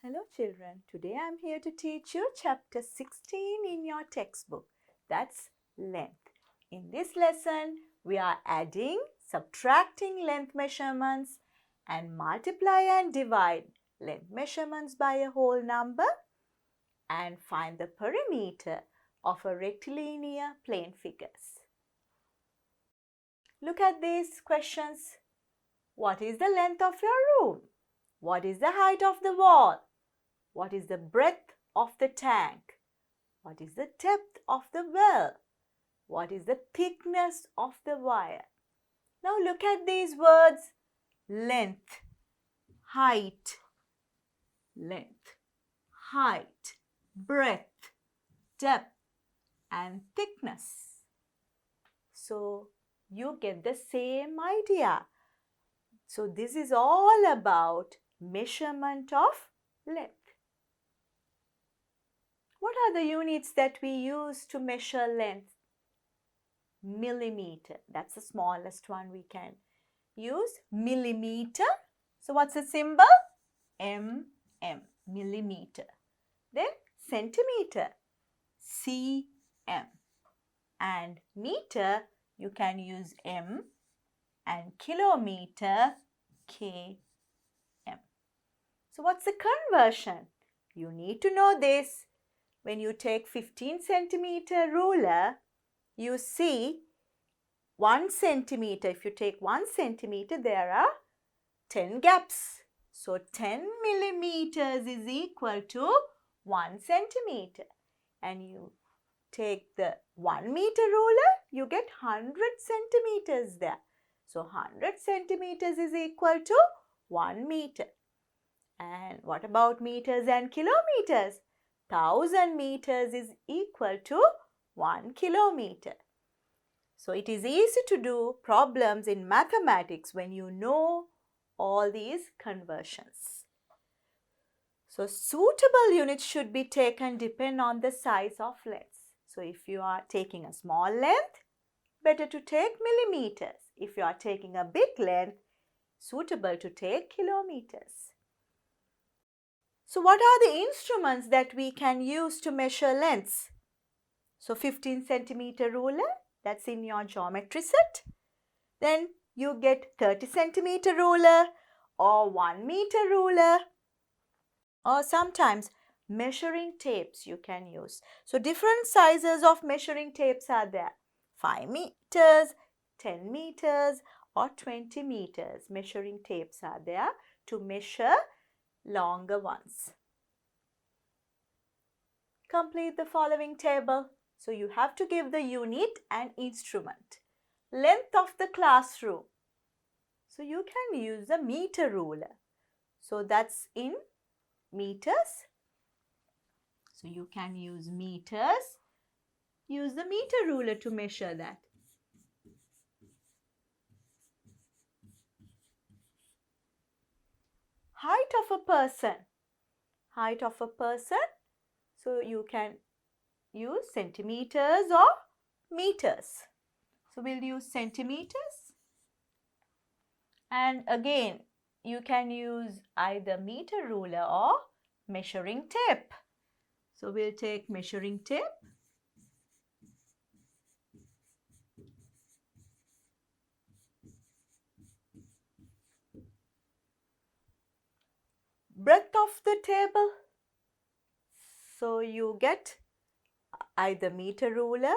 Hello children, today I am here to teach you chapter 16 in your textbook. That's length. In this lesson, we are adding, subtracting length measurements and multiply and divide length measurements by a whole number and find the perimeter of a rectilinear plane figures. Look at these questions. What is the length of your room? What is the height of the wall? What is the breadth of the tank? What is the depth of the well? What is the thickness of the wire? Now look at these words. Length, height, breadth, depth and thickness. So you get the same idea. So this is all about measurement of length. What are the units that we use to measure length? Millimeter. That's the smallest one we can use. Millimeter. So what's the symbol? mm. Millimeter. Then centimeter. cm. And meter, you can use m. And kilometer, km. So what's the conversion? You need to know this. When you take 15 centimeter ruler, you see 1 centimeter. If you take 1 centimeter, there are 10 gaps. So 10 millimeters is equal to 1 centimeter. And you take the 1 meter ruler, you get 100 centimeters there. So 100 centimeters is equal to 1 meter. And what about meters and kilometers? 1000 meters is equal to 1 kilometer. So it is easy to do problems in mathematics when you know all these conversions. So suitable units should be taken depend on the size of lengths. So if you are taking a small length, better to take millimeters. If you are taking a big length, suitable to take kilometers. So what are the instruments that we can use to measure lengths? So 15 centimeter ruler, that's in your geometry set. Then you get 30 centimeter ruler or 1 meter ruler, or sometimes measuring tapes you can use. So different sizes of measuring tapes are there. 5 meters, 10 meters or 20 meters measuring tapes are there to measure longer ones. Complete the following table. So you have to give the unit and instrument. Length of the classroom. So you can use the meter ruler. So that's in meters. So you can use meters. Use the meter ruler to measure that. Height of a person. Height of a person. So you can use centimeters or meters. So we'll use centimeters. And again, you can use either meter ruler or measuring tape. So we'll take measuring tape. Breadth of the table. So you get either meter ruler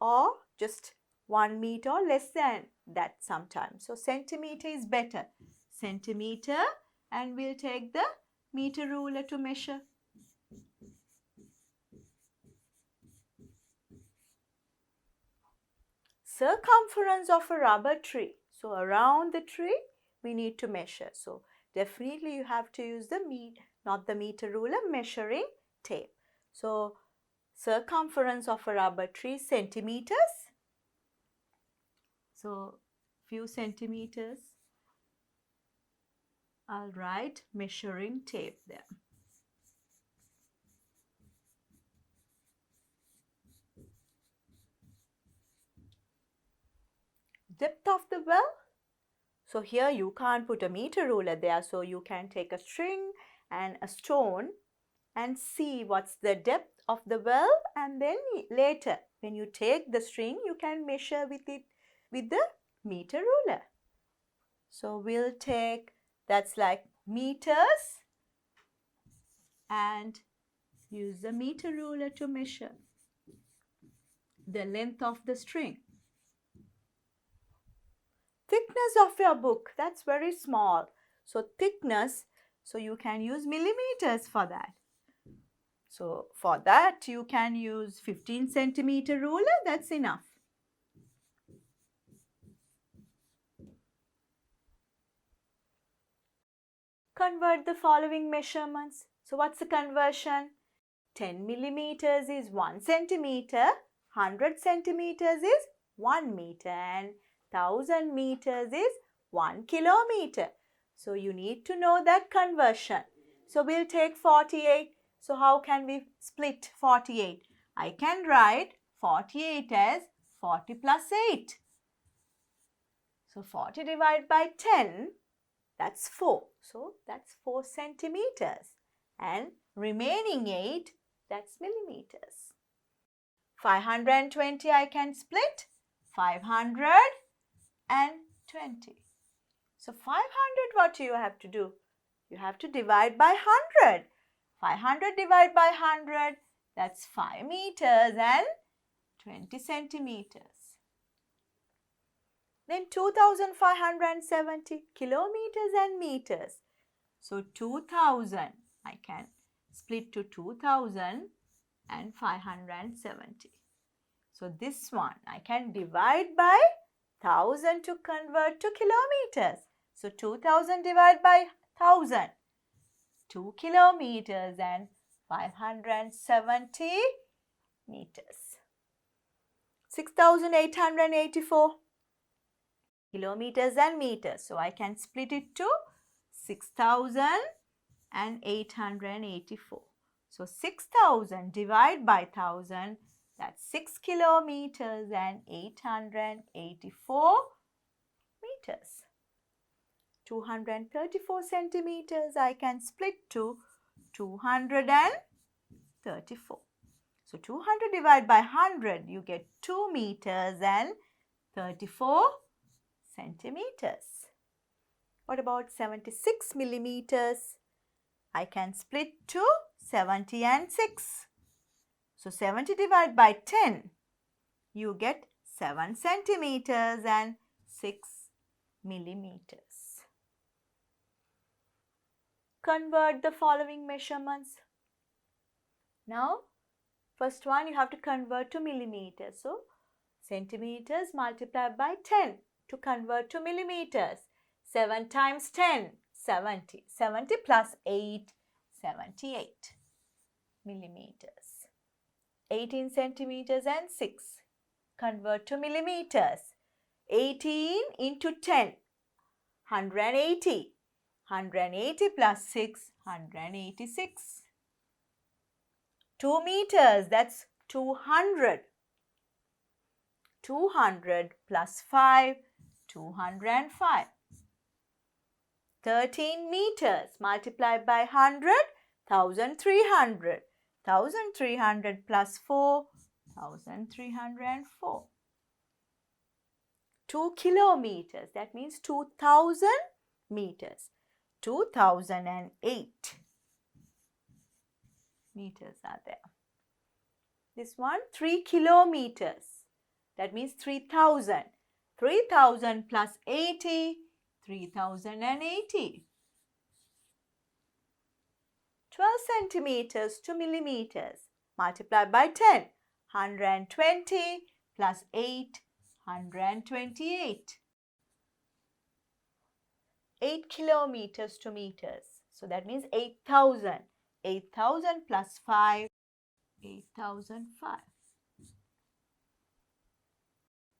or just 1 meter or less than that sometimes. So centimeter is better. Centimeter, and we'll take the meter ruler to measure. Circumference of a rubber tree. So around the tree we need to measure. So definitely you have to use the not the meter ruler, measuring tape. So circumference of a rubber tree, centimeters. So few centimeters. I'll write measuring tape there. Depth of the well. So here you can't put a meter ruler there, so you can take a string and a stone and see what's the depth of the well, and then later when you take the string you can measure with it with the meter ruler. So we'll take, that's like meters, and use the meter ruler to measure the length of the string. Thickness of your book, that's very small. So thickness, so you can use millimeters for that. So for that you can use 15 centimeter ruler, that's enough. Convert the following measurements. So what's the conversion? 10 millimeters is 1 centimeter, 100 centimeters is 1 meter, and 1000 meters is 1 kilometer. So you need to know that conversion. So we'll take 48. So how can we split 48? I can write 48 as 40 plus 8. So 40 divided by 10, that's 4. So that's 4 centimeters. And remaining 8, that's millimeters. 520 I can split 520. So 500, what do you have to do? You have to divide by 100. 500 divided by 100, that's 5 meters and 20 centimeters. Then 2570 kilometers and meters. So 2000 I can split to 2000 and 570. So this one I can divide by 1000 to convert to kilometers. So 2000 divided by 1000, 2 kilometers and 570 meters. 6884 kilometers and meters. So I can split it to 6884. So 6000 divided by 1000, that's 6 kilometers and 884 meters. 234 centimeters I can split to 234. So 200 divided by 100, you get 2 meters and 34 centimeters. What about 76 millimeters? I can split to 70 and 6. So 70 divided by 10, you get 7 centimeters and 6 millimeters. Convert the following measurements. Now, first one you have to convert to millimeters. So, centimeters multiplied by 10 to convert to millimeters. 7 times 10, 70. 70 plus 8, 78 millimeters. 18 centimeters and 6. Convert to millimeters. 18 into 10, 180. 180 plus 6, 186. 2 meters, that's 200. 200 plus 5, 205. 13 meters multiplied by 100, 1300. 1300 plus 4, 1304. 2 kilometers, that means 2000 meters. 2008 meters are there. This one, 3 kilometers, that means 3000. 3000 plus 80, 3080. 12 centimeters to millimeters multiplied by 10. 120 plus 8, 128. 8 kilometers to meters. So that means 8000. 8000 plus 5, 8005.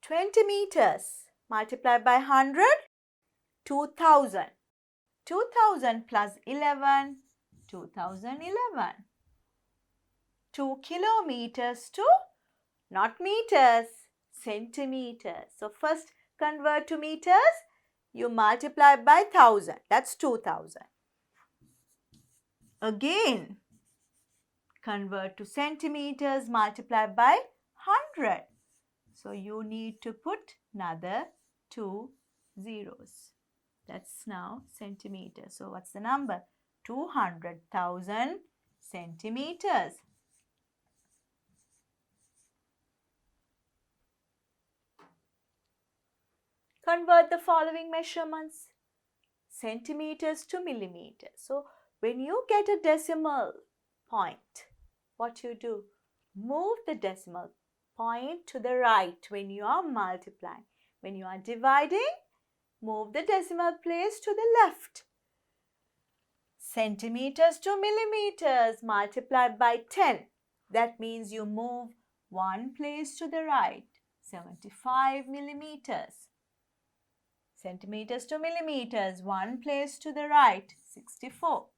20 meters multiplied by 100, 2000. 2000 plus 11, 2011. 2 kilometers to, not meters, centimeters. So first convert to meters. You multiply by 1000, that's 2000. Again, convert to centimeters, multiply by 100. So you need to put another 2 zeros. That's now centimeters. So what's the number? 200,000 centimeters. Convert the following measurements. Centimeters to millimeters. So when you get a decimal point, what you do? Move the decimal point to the right when you are multiplying. When you are dividing, move the decimal place to the left. Centimeters to millimeters multiplied by 10. That means you move one place to the right. 75 millimeters. Centimeters to millimeters, one place to the right. 64.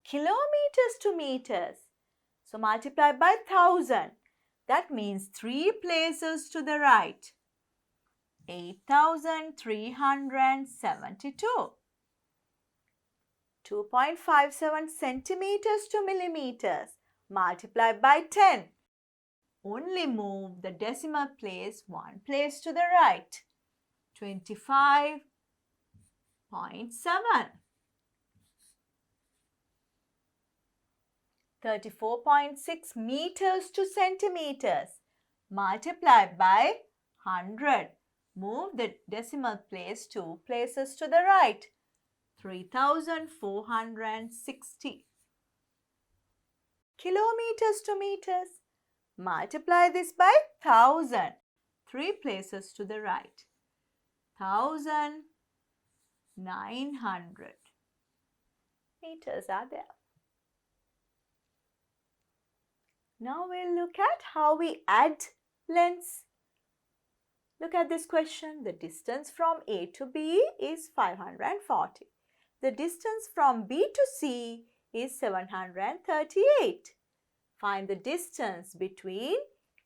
Kilometers to meters. So multiply by 1000. That means 3 places to the right. 8,372. 2.57 centimeters to millimeters. Multiply by 10. Only move the decimal place one place to the right. 25.7. 34.6 meters to centimeters. Multiply by 100. Move the decimal place 2 places to the right. 3,460. Kilometers to meters. Multiply this by 1000. 3 places to the right. 1,900 meters are there. Now we'll look at how we add lengths. Look at this question. The distance from A to B is 540. The distance from B to C is 738. Find the distance between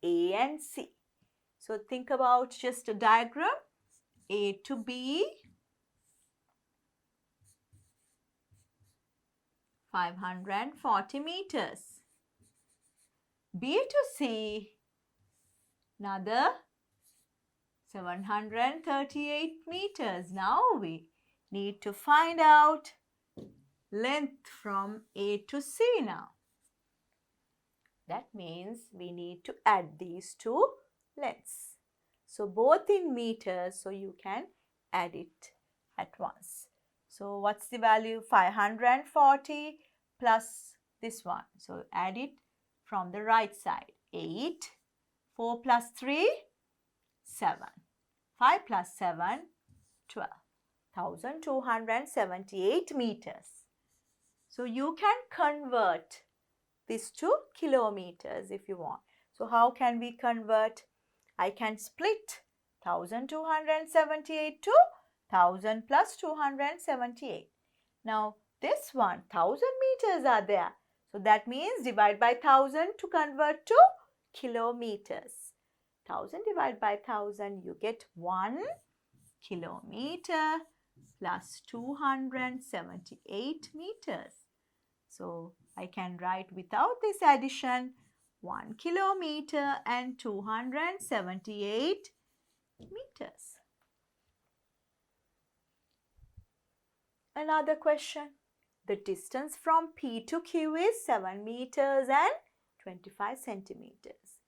A and C. So think about just a diagram. A to B, 540 meters. B to C, another 738 meters. Now we need to find out length from A to C now. That means we need to add these two lengths. So both in meters, so you can add it at once. So what's the value? 540 plus this one. So add it from the right side. 8, 4 plus 3, 7. 5 plus 7, 12. 1,278 meters. So you can convert this to kilometers if you want. So how can we convert? I can split 1,278 to 1,000 plus 278. Now this one, 1,000 meters are there. So that means divide by 1,000 to convert to kilometers. 1,000 divided by 1,000, you get 1 kilometer plus 278 meters. So I can write without this addition 1 kilometer and 278 meters. Another question. The distance from P to Q is 7 meters and 25 centimeters.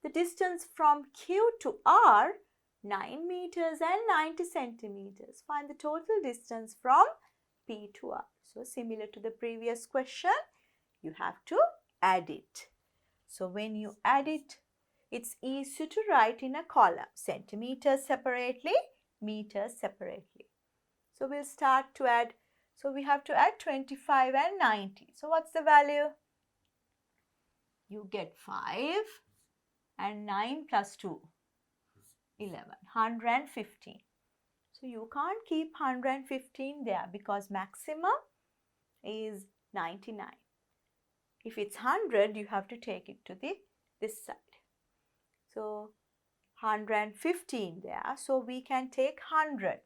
The distance from Q to R, 9 meters and 90 centimeters. Find the total distance from P to R. So similar to the previous question, you have to add it. So when you add it, it's easy to write in a column. Centimeters separately, meters separately. So we'll start to add. So we have to add 25 and 90. So what's the value? You get 5 and 9 plus 2, 11, 115. So you can't keep 115 there because maximum is 99. If it's 100, you have to take it to this side. So 115 there. So we can take 100.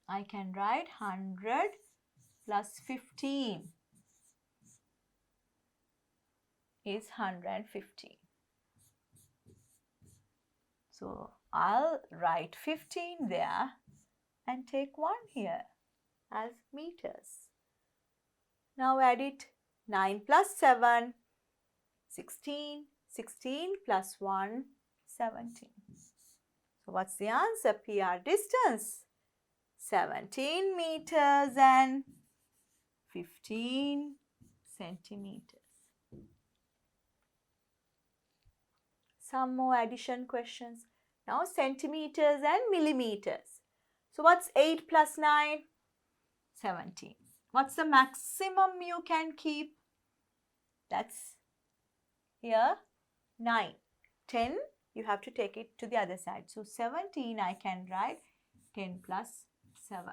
I can write 100 plus 15 is 115. So I'll write 15 there and take 1 here as meters. Now add it. 9 plus 7, 16. 16 plus 1, 17. So what's the answer? PR distance 17 meters and 15 centimeters. Some more addition questions. Now centimeters and millimeters. So what's 8 plus 9? 17. What's the maximum you can keep? That's here 9. 10, you have to take it to the other side. So 17 I can write 10 plus 7.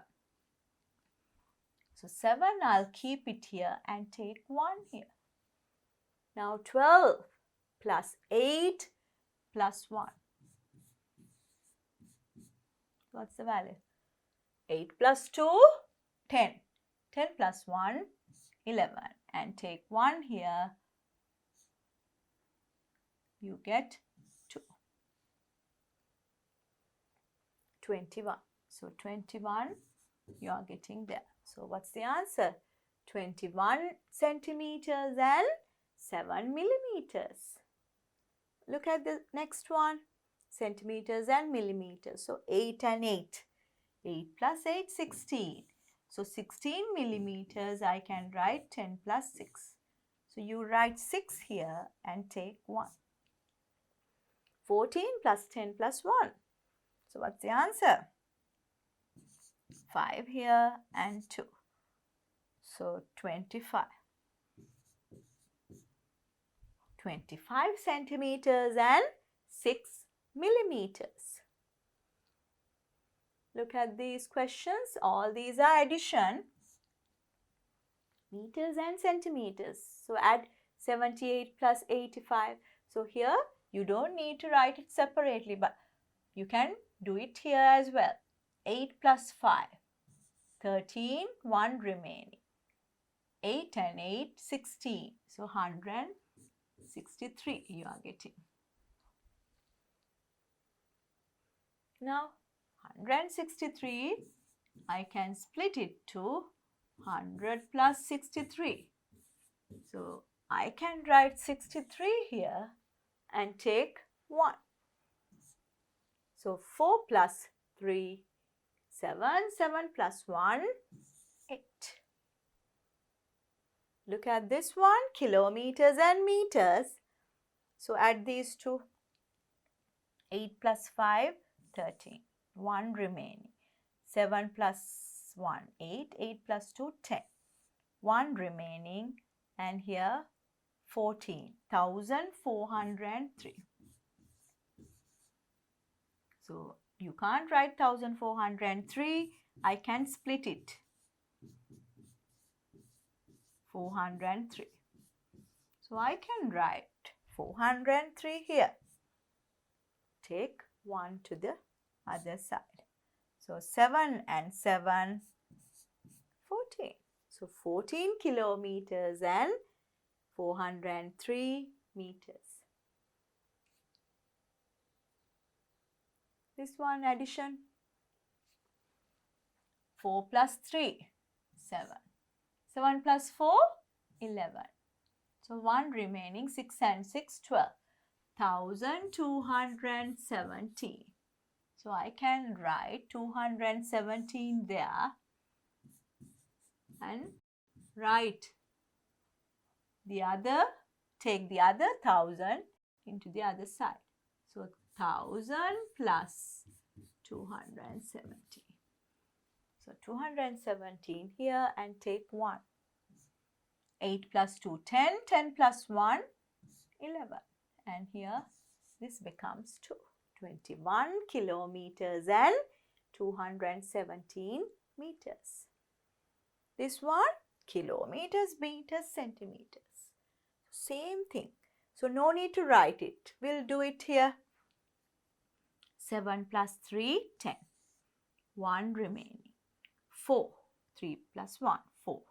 So 7 I'll keep it here and take 1 here. Now 12 plus 8 plus 1. What's the value? 8 plus 2, 10. 10 plus 1, 11. And take 1 here. You get 2. 21. So 21 you are getting there. So what's the answer? 21 centimeters and 7 millimeters. Look at the next one. Centimeters and millimeters. So 8 and 8. 8 plus 8, 16. So 16 millimeters I can write 10 plus 6. So you write 6 here and take 1. 14 plus 10 plus 1. So what's the answer? 5 here and 2. So 25. 25 centimeters and 6 millimeters. Look at these questions. All these are addition. Meters and centimeters. So add 78 plus 85. So here you don't need to write it separately, but you can do it here as well. 8 plus 5, 13, 1 remaining. 8 and 8, 16. So 163 you are getting. Now 163, I can split it to 100 plus 63. So I can write 63 here and take 1. So 4 plus 3, 7, 7 plus 1, 8. Look at this one, kilometers and meters. So add these two. 8 plus 5, 13. 1 remaining. 7 plus 1, 8. 8 plus 2, 10. 1 remaining. And here 14. 1403. So you can't write 1403. I can split it. 403. So I can write 403 here. Take 1 to the other side. So 7 and 7, 14. So 14 kilometers and 403 meters. This one addition. 4 plus 3, 7. 7 plus 4, 11. So 1 remaining, 6 and 6, 12. 1217. So I can write 217 there and write the other, take the other 1000 into the other side. So 1000 plus 217. So 217 here and take 1. 8 plus 2, 10. 10 plus 1, 11. And here this becomes 2. 21 kilometers and 217 meters. This one, kilometers, meters, centimeters. Same thing. So no need to write it. We'll do it here. 7 plus 3, 10. 1 remaining. 4. 3 plus 1, 4.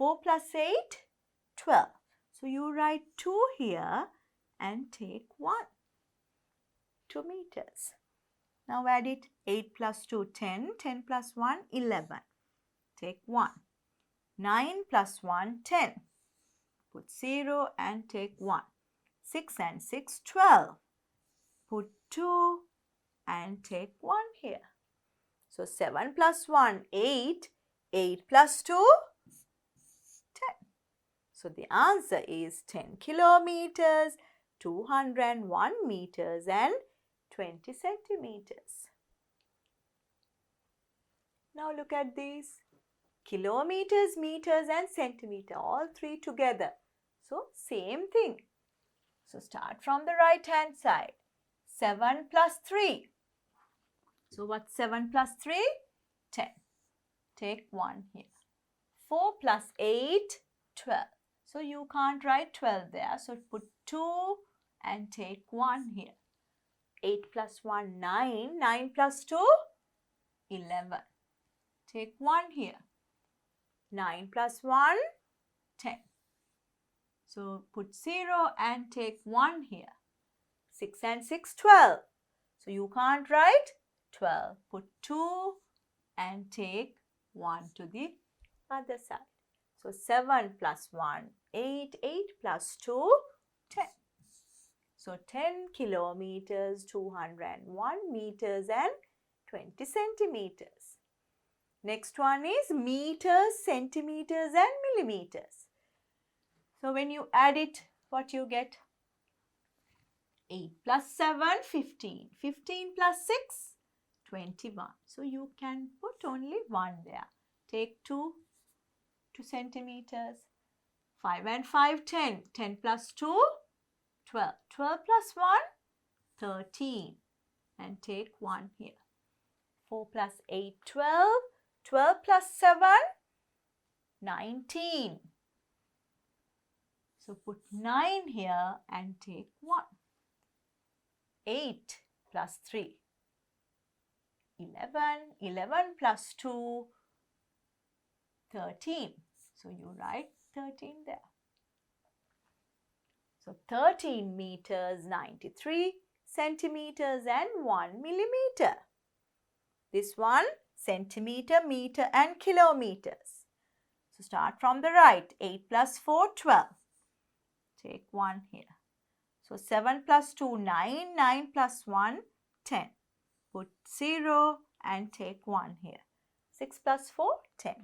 4 plus 8, 12. So you write 2 here and take 1. 2 meters. Now add it. 8 plus 2, 10. 10 plus 1, 11. Take 1. 9 plus 1, 10. Put 0 and take 1. 6 and 6, 12. Put 2 and take 1 here. So 7 plus 1, 8. 8 plus 2, 10. So the answer is 10 kilometers, 201 meters and 20 centimeters. Now look at these. Kilometers, meters and centimeter, all three together. So same thing. So start from the right hand side. 7 plus 3. So what's 7 plus 3? 10. Take 1 here. 4 plus 8, 12. So you can't write 12 there. So put 2 and take 1 here. 8 plus 1, 9. 9 plus 2, 11. Take 1 here. 9 plus 1, 10. So put 0 and take 1 here. 6 and 6, 12. So you can't write 12. Put 2 and take 1 to the other side. So 7 plus 1, 8. 8 plus 2, 10. So 10 kilometers, 201 meters and 20 centimeters. Next one is meters, centimeters and millimeters. So when you add it, what you get? 8 plus 7, 15. 15 plus 6, 21. So you can put only 1 there. Take 2 centimeters. 5 and 5, 10. 10 plus 2, 12. 12 plus 1, 13. And take 1 here. 4 plus 8, 12. 12 plus 7, 19. So put 9 here and take 1. 8 plus 3, 11. 11 plus 2, 13. So you write 13 there. So 13 meters, 93 centimeters and 1 millimeter. This one, centimeter, meter and kilometers. So start from the right. 8 plus 4, 12. Take 1 here. So 7 plus 2, 9. 9 plus 1, 10. Put 0 and take 1 here. 6 plus 4, 10.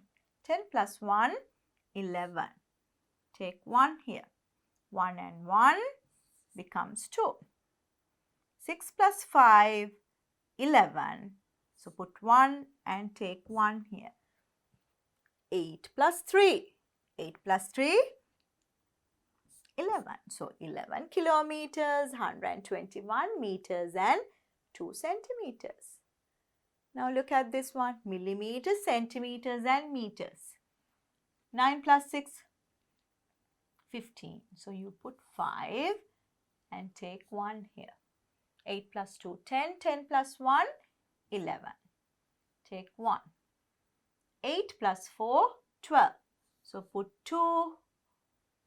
10 plus 1, 11. Take 1 here. 1 and 1 becomes 2. 6 plus 5, 11. So put 1 and take 1 here. 8 plus 3. 8 plus 3, 11. So 11 kilometers, 121 meters and 2 centimeters. Now look at this one. Millimeters, centimeters and meters. 9 plus 6, 15. So you put 5 and take 1 here. 8 plus 2, 10. 10 plus 1, 11. Take 1. 8 plus 4, 12. So put 2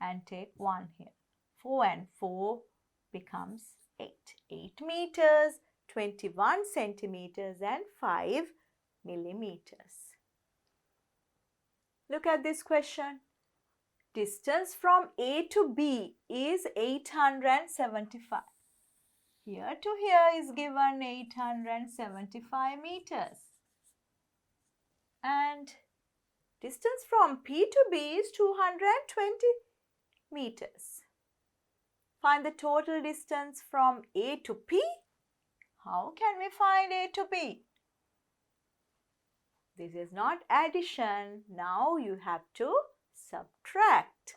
and take 1 here. 4 and 4 becomes 8. 8 meters, 21 centimeters and 5 millimeters. Look at this question. Distance from A to B is 875. Here to here is given 875 meters. And distance from P to B is 220 meters. Find the total distance from A to P. How can we find A to B? This is not addition. Now you have to subtract.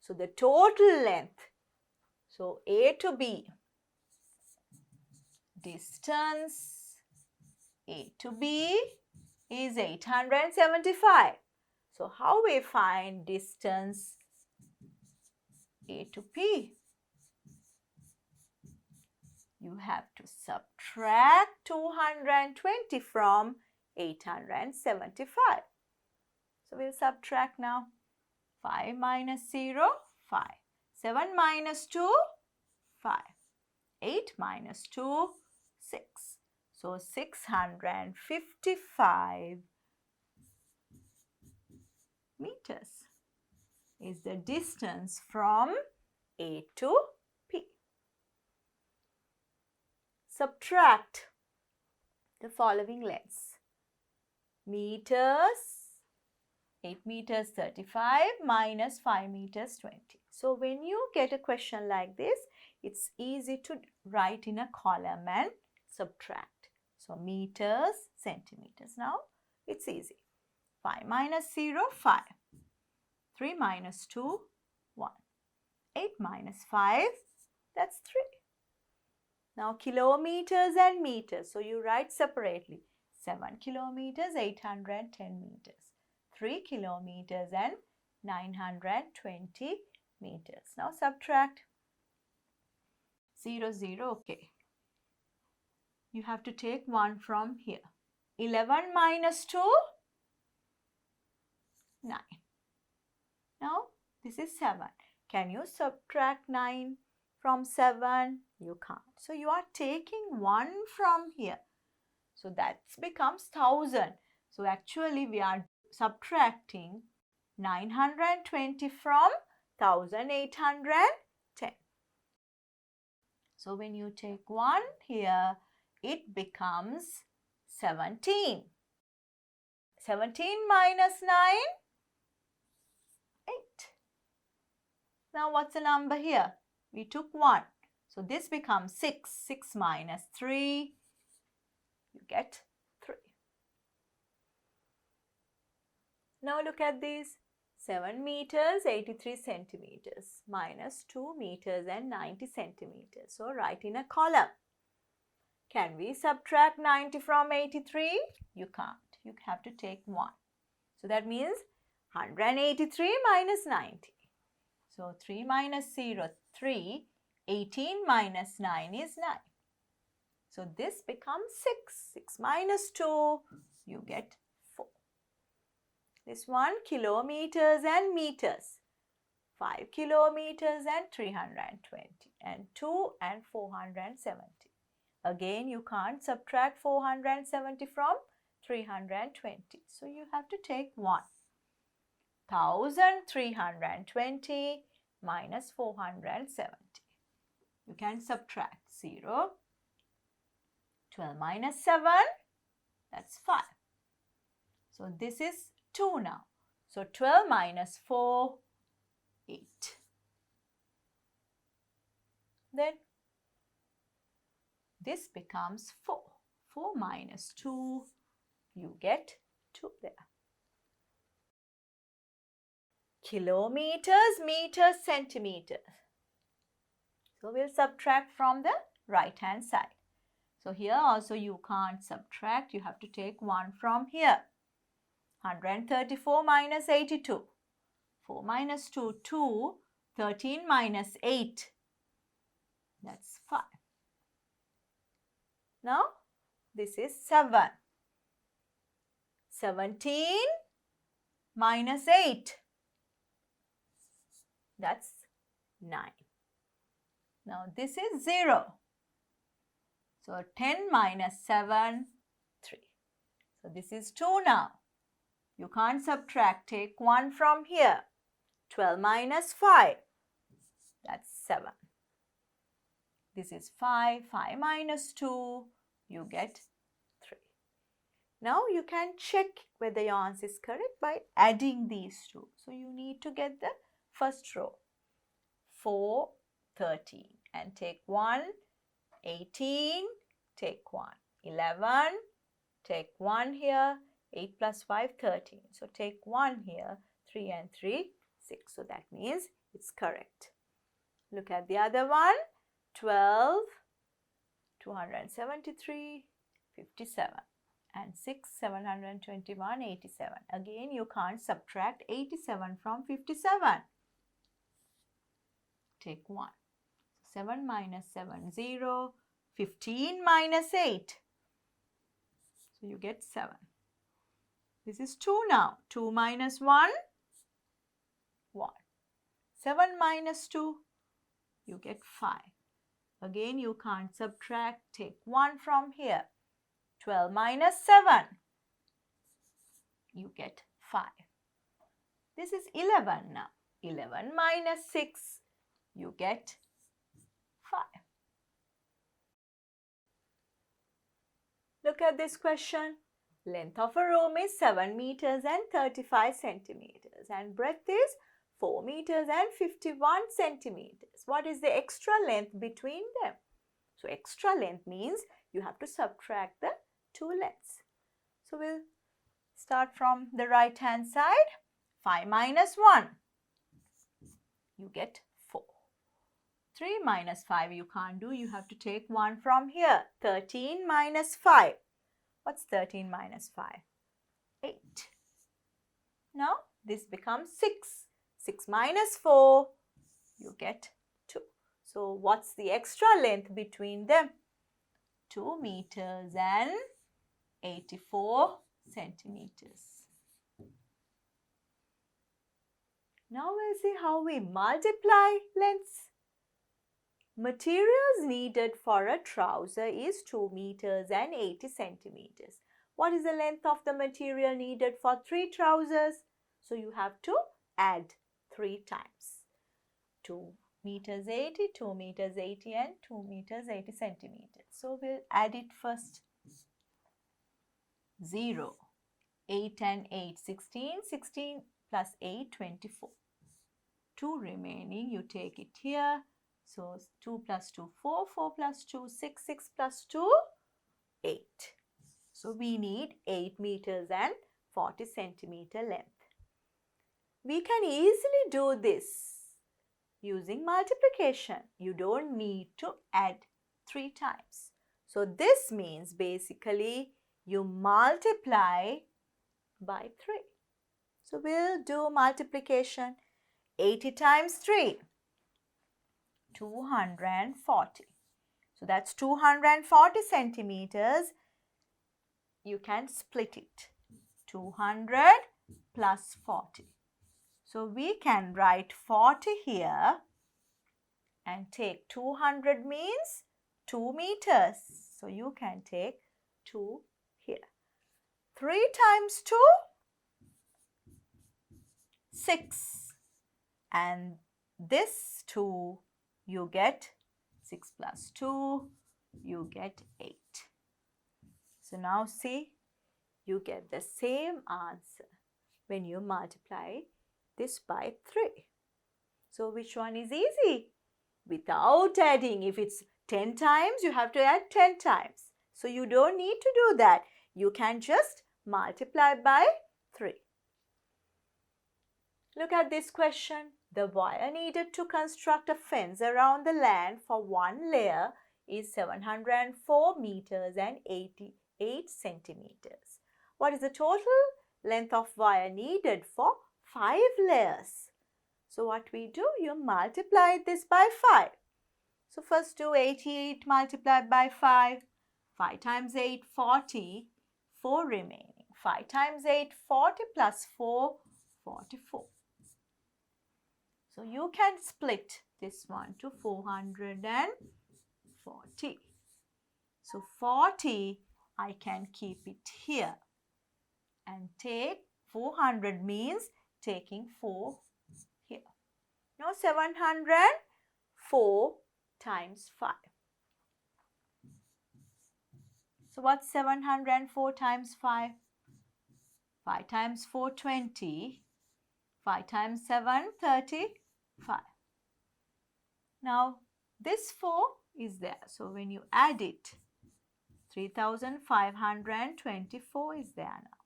So the total length. So A to B. Distance A to B is 875. So how we find distance A to P? You have to subtract 220 from 875. So we'll subtract now. 5 minus 0, 5. 7 minus 2, 5. 8 minus 2, 6. So 655 meters is the distance from A to P. Subtract the following lengths. Meters, 8 meters 35 minus 5 meters 20. So when you get a question like this, it's easy to write in a column and subtract. So meters, centimeters. Now it's easy. 5 minus 0, 5. 3 minus 2, 1. 8 minus 5, that's 3. Now kilometers and meters. So you write separately. 7 kilometers, 810 meters. 3 kilometers and 920 meters. Now subtract. 0, 0, okay. You have to take 1 from here. 11 minus 2, 9. Now this is 7. Can you subtract 9 from 7? You can't. So you are taking 1 from here. So that becomes 1000. So actually we are subtracting 920 from 1810. So when you take 1 here, it becomes 17. 17 minus 9, 8. Now what's the number here? We took 1. So this becomes 6. 6 minus 3, you get 3. Now look at these. 7 meters, 83 centimeters minus 2 meters and 90 centimeters. So write in a column. Can we subtract 90 from 83? You can't. You have to take 1. So that means 183 minus 90. So 3 minus 0, 3. 18 minus 9 is 9. So this becomes 6. 6 minus 2, you get 4. This one, kilometers and meters. 5 kilometers and 320. And 2 and 470. Again, you can't subtract 470 from 320. So you have to take 1. 1320 minus 470. You can subtract 0. 12 minus 7, that's 5. So this is 2 now. So 12 minus 4, 8. Then this becomes 4. 4 minus 2, you get 2 there. Kilometers, meters, centimeters. So we'll subtract from the right hand side. So here also you can't subtract. You have to take 1 from here. 134 minus 82. 4 minus 2, 2. 13 minus 8. That's 5. Now this is 7. 17 minus 8. That's 9. Now this is 0. So 10 minus 7, 3. So this is 2 now. You can't subtract. Take 1 from here. 12 minus 5. That's 7. This is 5. 5 minus 2. You get 3. Now you can check whether your answer is correct by adding these two. So you need to get the first row. 4, 13. And take 1. 18, take 1. 11, take 1 here. 8 plus 5, 13. So take 1 here. 3 and 3, 6. So that means it's correct. Look at the other one. 12, 273, 57. And 6, 721, 87. Again, you can't subtract 87 from 57. Take 1. 7 minus 7, 0. 15 minus 8. So you get 7. This is 2 now. 2 minus 1, 1. 7 minus 2, you get 5. Again, you can't subtract. Take 1 from here. 12 minus 7, you get 5. This is 11 now. 11 minus 6, you get 5. Look at this question. Length of a room is 7 meters and 35 centimeters and breadth is 4 meters and 51 centimeters. What is the extra length between them? So extra length means you have to subtract the two lengths. So we'll start from the right hand side. 5 minus 1, you get 4. 3 minus 5 you can't do. You have to take 1 from here. 13 minus 5. What's 13 minus 5? 8. Now this becomes 6. 6 minus 4, you get 2. So what's the extra length between them? 2 meters and 84 centimeters. Now we'll see how we multiply lengths. Materials needed for a trouser is 2 meters and 80 centimeters. What is the length of the material needed for 3 trousers? So you have to add 3 times. 2 meters 80, 2 meters 80 and 2 meters 80 centimeters. So we'll add it first. 0. 8 and 8, 16. 16 plus 8, 24. 2 remaining, you take it here. So 2 plus 2, 4, 4 plus 2, 6, 6 plus 2, 8. So we need 8 meters and 40 centimeter length. We can easily do this using multiplication. You don't need to add 3 times. So this means basically you multiply by 3. So we'll do multiplication. 80 times 3. 240. So that's 240 centimeters. You can split it. 200 plus 40. So we can write 40 here and take 200 means 2 meters. So you can take 2 here. 3 times 2, 6. And this 2, you get 6 plus 2, you get 8. So now see, you get the same answer when you multiply this by 3. So which one is easy? Without adding. If it's 10 times, you have to add 10 times. So you don't need to do that. You can just multiply by 3. Look at this question. The wire needed to construct a fence around the land for 1 layer is 704 meters and 88 centimeters. What is the total length of wire needed for 5 layers? So what we do, you multiply this by 5. So first do 88 multiplied by 5. 5 times 8, 40. 4 remaining. 5 times 8, 40 plus 4, 44. So you can split this one to 440. So 40, I can keep it here and take 400 means taking 4 here. Now 704 times 5. So what's 704 times 5? 5 times 4, 20. 5 times 7, 35. Now this 4 is there. So when you add it, 3524 is there now.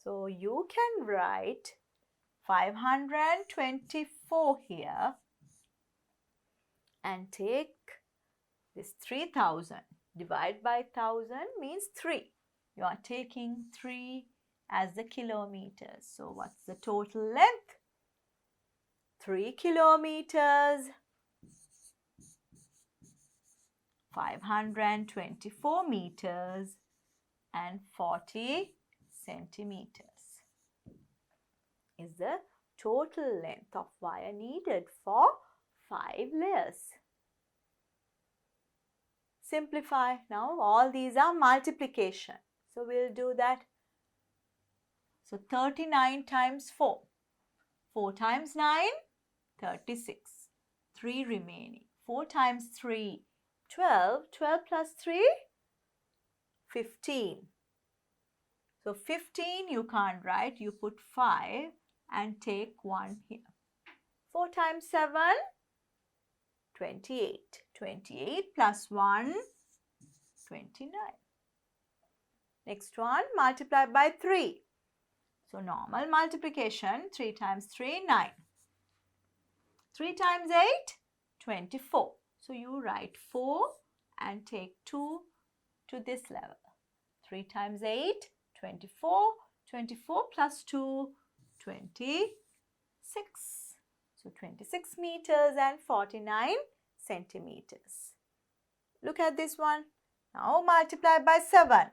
So you can write 524 here and take this 3000. Divide by 1000 means 3. You are taking 3 as the kilometers. So what's the total length? 3 kilometers. 524 meters and 40 centimeters is the total length of wire needed for 5 layers. Simplify. Now all these are multiplication. So we'll do that. So 39 times 4. 4 times 9, 36. 3 remaining. 4 times 3, 12. 12 plus 3, 15. So 15 you can't write. You put 5 and take 1 here. 4 times 7, 28. 28 plus 1, 29. Next one, multiply by 3. So normal multiplication, 3 times 3, 9. 3 times 8, 24. So you write 4 and take 2 to this level. 3 times 8, 24. 24 plus 2, 26. So 26 meters and 49 centimeters. Look at this one. Now multiply by 7.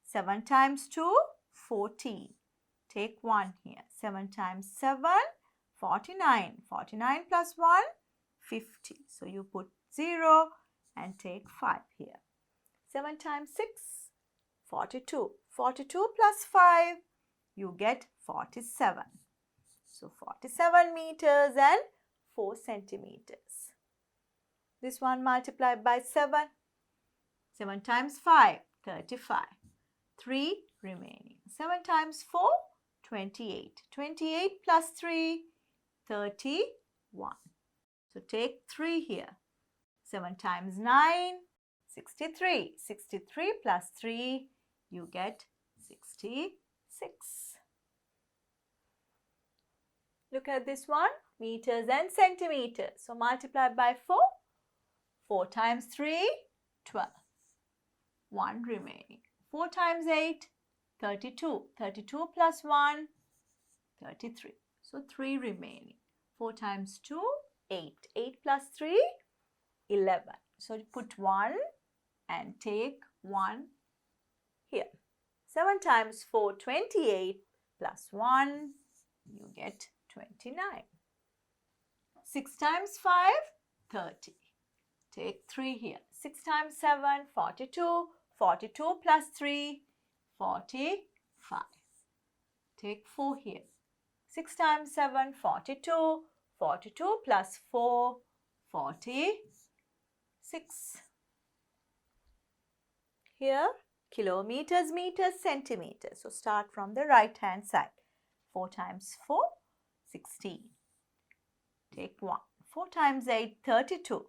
7 times 2, 14. Take 1 here. 7 times 7, 49. 49 plus 1, 50. So you put 0 and take 5 here. 7 times 6, 42. 42 plus 5, you get 47. So 47 meters and 4 centimeters. This one multiplied by 7. 7 times 5, 35. 3 remaining. 7 times 4, 28. 28 plus 3, 31. So take 3 here. 7 times 9, 63. 63 plus 3, you get 66. Look at this one, meters and centimeters. So multiply by 4. 4 times 3, 12. 1 remaining. 4 times 8, 32. 32 plus 1, 33. So 3 remaining. 4 times 2, 8. 8 plus 3, 11. So you put 1 and take 1 here. 7 times 4, 28 plus 1, you get 29. 6 times 5, 30. Take 3 here. 6 times 7, 42. 42 plus 3, 45. Take 4 here. 6 times 7, 42. 42 plus 4, 46. Here, kilometers, meters, centimeters. So start from the right hand side. 4 times 4, 16. Take 1. 4 times 8, 32.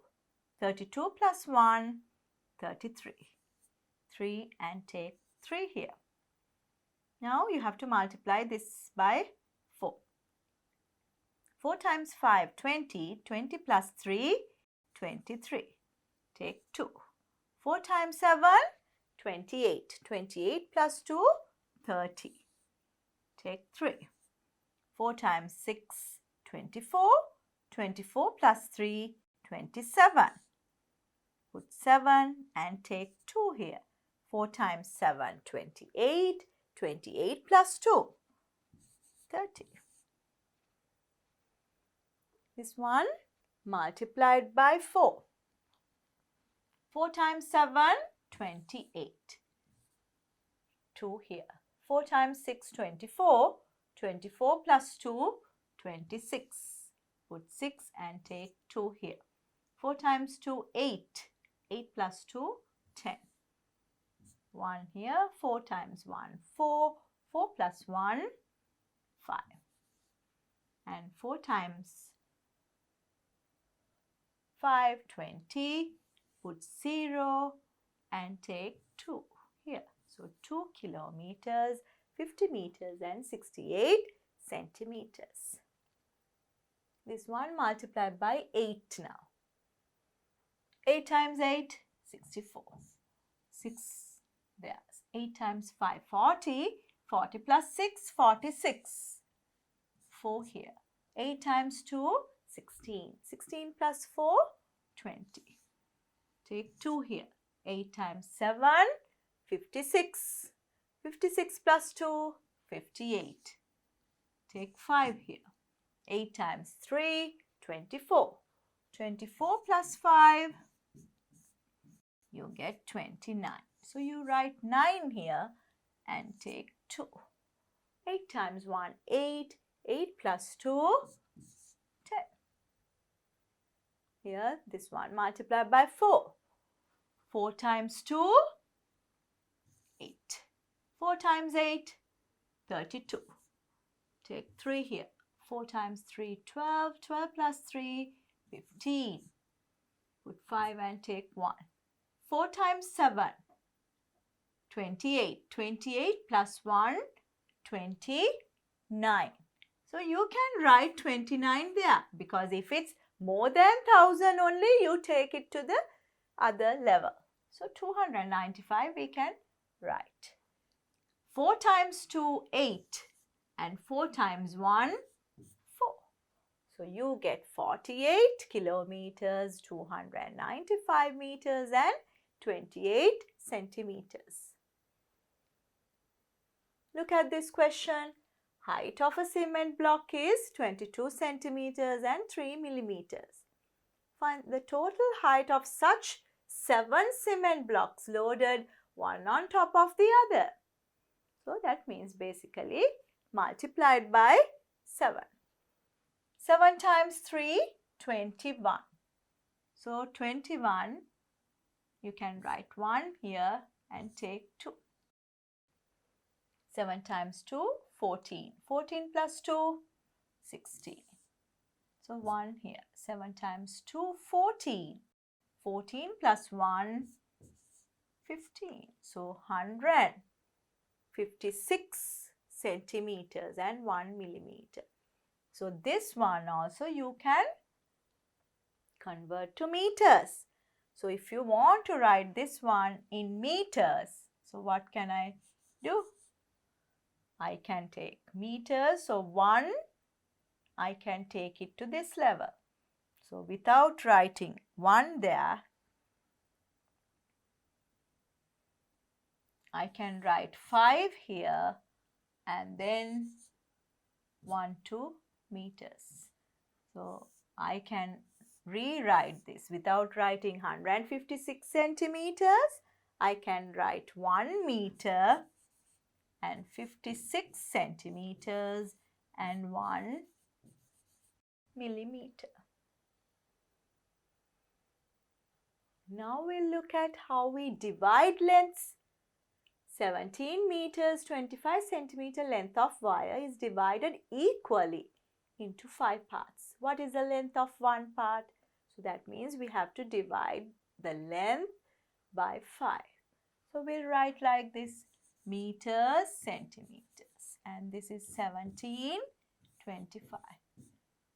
32 plus 1, 33. 3 and take 3 here. Now you have to multiply this by 4. 4 times 5, 20. 20 plus 3, 23. Take 2. 4 times 7, 28. 28 plus 2, 30. Take 3. 4 times 6, 24. 24 plus 3, 27. Put 7 and take 2 here. 4 times 7, 28. 28 plus 2, 30. This one multiplied by 4. 4 times 7, 28. 2 here. 4 times 6, 24. 24 plus 2, 26. Put 6 and take 2 here. 4 times 2, 8. 8 plus 2, 10. 1 here. 4 times 1, 4. 4 plus 1, 5. And 4 times 5, 20. Put 0 and take 2 here. So 2 kilometers, 50 meters and 68 centimeters. This one multiplied by 8 now. 8 times 8, 64. 6 there. 8 times 5, 40. 40 plus 6, 46. 4 here. 8 times 2, 16. 16 plus 4, 20. Take 2 here. 8 times 7, 56. 56 plus 2, 58. Take 5 here. 8 times 3, 24. 24 plus 5, you get 29. So you write 9 here and take 2. 8 times 1, 8. 8 plus 2, 10. Here, this one multiplied by 4. 4 times 2, 8. 4 times 8, 32. Take 3 here. 4 times 3, 12. 12 plus 3, 15. Put 5 and take 1. 4 times 7, 28. 28 plus 1, 29. So you can write 29 there, because if it's more than 1000 only, you take it to the other level. So 295 we can write. 4 times 2, 8. And 4 times 1, 4. So you get 48 kilometers, 295 meters and 28 centimeters. Look at this question. Height of a cement block is 22 centimeters and 3 millimeters. Find the total height of such 7 cement blocks loaded one on top of the other. So that means basically multiplied by 7. 7 times 3, 21. So 21, you can write 1 here and take 2. 7 times 2, 14. 14 plus 2, 16. So 1 here. 7 times 2, 14. 14 plus 1, 15. So 156 centimeters and 1 millimeter. So this one also you can convert to meters. So if you want to write this one in meters, so what can I do? I can take meters. So 1, I can take it to this level. So without writing 1 there, I can write 5 here and then 1, 2 meters. So I can rewrite this without writing 156 centimeters. I can write 1 meter and 56 centimeters and 1 millimeter. Now we'll look at how we divide lengths. 17 meters 25 centimeter length of wire is divided equally into 5 parts. What is the length of one part? So that means we have to divide the length by 5. So we'll write like this: meters, centimeters, and this is 17, 25.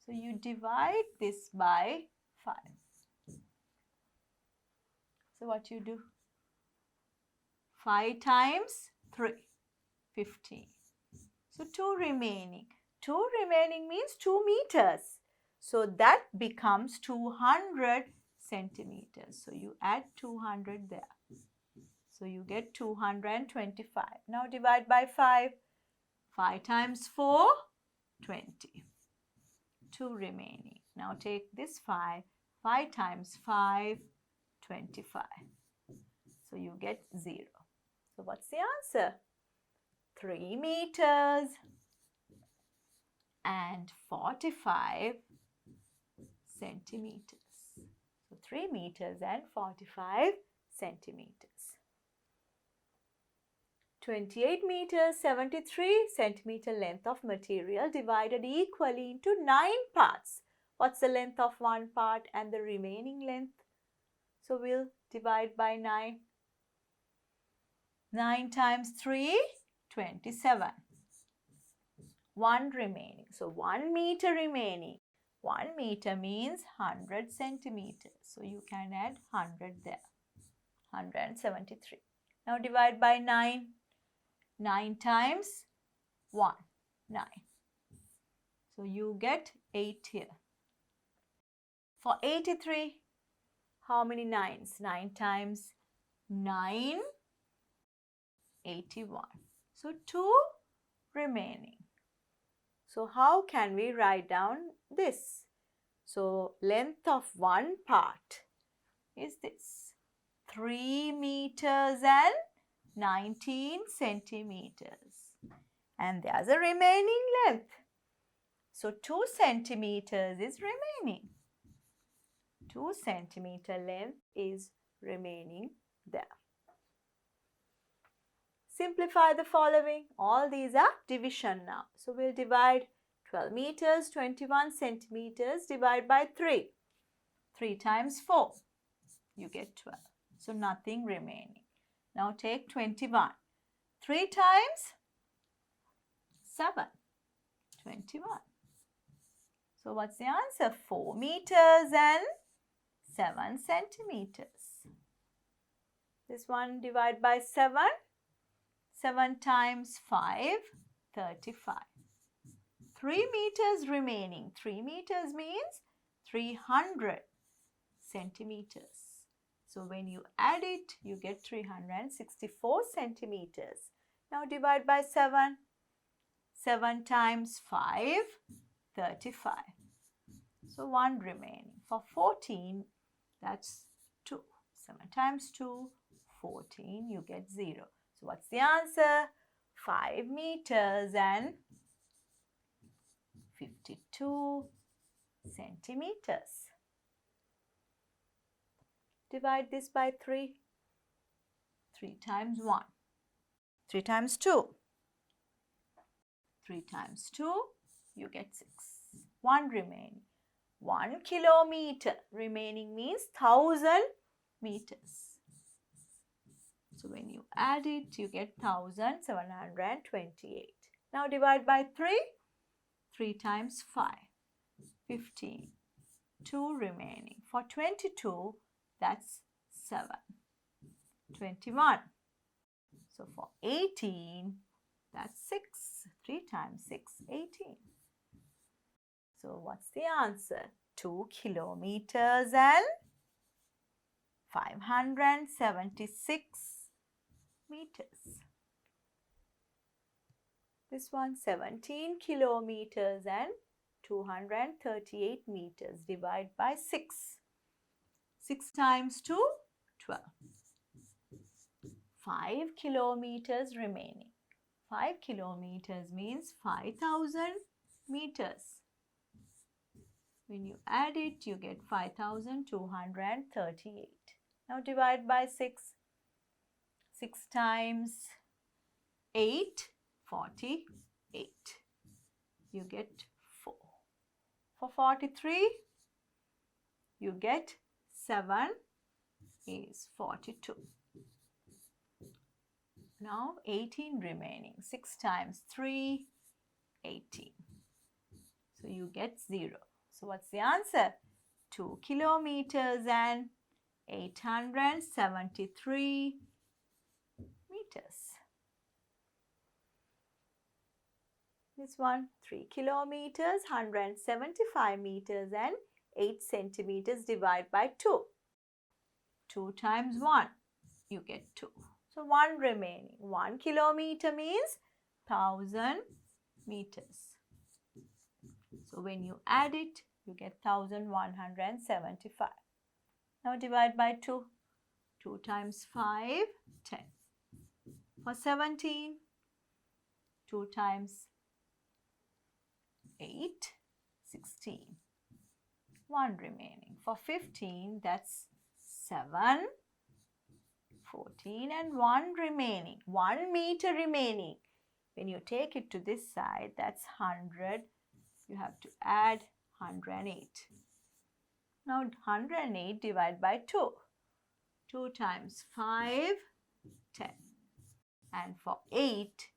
So you divide this by 5. So what you do? 5 times 3, 15. So 2 remaining. 2 remaining means 2 meters. So that becomes 200 centimeters. So you add 200 there. So you get 225. Now divide by 5. 5 times 4, 20. 2 remaining. Now take this 5. 5 times 5, 25. So you get 0. So what's the answer? 3 meters and 45 centimeters. So 3 meters and 45 centimeters. 28 meters, 73 centimeter length of material divided equally into 9 parts. What's the length of one part and the remaining length? So we'll divide by 9. 9 times 3, 27. 1 remaining. So 1 meter remaining. 1 meter means 100 centimeters. So you can add 100 there. 173. Now divide by 9. 9 times 1, 9. So you get 8 here. For 83, how many 9s? 9 times 9, 81. So 2 remaining. So how can we write down this? So length of one part is this, 3 meters and 19 centimeters. And there's a remaining length. So 2 centimeters is remaining. 2 centimeter length is remaining there. Simplify the following. All these are division now. So we'll divide 12 meters, 21 centimeters, divide by 3. 3 times 4, you get 12. So nothing remaining. Now take 21. 3 times 7, 21. So what's the answer? 4 meters and 7 centimeters. This one divide by 7. 7 times 5, 35. 3 meters remaining. 3 meters means 300 centimeters. So when you add it, you get 364 centimeters. Now divide by 7. 7 times 5, 35. So 1 remaining. For 14, that's 2. 7 times 2, 14, you get 0. So what's the answer? 5 meters and 52 centimeters. Divide this by 3. 3 times 1. 3 times 2. 3 times 2, you get 6. 1 remaining. 1 kilometer remaining means 1000 meters. So when you add it, you get 1728. Now divide by 3. 3 times 5, 15. 2 remaining. For 22, that's 7. 21. So for 18, that's 6. 3 times 6, 18. So what's the answer? 2 kilometers and 576 meters. This one 17 kilometers and 238 meters. Divide by 6. 6 times 2, 12. 5 kilometers remaining. 5 kilometers means 5,000 meters. When you add it, you get 5,238. Now divide by 6. 6 times 8, 48. You get 4. For 43, you get 7 is 42. Now 18 remaining. 6 times 3, 18. So you get 0. So what's the answer? 2 kilometers and 873 meters. This one, 3 kilometers, 175 meters and 8 centimeters. Divide by 2. 2 times 1, you get 2. So 1 remaining. 1 kilometer means 1000 meters. So when you add it, you get 1175. Now divide by 2. 2 times 5, 10. For 17, 2 times 8, 16. 1 remaining. For 15, that's 7, 14 and 1 remaining. 1 meter remaining. When you take it to this side, that's 100. You have to add 108. Now 108 divided by 2. 2 times 5, 10. And for 8,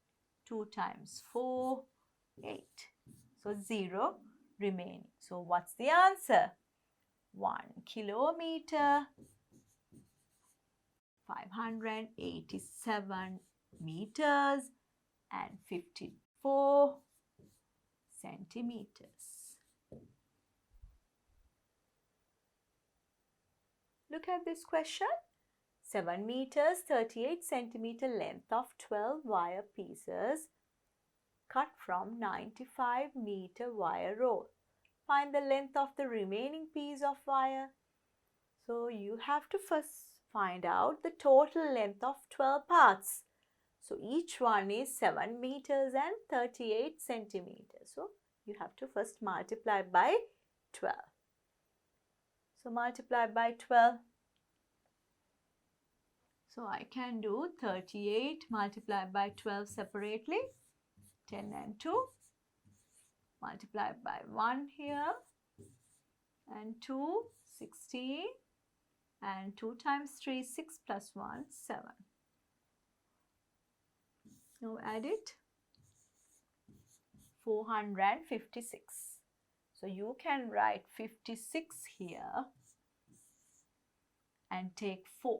2 times 4, 8. So 0 remaining. So what's the answer? 1 kilometer, 587 meters and 54 centimeters. Look at this question. 7 meters, 38 centimeter length of 12 wire pieces cut from 95-meter wire roll. Find the length of the remaining piece of wire. So you have to first find out the total length of 12 parts. So each one is 7 meters and 38 centimeters. So you have to first multiply by 12. So multiply by 12. So I can do 38 multiplied by 12 separately. 10 and 2. Multiplied by 1 here. And 2, 16. And 2 times 3, 6 plus 1, 7. Now add it. 456. So you can write 56 here and take 4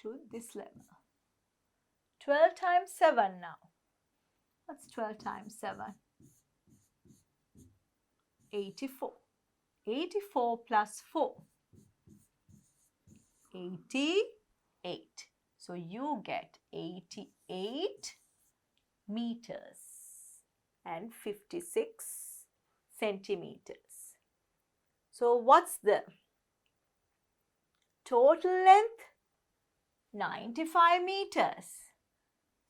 to this level. 12 times 7 now. What's 12 times 7? 84. 84 plus 4. 88. So you get 88 meters and 56 centimeters. So what's the total length? 95 meters.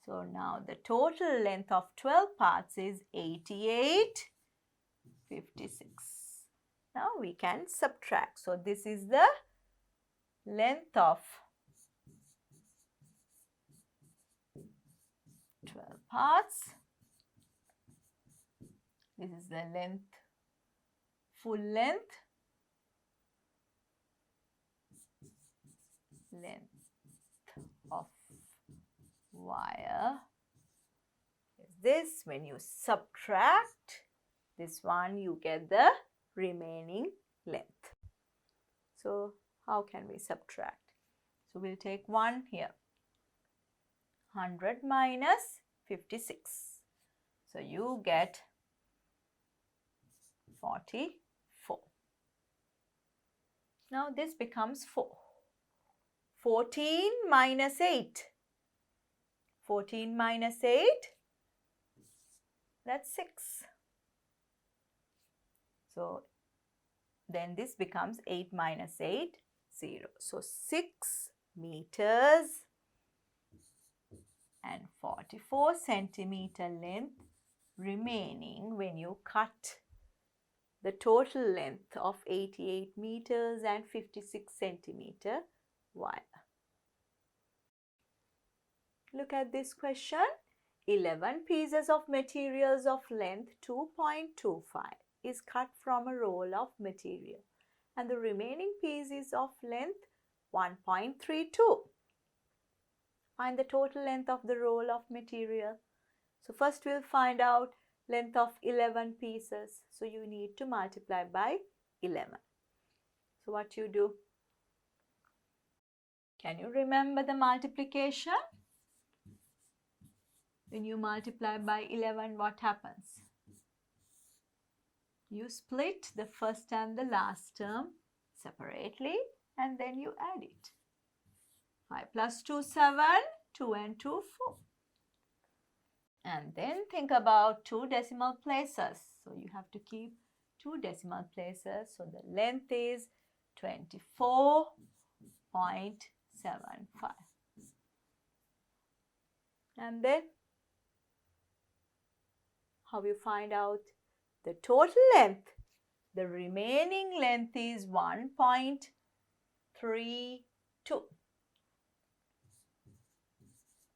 So now the total length of 12 parts is 88, 56. Now we can subtract. So this is the length of 12 parts. This is the length, full length. Length of wire is this. When you subtract this one, you get the remaining length. So how can we subtract? So we'll take 1 here. 100 minus 56. So you get 44. Now this becomes 4. 14 minus 8. 14 minus 8, that's 6. So then this becomes 8 minus 8, 0. So 6 meters and 44 centimeter length remaining when you cut the total length of 88 meters and 56 centimeter wire. Look at this question. 11 pieces of materials of length 2.25 is cut from a roll of material and the remaining piece is of length 1.32. Find the total length of the roll of material. So first we'll find out length of 11 pieces. So you need to multiply by 11. So what you do? Can you remember the multiplication? When you multiply by 11, what happens? You split the first and the last term separately and then you add it. 5 plus 2, 7. 2 and 2, 4. And then think about 2 decimal places. So you have to keep 2 decimal places. So the length is 24.75. And then how you find out the total length? The remaining length is 1.32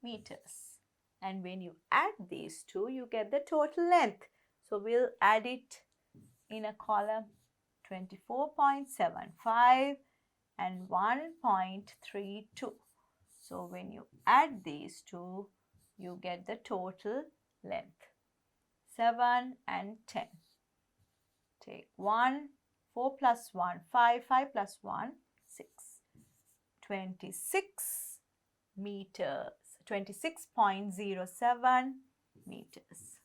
meters. And when you add these two, you get the total length. So we'll add it in a column 24.75 and 1.32. So when you add these two, you get the total length. 7 and 10. Take 1, 4 plus 1, 5, 5 plus 1, 6. 26 meters, 26.07 meters.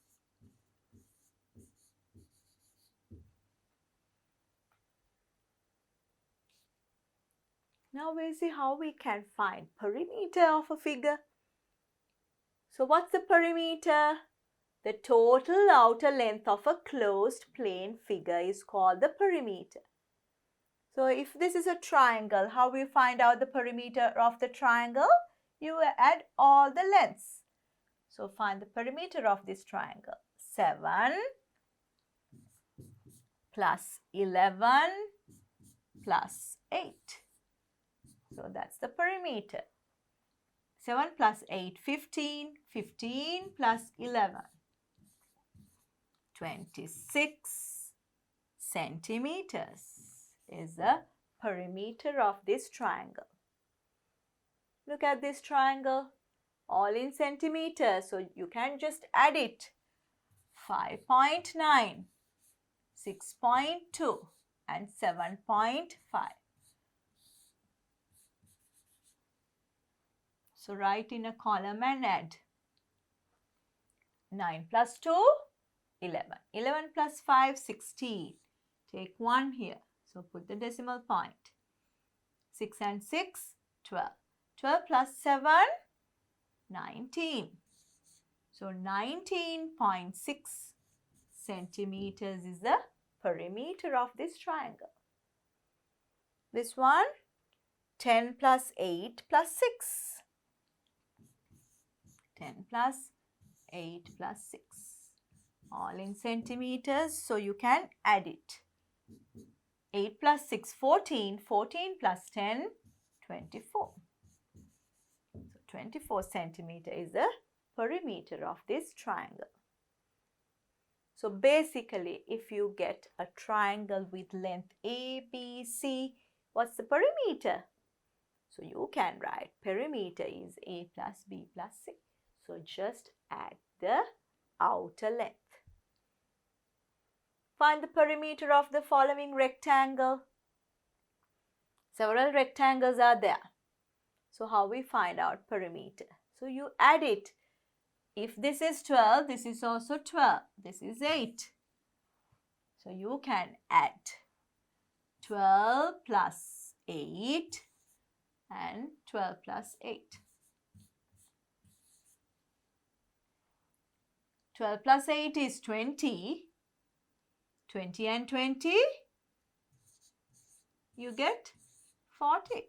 Now we'll see how we can find perimeter of a figure. So what's the perimeter? The total outer length of a closed plane figure is called the perimeter. So if this is a triangle, how we find out the perimeter of the triangle? You add all the lengths. So find the perimeter of this triangle. 7 plus 11 plus 8. So that's the perimeter. 7 plus 8, 15. 15 plus 11, 26 centimeters is the perimeter of this triangle. Look at this triangle, all in centimeters, so you can just add it. 5.9, 6.2 and 7.5. So write in a column and add. 9 plus 2, 11. 11 plus 5, 16. Take 1 here. So put the decimal point. 6 and 6, 12. 12 plus 7, 19. So 19.6 centimeters is the perimeter of this triangle. This one, 10 plus 8 plus 6. 10 plus 8 plus 6. All in centimeters, so you can add it. 8 plus 6, 14. 14 plus 10, 24. So 24 centimeter is the perimeter of this triangle. So basically, if you get a triangle with length A, B, C, what's the perimeter? So you can write perimeter is A plus B plus C. So just add the outer length. Find the perimeter of the following rectangle. Several rectangles are there. So how we find out perimeter? So you add it. If this is 12, this is also 12. This is 8. So you can add 12 plus 8 and 12 plus 8. 12 plus 8 is 20. 20 and 20, you get 40.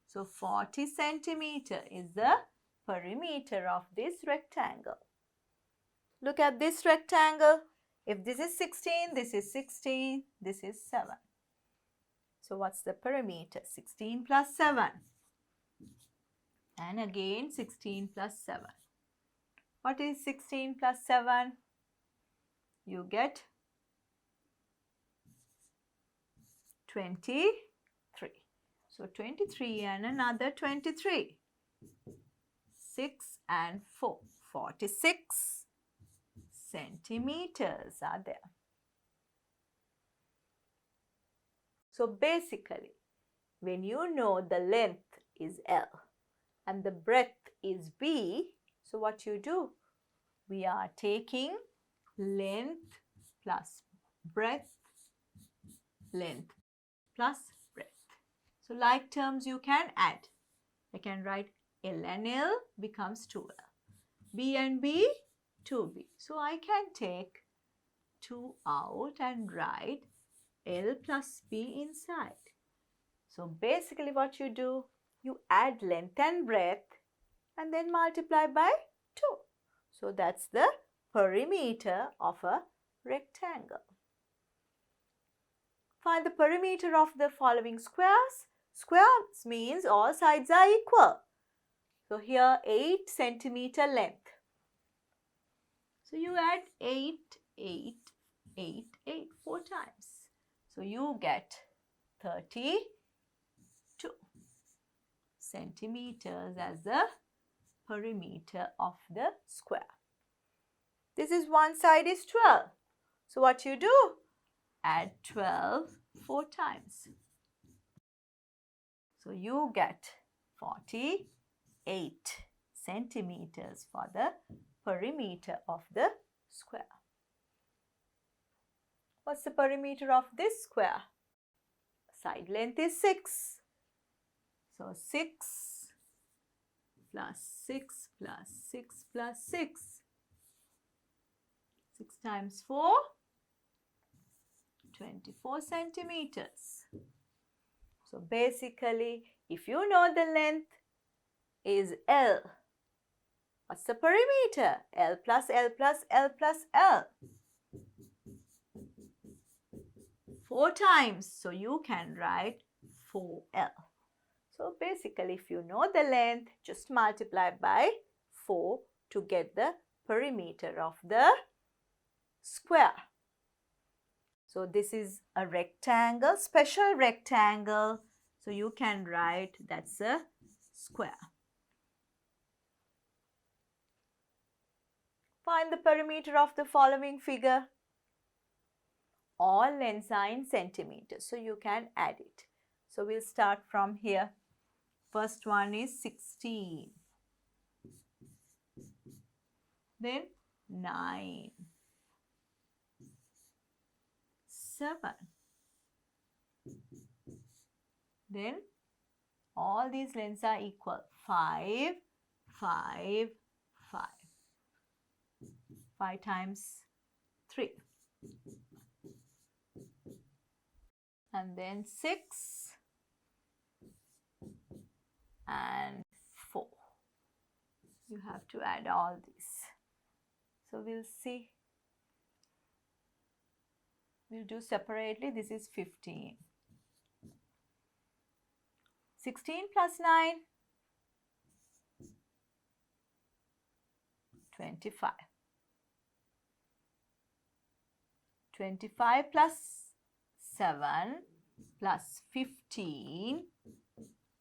So 40 centimeter is the perimeter of this rectangle. Look at this rectangle. If this is 16, this is 16, this is 7. So what's the perimeter? 16 plus 7. And again 16 plus 7. What is 16 plus 7? You get 23. So 23 and another 23. 6 and 4. 46 centimeters are there. So basically, when you know the length is L and the breadth is B, so what you do? We are taking length plus breadth, length plus breadth. So like terms you can add. I can write L and L becomes 2L. B and B, 2B. So I can take 2 out and write L plus B inside. So basically what you do, you add length and breadth and then multiply by 2. So that's the perimeter of a rectangle. Find the perimeter of the following squares. Squares means all sides are equal. So here 8 centimeter length. So you add 8, 8, 8, 8 4 times. So you get 32 centimeters as the perimeter of the square. This is one side is 12. So what you do? Add 12 4 times. So you get 48 centimeters for the perimeter of the square. What's the perimeter of this square? Side length is 6. So 6 plus 6 plus 6 plus 6. 6 times 4, 24 centimeters. So basically, if you know the length is L, what's the perimeter? L plus L plus L plus L. 4 times, so you can write 4L. So basically, if you know the length, just multiply by 4 to get the perimeter of the square. So this is a rectangle, special rectangle. So you can write that's a square. Find the perimeter of the following figure. All lengths are in centimeters, so you can add it. So we'll start from here. First one is 16. Then 9. 7. Then all these lengths are equal. 5, 5, 5. 5 times 3. And then 6 and 4. You have to add all these. So we'll see. We'll do separately. This is 15. 16 plus 9, 25. 25 plus 7 plus 15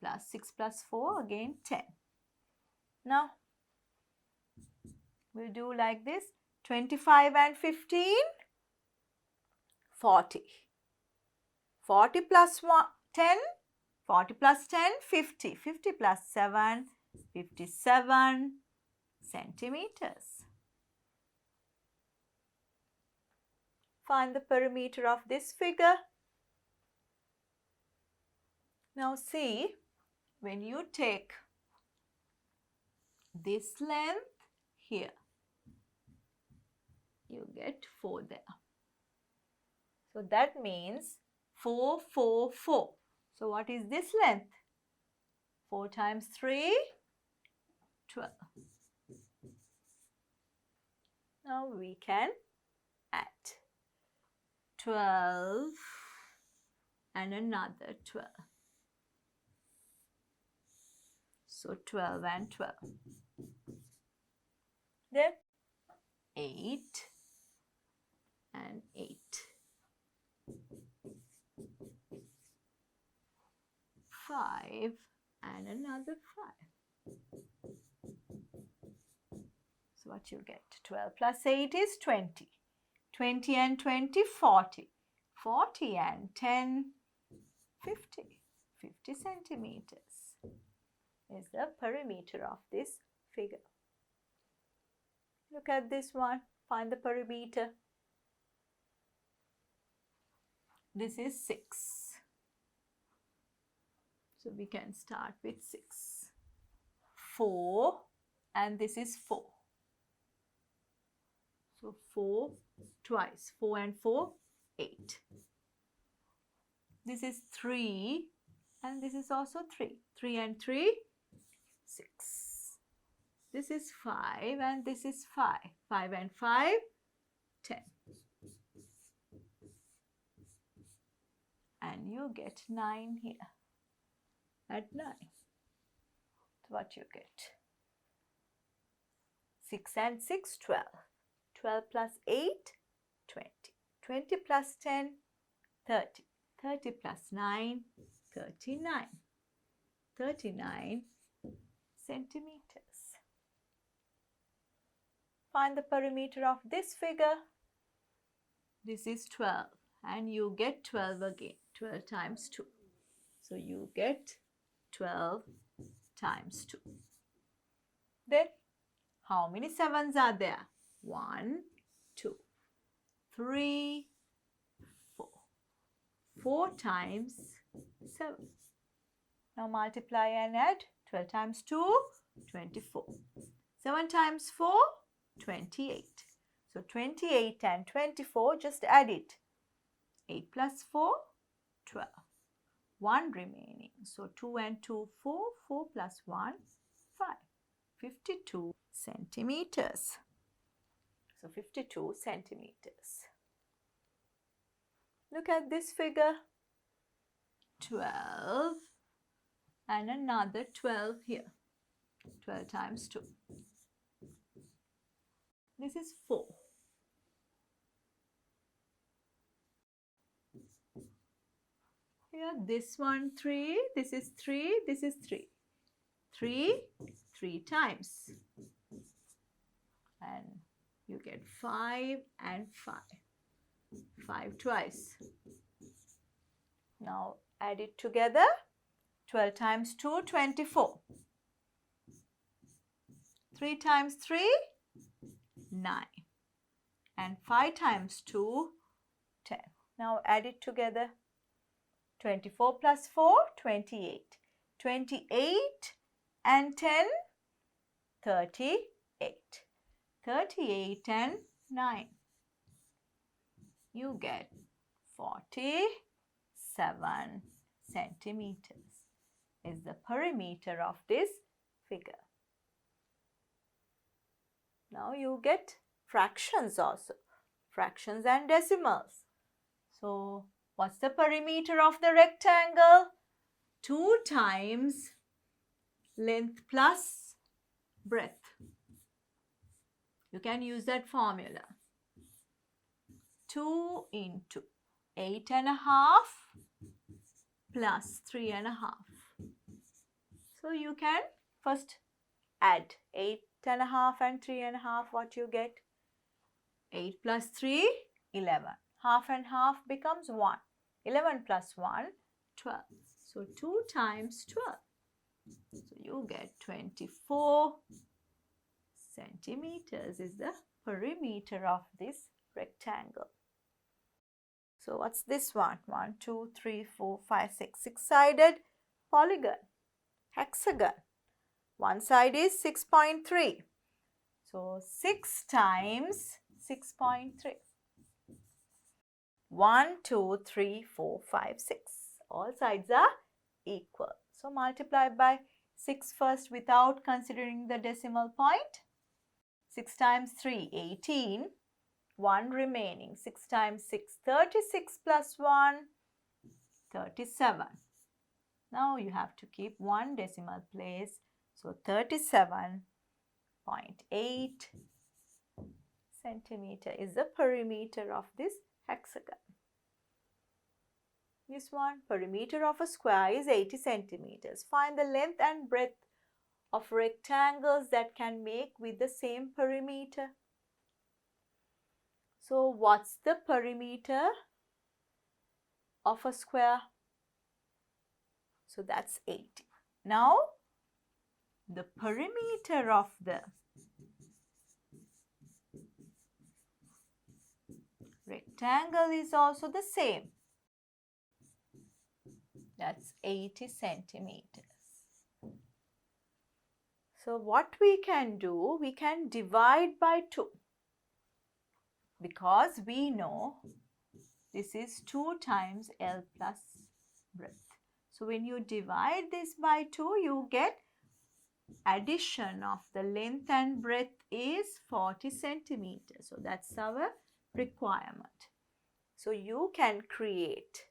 plus 6 plus 4, again 10. Now, we'll do like this. 25 and 15, 40. 40 plus 10, 40 plus 10, 50. 50 plus 7, 57 centimeters. Find the perimeter of this figure. Now see, when you take this length here, you get 4 there. So that means 4, 4, 4. So what is this length? 4 times 3, 12. Now we can add 12 and another 12. So 12 and 12. Then 8 and 8. 5 and another 5. So what you get? 12 plus 8 is 20. 20 and 20, 40. 40 and 10, 50. 50 centimeters is the perimeter of this figure. Look at this one. Find the perimeter. This is 6. So we can start with 6. 4 and this is 4. So 4 twice. 4 and 4, 8. This is 3 and this is also 3. 3 and 3, 6. This is 5 and this is 5. 5 and 5, 10. And you get 9 here. At 9. So what you get? 6 and 6, 12. 12 plus 8, 20. 20 plus 10, 30. 30 plus 9, 39. 39 centimeters. Find the perimeter of this figure. This is 12 and you get 12 again. 12 times 2. So you get 12 times 2. Then how many 7s are there? 1, 2, 3, 4. 4 times 7. Now multiply and add. 12 times 2, 24. 7 times 4, 28. So 28 and 24, just add it. 8 plus 4, 12. 1 remaining. So 2 and 2, 4. 4 plus 1, 5. 52 centimeters. So 52 centimeters. Look at this figure. 12 and another 12 here. 12 times 2. This is 4. Here, this one 3, this is 3, this is 3. 3 times. And you get 5 and 5. 5 twice. Now add it together. 12 times 2, 24. 3 times 3, 9. And 5 times 2, 10. Now add it together. 24 plus 4, 28. 28 and 10, 38. 38 and 9. You get 47 centimeters is the perimeter of this figure. Now you get fractions also. Fractions and decimals. So what's the perimeter of the rectangle? 2 times length plus breadth. You can use that formula. 2 into 8.5 plus 3.5. So you can first add 8.5 and 3.5. What you get? 8 plus 3, 11. Half and half becomes 1. 11 plus 1, 12. So 2 times 12. So you get 24 centimeters is the perimeter of this rectangle. So what's this one? 1, 2, 3, 4, 5, 6. Six-sided polygon, hexagon. One side is 6.3. So 6 times 6.3. 1, 2, 3, 4, 5, 6. All sides are equal. So multiply by 6 first without considering the decimal point. 6 times 3, 18. 1 remaining. 6 times 6, 36 plus 1, 37. Now you have to keep one decimal place. So 37.8 centimeter is the perimeter of this hexagon. This one, perimeter of a square is 80 centimeters. Find the length and breadth of rectangles that can make with the same perimeter. So what's the perimeter of a square? So that's 80. Now the perimeter of the rectangle is also the same. That's 80 centimeters. So what we can do, we can divide by 2. Because we know this is 2 times L plus breadth. So when you divide this by 2, you get addition of the length and breadth is 40 centimeters. So that's our requirement. So you can create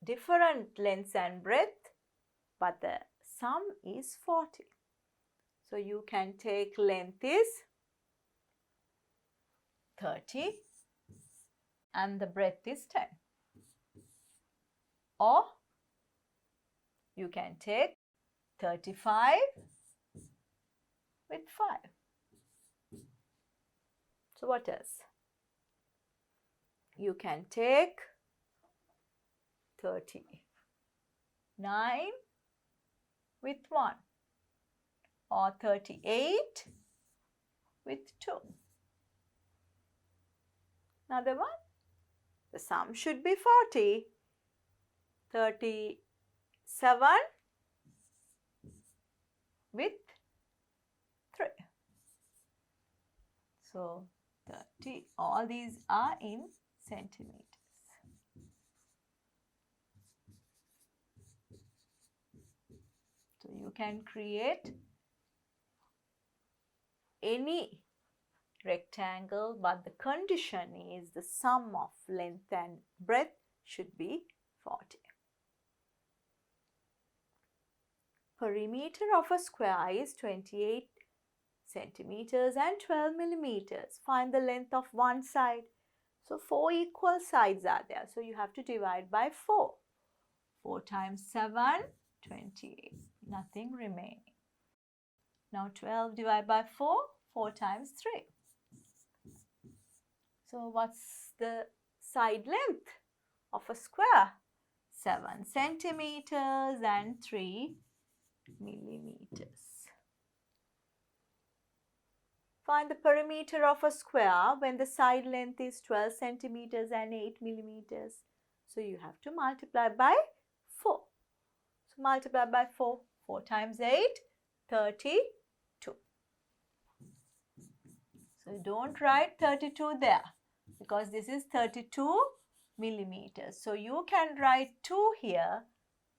different lengths and breadth, but the sum is 40. So you can take length is 30 and the breadth is 10. Or you can take 35 with 5. So what else? You can take 39 with 1 or 38 with 2. Another one, the sum should be 40. 37 with 3. So 30, all these are in centimeters. So you can create any rectangle, but the condition is the sum of length and breadth should be 40. Perimeter of a square is 28 centimeters and 12 millimeters. Find the length of one side. So 4 equal sides are there. So you have to divide by 4. 4 times 7, 28. Nothing remaining. Now 12 divided by 4, 4 times 3. So what's the side length of a square? 7 centimeters and 3 millimeters. Find the perimeter of a square when the side length is 12 centimeters and 8 millimeters. So you have to multiply by 4. So multiply by 4. 4 times 8, 32. So don't write 32 there because this is 32 millimeters. So you can write 2 here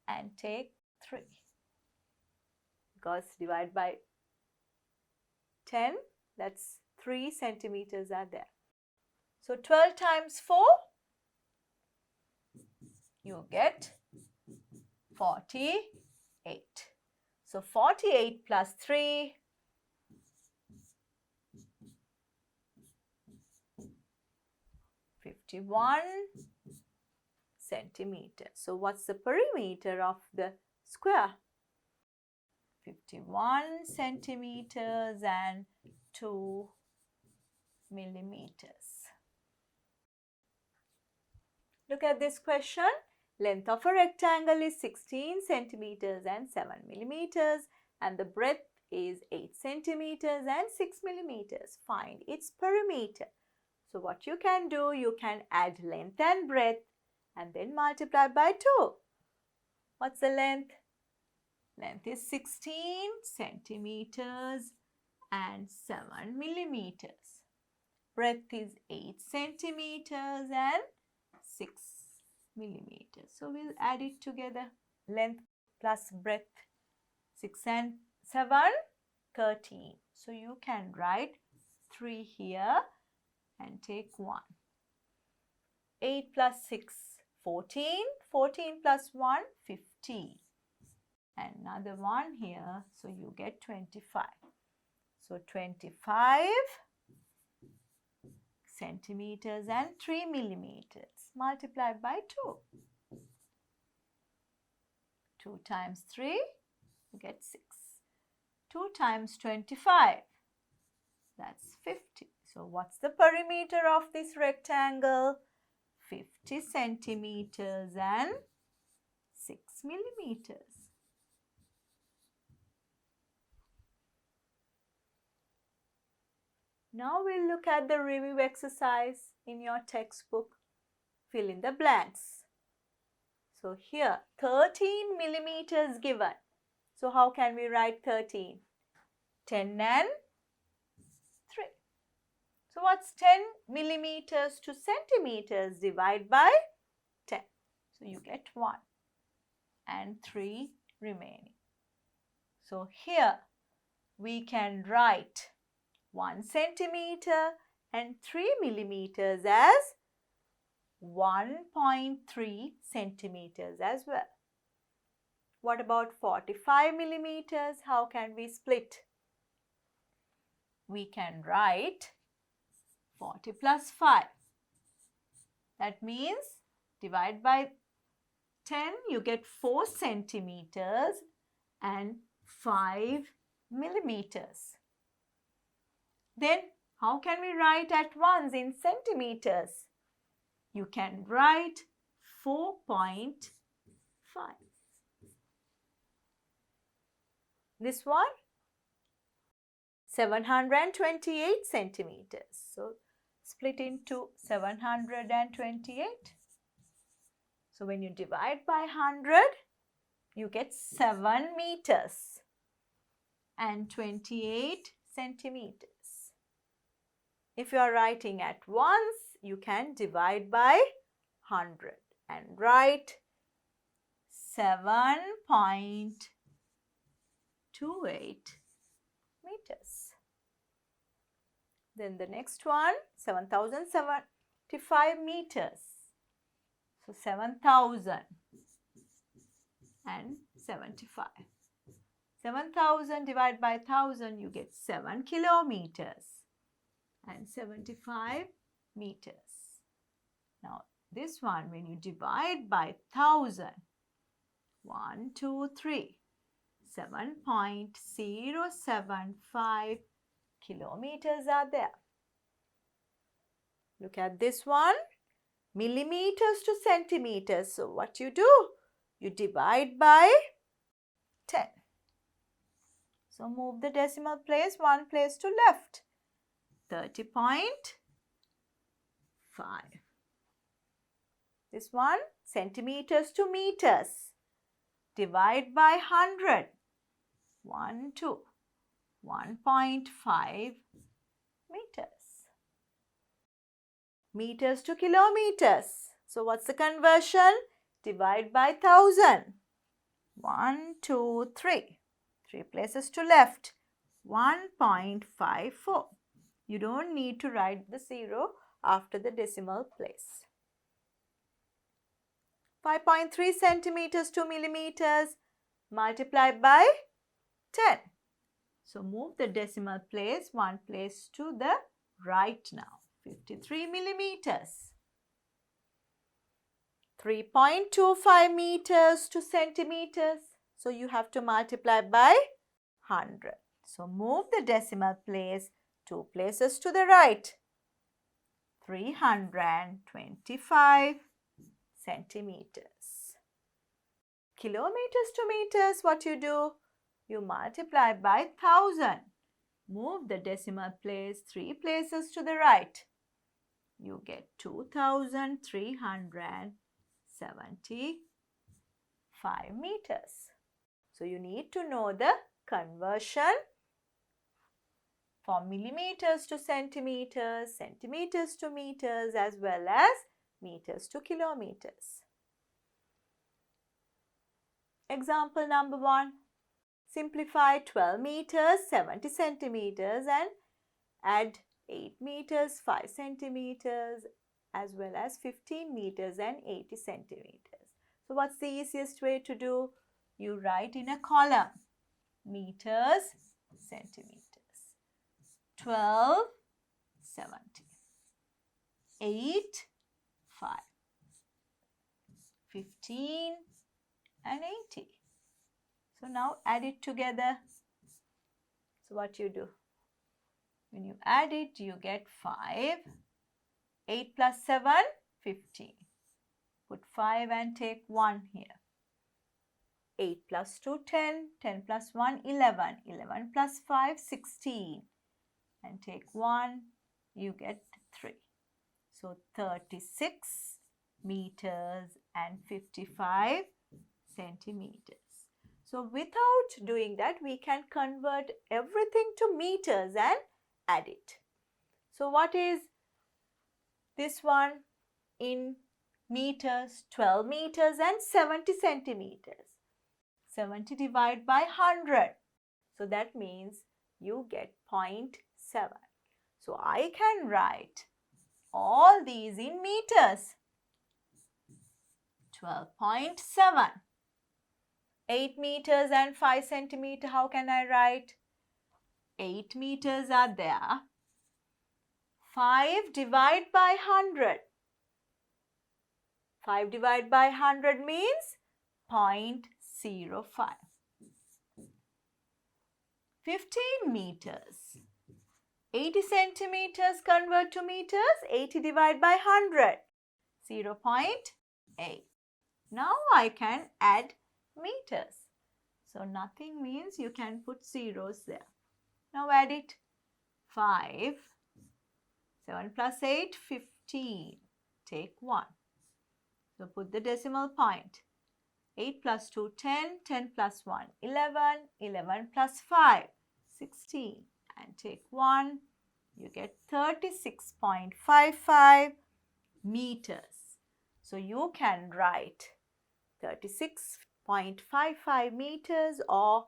and take 3 because divide by 10, that's 3 centimeters are there. So 12 times 4, you get 48. So 48 plus 3, 51 centimeters. So what's the perimeter of the square? 51 centimeters and 2 millimeters. Look at this question. Length of a rectangle is 16 centimeters and 7 millimeters and the breadth is 8 centimeters and 6 millimeters. Find its perimeter. So what you can do, you can add length and breadth and then multiply by 2. What's the length? Length is 16 centimeters and 7 millimeters. Breadth is 8 centimeters and 6 millimeters. So we'll add it together. Length plus breadth, 6 and 7, 13. So you can write 3 here and take 1. 8 plus 6, 14. 14 plus 1, 15. And another one here, so you get 25. So 25 centimeters and 3 millimeters multiplied by 2. 2 times 3, you get 6. 2 times 25, that's 50. So what's the perimeter of this rectangle? 50 centimeters and 6 millimeters. Now we'll look at the review exercise in your textbook. Fill in the blanks. So here 13 millimeters given. So how can we write 13? 10 and 3. So what's 10 millimeters to centimeters? Divide by 10. So you get 1 and 3 remaining. So here we can write 1 centimeter and 3 millimeters as 1.3 centimeters as well. What about 45 millimeters? How can we split? We can write 40 plus 5. That means divide by 10, you get 4 centimeters and 5 millimeters. Then how can we write at once in centimeters? You can write 4.5. This one? 728 centimeters. So split into 728. So when you divide by 100, you get 7 meters and 28 centimeters. If you are writing at once, you can divide by 100 and write 7.28 meters. Then the next one, 7,075 meters. So 7,075. 7,000 divided by 1,000, you get 7 kilometers and 75 meters. Now this one, when you divide by 1,000, 1, 2, 3, 7.075 kilometers are there. Look at this one, millimeters to centimeters. So what you do? You divide by 10. So move the decimal place one place to left. 30.5. This one, centimeters to meters. Divide by 100. 1, 2. 1.5 meters. Meters to kilometers. So what's the conversion? Divide by 1,000. 1, 2, 3. 3 places to left. 1.54. You don't need to write the 0 after the decimal place. 5.3 centimeters to millimeters multiplied by 10. So move the decimal place one place to the right now. 53 millimeters. 3.25 meters to centimeters. So you have to multiply by 100. So move the decimal place 2 places to the right. 325 centimeters. Kilometers to meters, what you do? You multiply by 1,000. Move the decimal place 3 places to the right. You get 2,375 meters. So you need to know the conversion for millimeters to centimeters, centimeters to meters, as well as meters to kilometers. Example number 1. Simplify 12 meters, 70 centimeters and add 8 meters, 5 centimeters, as well as 15 meters and 80 centimeters. So what's the easiest way to do? You write in a column, meters, centimeters. 12, 70. 8, 5. 15 and 80. So now add it together. So what you do? When you add it, you get 5. 8 plus 7, 15. Put 5 and take 1 here. 8 plus 2, 10. 10 plus 1, 11. 11 plus 5, 16. And take 1, you get 3. So 36 meters and 55 centimeters. So without doing that, we can convert everything to meters and add it. So what is this one in meters? 12 meters and 70 centimeters. 70 divided by 100. So that means you get 0.7. So I can write all these in meters. 12.7. 8 meters and 5 centimeters, how can I write? 8 meters are there. 5 divided by 100. 5 divided by 100 means 0.05. 15 meters. 80 centimeters convert to meters. 80 divided by 100. 0.8. Now I can add meters. So nothing means you can put zeros there. Now add it. 5. 7 plus 8, 15. Take 1. So put the decimal point. 8 plus 2, 10. 10 plus 1, 11. 11 plus 5, 16. And take 1. You get 36.55 meters. So you can write 36.55 meters or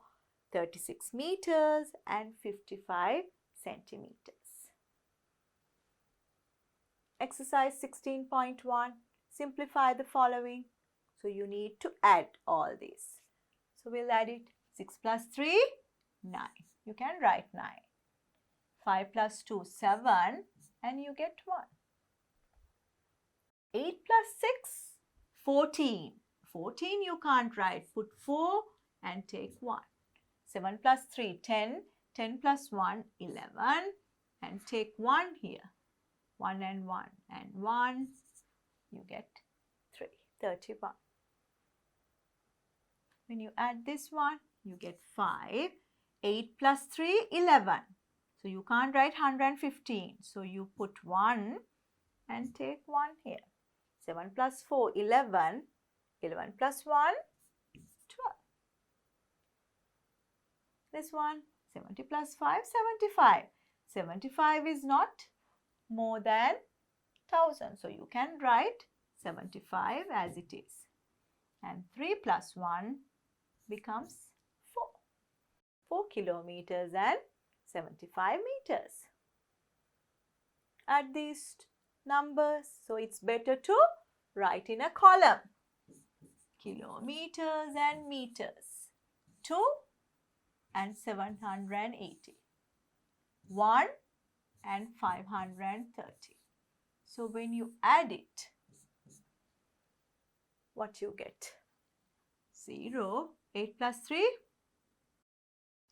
36 meters and 55 centimeters. Exercise 16.1. Simplify the following. So you need to add all this. So we'll add it. 6 plus 3, 9. You can write 9. 5 plus 2, 7, and you get 1. 8 plus 6, 14. 14 you can't write. Put 4 and take 1. 7 plus 3, 10. 10 plus 1, 11. And take 1 here. 1 and 1 and 1. You get 3. 31. When you add this one, you get 5. 8 plus 3, 11. So you can't write 115. So you put 1 and take 1 here. 7 plus 4, 11. 11 plus 1, 12. This one, 70 plus 5, 75. 75 is not more than 1000. So you can write 75 as it is. And 3 plus 1 becomes 4. 4 kilometers and 75 meters. Add these numbers. So it's better to write in a column. Kilometers and meters. 2 and 780. 1 and 530. So when you add it, what you get? 0. 8 plus 3,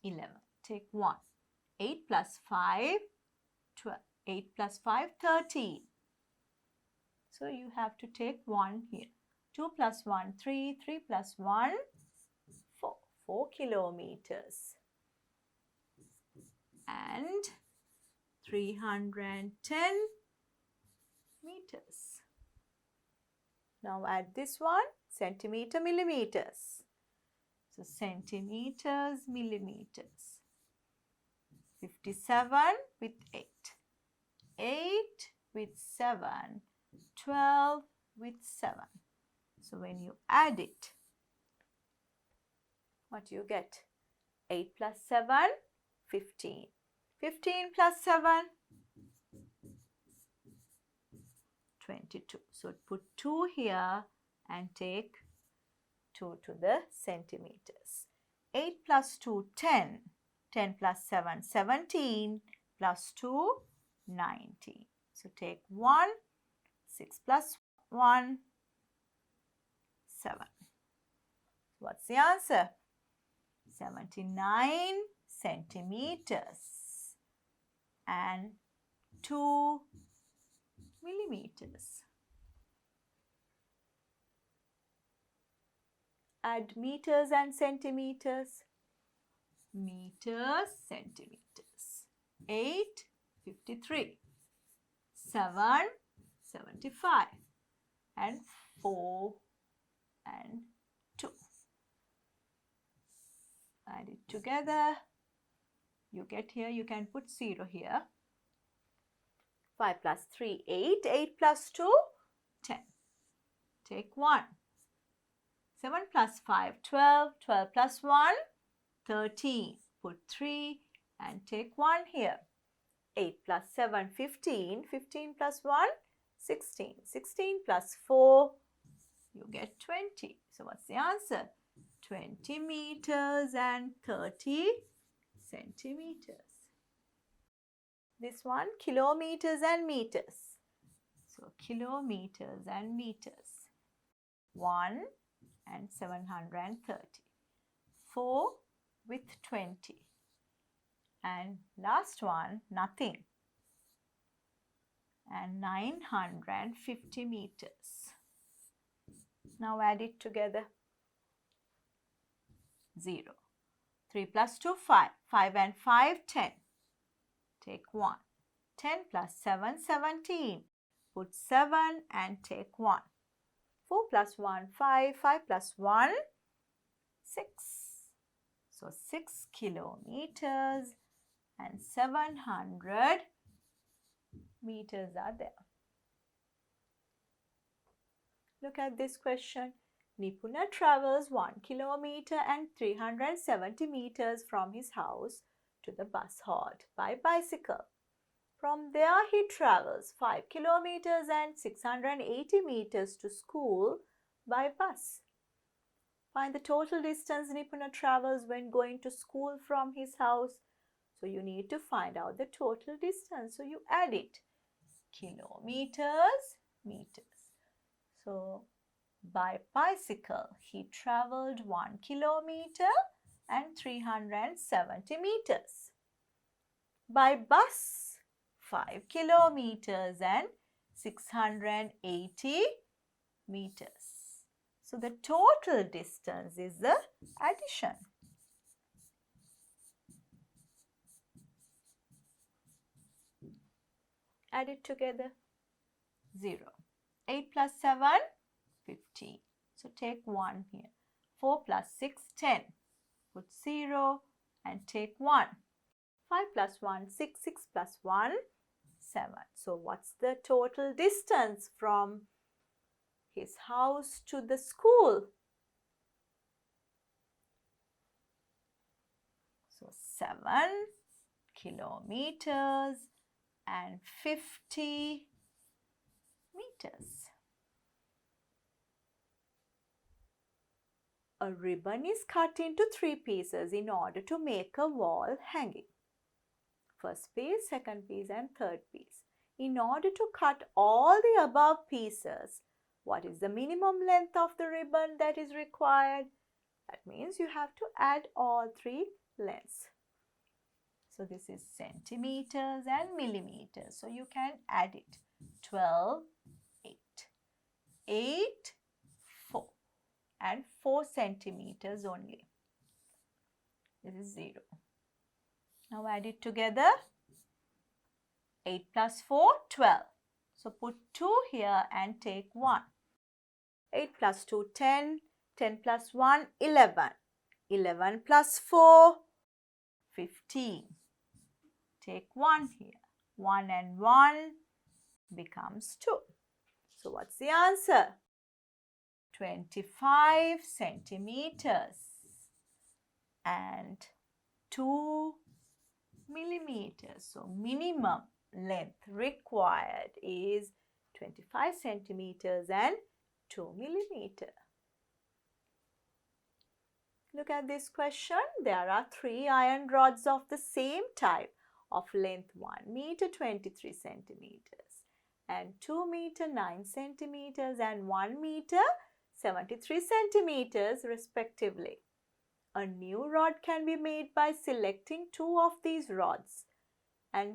11. Take 1. 8 plus 5, 12. 8 plus 5, 13. So you have to take 1 here. 2 plus 1, 3. 3 plus 1, 4. 4 kilometers. And 310 meters. Now add this one, centimeter, millimeters. So centimeters, millimeters. 57 with 8. 8 with 7. 12 with 7. So when you add it, what you get? 8 plus 7, 15. 15 plus 7, 22. So put 2 here and take 2 to the centimeters. 8 plus 2, 10. 10 plus 7, 17. Plus 2, 19. So take 1. 6 plus 1, 7. What's the answer? 79 centimeters and 2 millimeters. Add meters and centimeters. Meters, centimeters. 8, 53. 7, 75. And 4 and 2. Add it together. You get here, you can put 0 here. 5 plus 3, 8. 8 plus 2, 10. Take 1. 7 plus 5, 12. 12 plus 1, 13. Put 3 and take 1 here. 8 plus 7, 15. 15 plus 1, 16. 16 plus 4, you get 20. So what's the answer? 20 meters and 30 centimeters. This one, kilometers and meters. So kilometers and meters. 1 and 730. 4 with 20. And last one, nothing. And 950 meters. Now add it together. 0. 3 plus 2, 5. 5 and 5, 10. Take 1. 10 plus 7, 17. Put 7 and take 1. 4 plus 1, 5. 5 plus 1, 6. So 6 kilometers and 730 meters are there. Look at this question. Nipuna travels 1 kilometer and 370 meters from his house to the bus halt by bicycle. From there he travels 5 kilometers and 680 meters to school by bus. Find the total distance Nipuna travels when going to school from his house. So you need to find out the total distance. So you add it. Kilometers, meters. So by bicycle, he traveled 1 kilometer and 370 meters. By bus, 5 kilometers and 680 meters. So the total distance is the addition. Add it together. 0. 8 plus 7, 15. So take 1 here. 4 plus 6, 10. Put 0 and take 1. 5 plus 1, 6. 6 plus 1, 7. So what's the total distance from his house to the school? So 7 kilometers and 50 meters. A ribbon is cut into 3 pieces in order to make a wall hanging. First piece, second piece and third piece. In order to cut all the above pieces, what is the minimum length of the ribbon that is required? That means you have to add all 3 lengths. So this is centimeters and millimeters. So you can add it. 12, 8. 8, 4. And 4 centimeters only. This is 0. Now add it together. 8 plus 4, 12. So put 2 here and take 1. 8 plus 2, 10. 10 plus 1, 11. 11 plus 4, 15. Take 1 here. 1 and 1 becomes 2. So what's the answer? 25 centimeters and 2 millimeters. So minimum length required is 25 centimeters and 2 millimeters. Look at this question. There are 3 iron rods of the same type of length 1 meter 23 centimeters and 2 meter 9 centimeters and 1 meter 73 centimeters respectively. A new rod can be made by selecting 2 of these rods and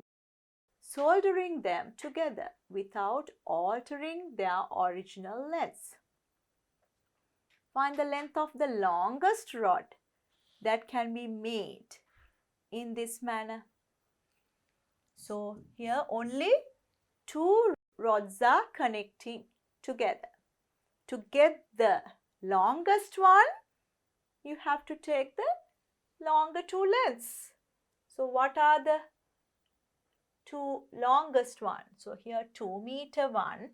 soldering them together without altering their original lengths. Find the length of the longest rod that can be made in this manner. So here only 2 rods are connecting together. To get the longest one, you have to take the longer 2 lengths. So what are the 2 longest ones? So here 2 meter one.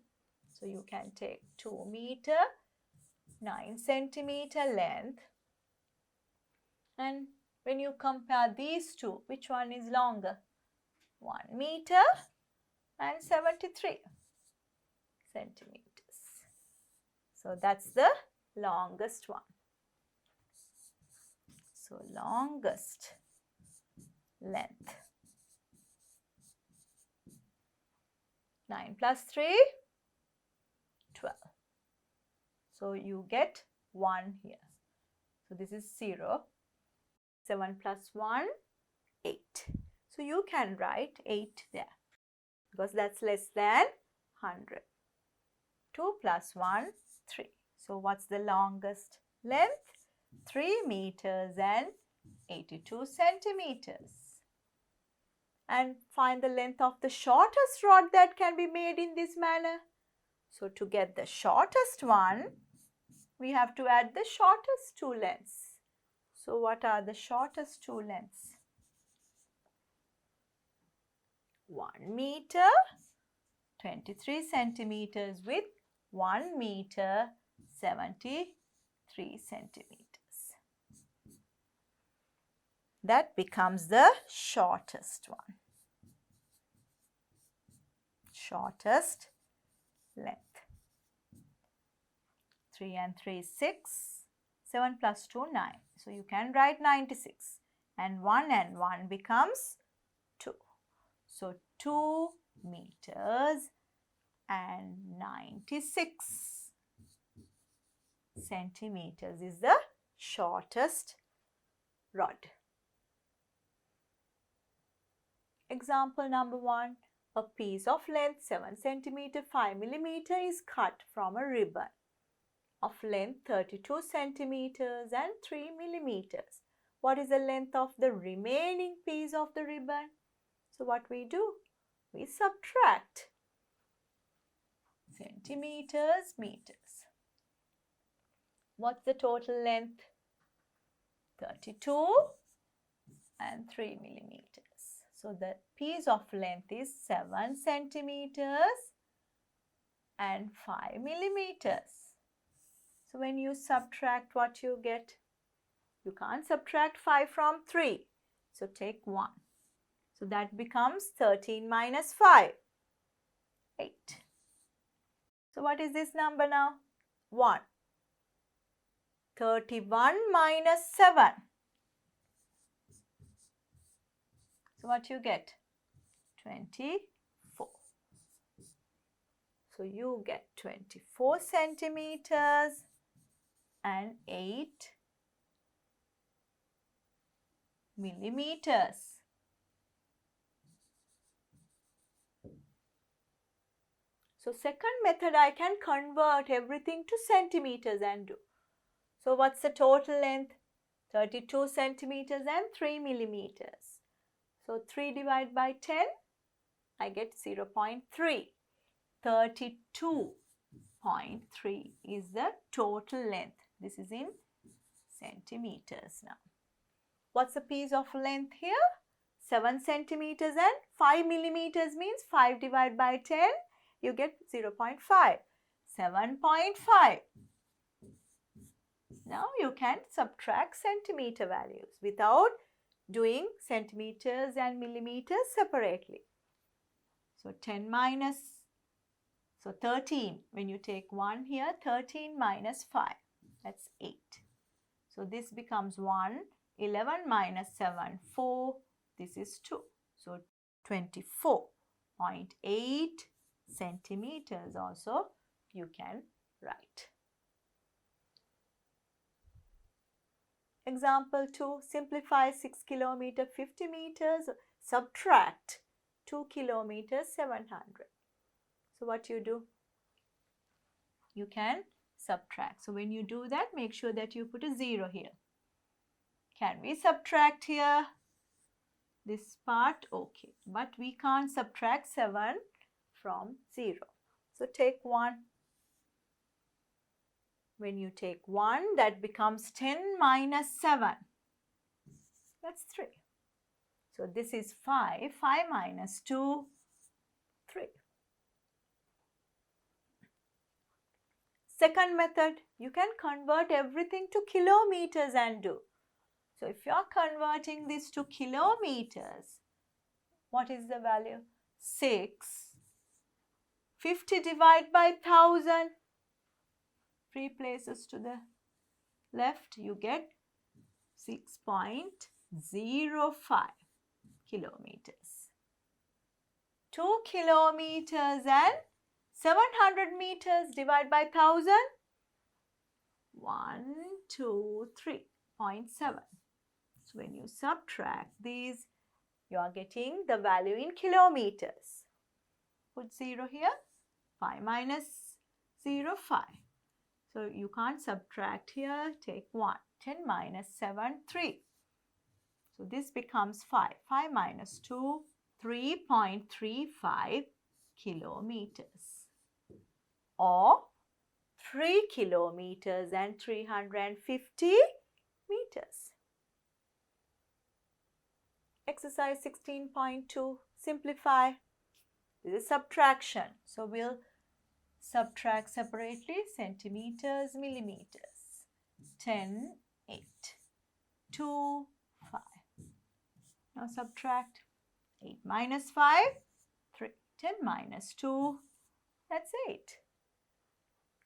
So you can take 2 meter 9 centimeter length. And when you compare these two, which one is longer? 1 meter and 73 centimeters. So that's the longest one. So longest length. 9 plus 3, 12. So you get 1 here. So this is 0. 7 plus 1, 8. So you can write 8 there because that's less than 100. 2 plus 1, 3. So what's the longest length? 3 meters and 82 centimeters. And find the length of the shortest rod that can be made in this manner. So to get the shortest one, we have to add the shortest 2 lengths. So what are the shortest 2 lengths? 1 meter 23 centimeters with 1 meter 73 centimeters. That becomes the shortest one. Shortest length. 3 and 3 is 6. 7 plus 2, 9. So you can write 96. And 1 becomes 2. So 2 meters and 96 centimeters is the shortest rod. Example number 1. A piece of length 7 centimeter 5 millimeter is cut from a ribbon of length 32 centimeters and 3 millimeters. What is the length of the remaining piece of the ribbon? So what we do? We subtract centimeters, meters. What's the total length? 32 and 3 millimeters. So the piece of length is 7 centimeters and 5 millimeters. So when you subtract, what you get? You can't subtract 5 from 3. So take 1. So that becomes 13 minus 5. 8. So what is this number now? 1. 31 minus 7. So what you get? 24. So you get 24 centimeters and 8 millimeters. So second method, I can convert everything to centimeters and do. So what's the total length? 32 centimeters and 3 millimeters. So 3 divided by 10, I get 0.3. 32.3 is the total length. This is in centimeters now. What's the piece of length here? 7 centimeters and 5 millimeters means 5 divided by 10, you get 0.5. 7.5. Now you can subtract centimeter values without doing centimeters and millimeters separately. So 13. When you take 1 here, 13 minus 5. That's 8. So this becomes 1. 11 minus 7, 4. This is 2. So 24.8 centimeters also you can write. Example 2. Simplify 6 kilometer 50 meters. Subtract 2 kilometers 700. So what you do? You can subtract. So when you do that, make sure that you put a 0 here. Can we subtract here? This part, okay. But we can't subtract 7 from 0. So take 1. When you take 1, that becomes 10 minus 7. That's 3. So this is 5. 5 minus 2, 3. Second method, you can convert everything to kilometers and do. So if you are converting this to kilometers, what is the value? 6. 50 divided by 1000. 3 places to the left, you get 6.05 kilometers. 2 kilometers and 700 meters divided by 1000. 123.7. So when you subtract these, you are getting the value in kilometers. Put 0 here. 5 minus 0, 5. So you can't subtract here. Take 1. 10 minus 7, 3. So this becomes 5. 5 minus 2, 3.35 kilometers. Or 3 kilometers and 350 meters. Exercise 16.2. Simplify. This is subtraction. So we'll subtract separately centimeters, millimeters. 10, 8, 2, 5. Now subtract 8 minus 5, 3. 10 minus 2, that's 8.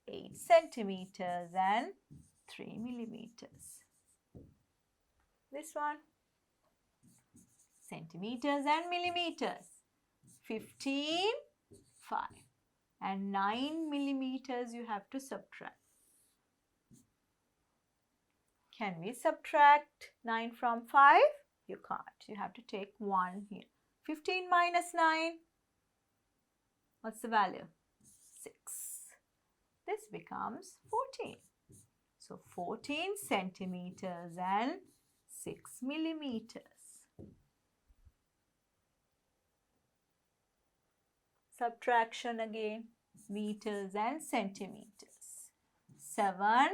8 centimeters and 3 millimeters. This one, centimeters and millimeters. 15, 5. And 9 millimeters you have to subtract. Can we subtract 9 from 5? You can't. You have to take 1 here. 15 minus 9. What's the value? 6. This becomes 14. So 14 centimeters and 6 millimeters. Subtraction again. Meters and centimeters. 7,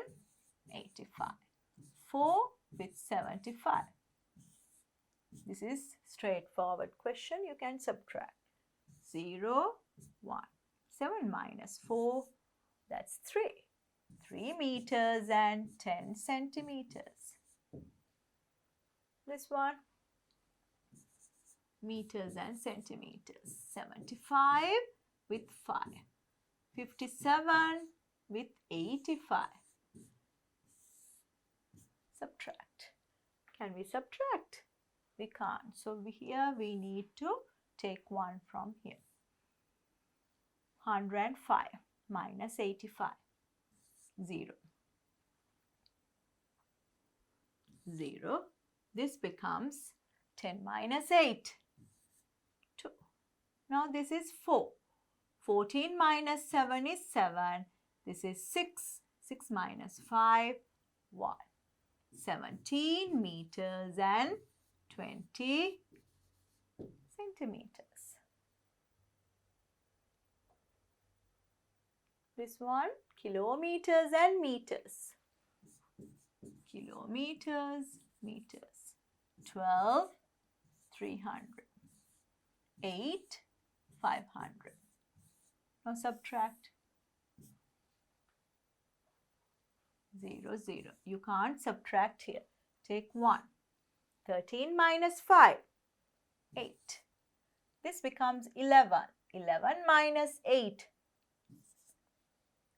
85. 4 with 75. This is straightforward question. You can subtract. 0, 1. 7 minus 4, that's 3. 3 meters and 10 centimeters. This one, meters and centimeters. 75 with 5. 57 with 85. Subtract. Can we subtract? We can't. So here we need to take 1 from here. 105 minus 85. 0. 0. This becomes 10 minus 8. 2. Now this is 4. 14 minus 7 is 7. This is 6. 6 minus 5, 1. 17 meters and 20 centimeters. This one, kilometers and meters. Kilometers, meters. 12, 300. 8, 500. Now subtract. 0, 0. You can't subtract here. Take 1. 13 minus 5, 8. This becomes 11. 11 minus 8,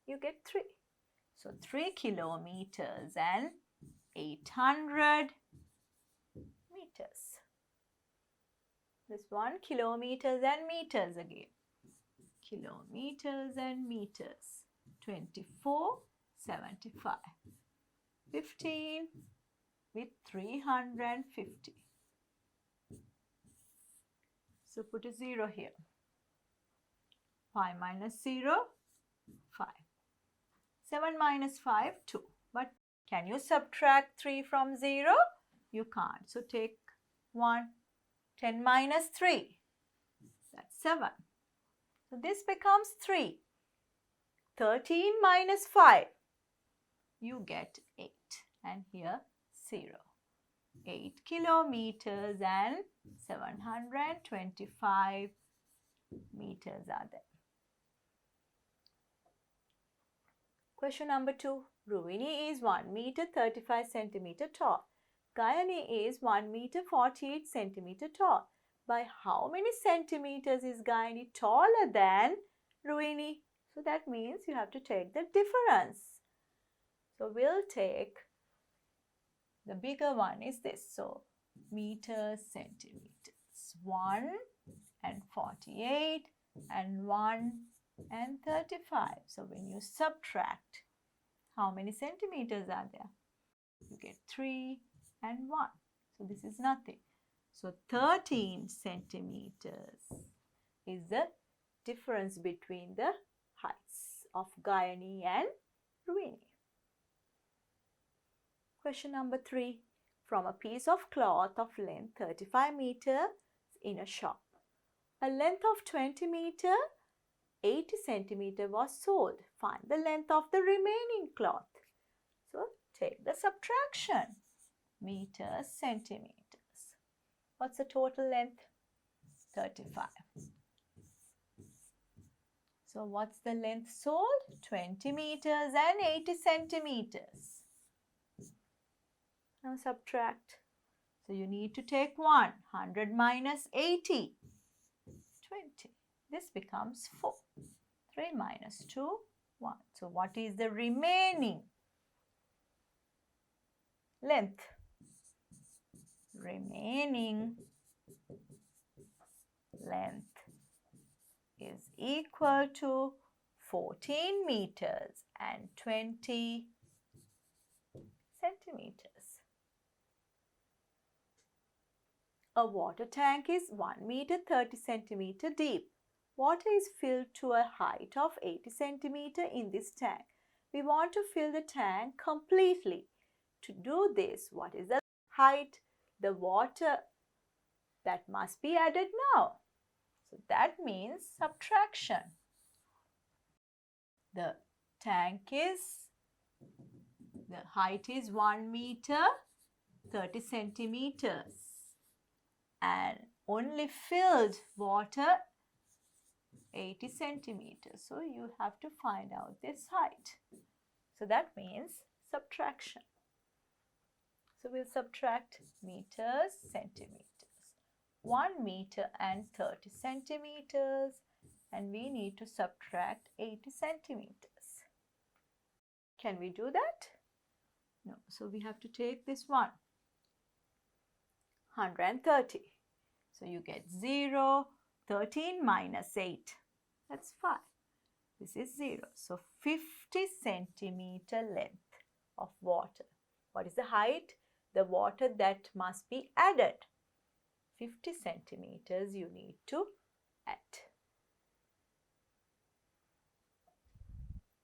you get 3. So 3 kilometers and 800 meters. This one, kilometers and meters again. Kilometers and meters. 24, 75. 15 with 350. So put a 0 here. 5 minus 0, 5. 7 minus 5, 2. But can you subtract 3 from 0? You can't. So take 1. 10 minus 3. That's 7. So this becomes 3. 13 minus 5. You get 8. And here 0. 8 kilometers and 725 meters are there. Question number 2. Ruini is 1 meter 35 centimeter tall. Gayani is 1 meter 48 centimeter tall. By how many centimeters is Gayani taller than Ruini? So that means you have to take the difference. So we'll take the bigger one is this. So meters, centimeters. 1 and 48 and 1 and 35. So when you subtract, how many centimeters are there? You get 3 and 1. So this is nothing. So 13 centimeters is the difference between the heights of Gayani and Ruini. Question number 3. From a piece of cloth of length 35 meters in a shop, a length of 20 meters, 80 centimeter was sold. Find the length of the remaining cloth. So take the subtraction. Meters, centimeters. What's the total length? 35. So what's the length sold? 20 meters and 80 centimeters. Now subtract. So you need to take 100 minus 80. 20. This becomes 4. 3 minus 2, 1. So what is the remaining length? Remaining length is equal to 14 meters and 20 centimeters. A water tank is 1 meter 30 centimeter deep. Water is filled to a height of 80 centimeter in this tank. We want to fill the tank completely. To do this, what is the height? The water that must be added now. So that means subtraction. The height is 1 meter 30 centimeters and only filled water 80 centimeters. So you have to find out this height. So that means subtraction. So we'll subtract meters, centimeters. 1 meter and 30 centimeters, and we need to subtract 80 centimeters. Can we do that? No. So we have to take this one. 130. So you get 0, 13 minus 8. That's 5. This is 0. So 50 centimeter length of water. What is the height? The water that must be added. 50 centimeters you need to add.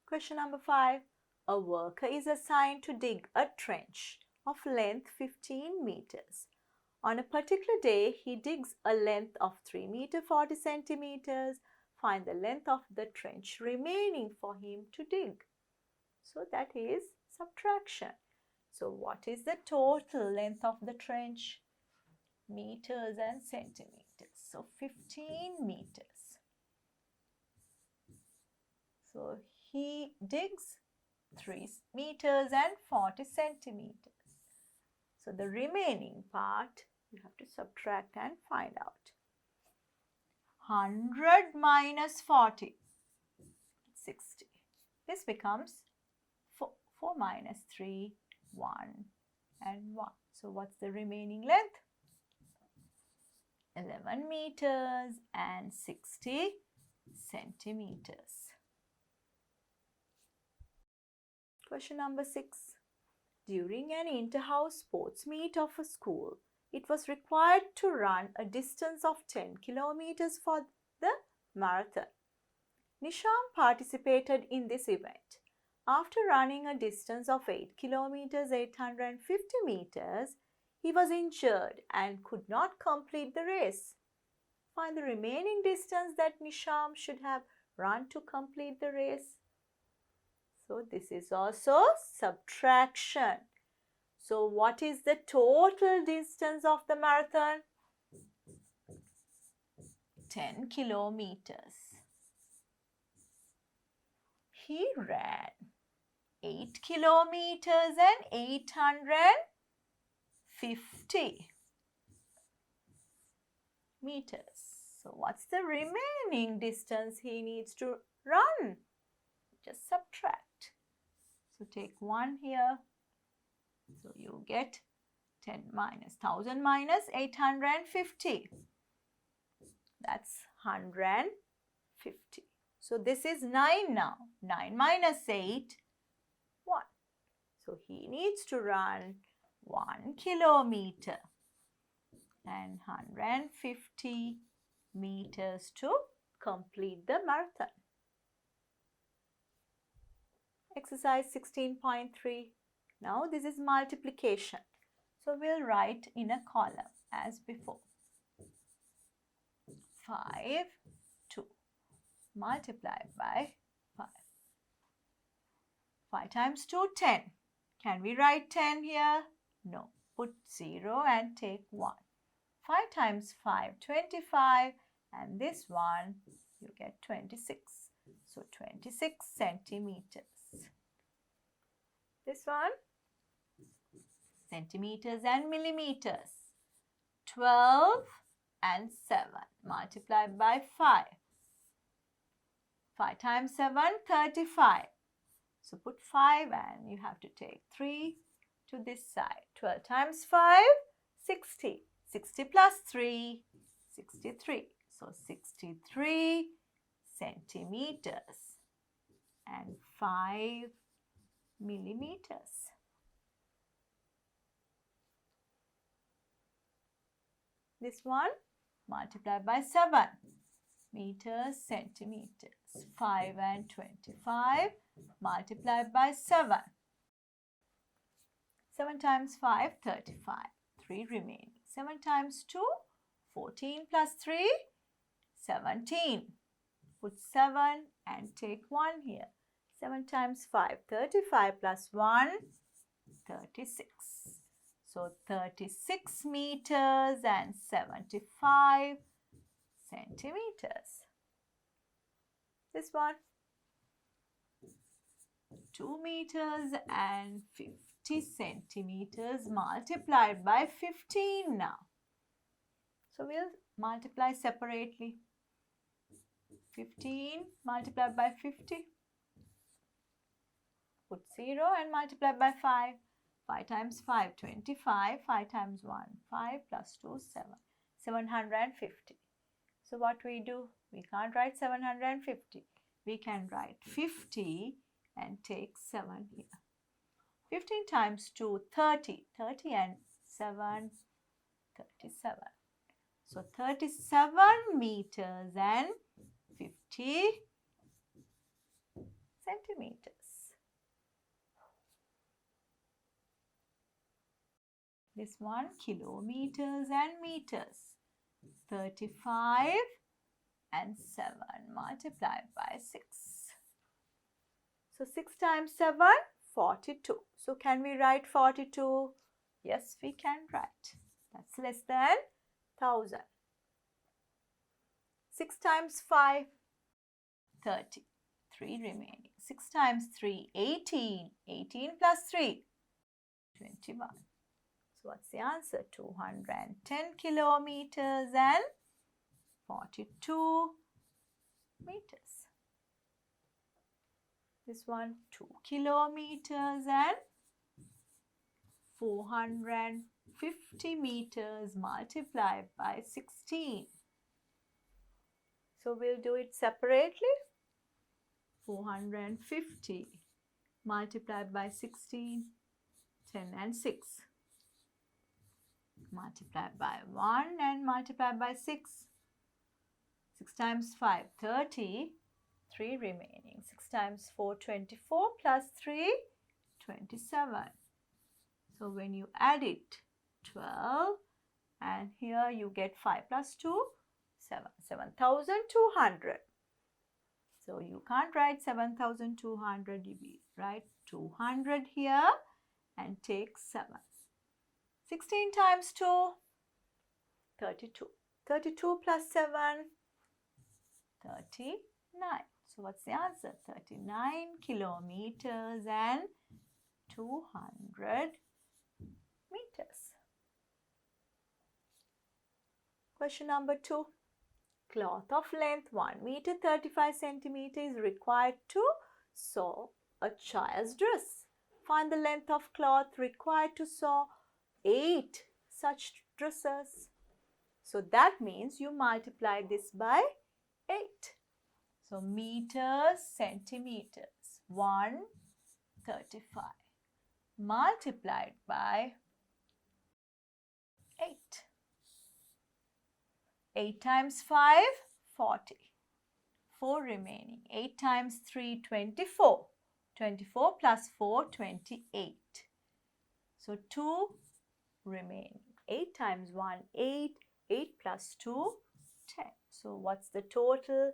Question number 5. A worker is assigned to dig a trench of length 15 meters. On a particular day, he digs a length of 3 meter 40 centimeters. Find the length of the trench remaining for him to dig. So that is subtraction. So what is the total length of the trench? Meters and centimeters. So 15 meters. So he digs 3 meters and 40 centimeters. So the remaining part you have to subtract and find out. 100 minus 40, 60. This becomes 4 minus 3, 1 and 1. So what's the remaining length? 11 meters and 60 centimeters. Question number 6. During an inter-house sports meet of a school, it was required to run a distance of 10 kilometers for the marathon. Nisham participated in this event. After running a distance of 8 kilometers 850 meters, he was injured and could not complete the race. Find the remaining distance that Nisham should have run to complete the race. So this is also subtraction. So what is the total distance of the marathon? 10 kilometers. He ran 8 kilometers and 850 meters. So what's the remaining distance he needs to run? Just subtract. So take 1 here. So you get 1000 minus 850. That's 150. So this is 9 now. 9 minus 8, 1. So he needs to run 1 kilometer and 150 meters to complete the marathon. Exercise 16.3. Now this is multiplication. So we'll write in a column as before. 5, 2 multiplied by 5. 5 times 2, 10. Can we write 10 here? No. Put 0 and take 1. 5 times 5, 25. And this one, you get 26. So 26 centimeters. This one, centimeters and millimeters. 12 and 7 multiplied by 5. 5 times 7, 35. So put 5 and you have to take 3 to this side. 12 times 5, 60. 60 plus 3, 63. So 63 centimeters and 5 millimeters. This one multiplied by 7. Meters, centimeters. 5 and 25 multiplied by 7. 7 times 5, 35. 3 remaining. 7 times 2, 14 plus 3, 17. Put 7 and take 1 here. 7 times 5, 35 plus 1, 36. So 36 meters and 75 centimeters. This one, 2 meters and 50 centimeters multiplied by 15 now. So we'll multiply separately. 15 multiplied by 50. Put 0 and multiply by 5. 5 times 5, 25. 5 times 1, 5 plus 2, 7. 750. So what we do? We can't write 750. We can write 50 and take 7 here. 15 times 2, 30. 30 and 7, 37. So 37 meters and 50 centimeters. This one, kilometers and meters. 35 and 7 multiplied by 6. So 6 times 7, 42. So can we write 42? Yes, we can write. That's less than 1000. 6 times 5, 30. 3 remaining. 6 times 3, 18. 18 plus 3, 21. So what's the answer? 210 kilometers and 42 meters. This one, 2 kilometers and 450 meters multiplied by 16. So we'll do it separately. 450 multiplied by 16, 10 and 6. Multiplied by 1 and multiplied by 6. 6 times 5, 30. 3 remaining. 6 times 4, 24 plus 3, 27. So when you add it, 12, and here you get 5 plus 2, 7. 7,200. So you can't write 7,200, you write 200 here and take 7. 16 times 2, 32. 32 plus 7, 39. So what's the answer? 39 kilometers and 200 meters. Question number 2. Cloth of length 1 meter 35 centimeters is required to sew a child's dress. Find the length of cloth required to sew 8 such dresses. So that means you multiply this by 8. So meters, centimeters, 135 multiplied by 8. 8 times 5, 40. 4 remaining. 8 times 3, 24. 24 plus 4, 28. So 2 remaining. 8 times 1, 8. 8 plus 2, 10. So what's the total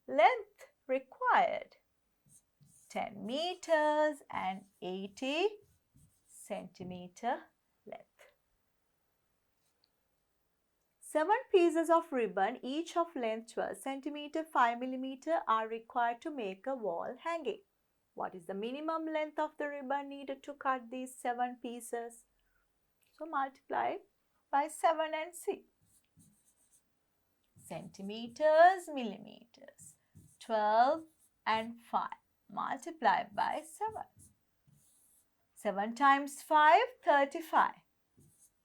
length required? 10 meters and 80 centimeter length. 7 pieces of ribbon, each of length 12 cm, 5 mm are required to make a wall hanging. What is the minimum length of the ribbon needed to cut these 7 pieces? So multiply by 7 and see. Centimeters, millimeters. 12 and 5. Multiply by 7. 7 times 5, 35.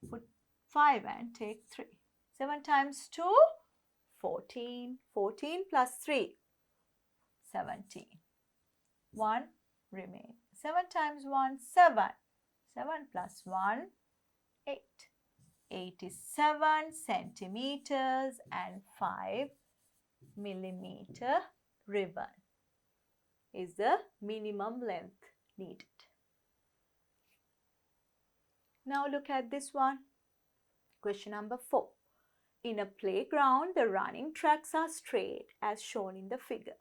Put 5 and take 3. 7 times 2, 14. 14 plus 3, 17. 1 remains. 7 times 1, 7. 7 plus 1, 8. 87 centimeters and 5 millimeter ribbon is the minimum length needed. Now look at this one. Question number 4. In a playground, the running tracks are straight as shown in the figure.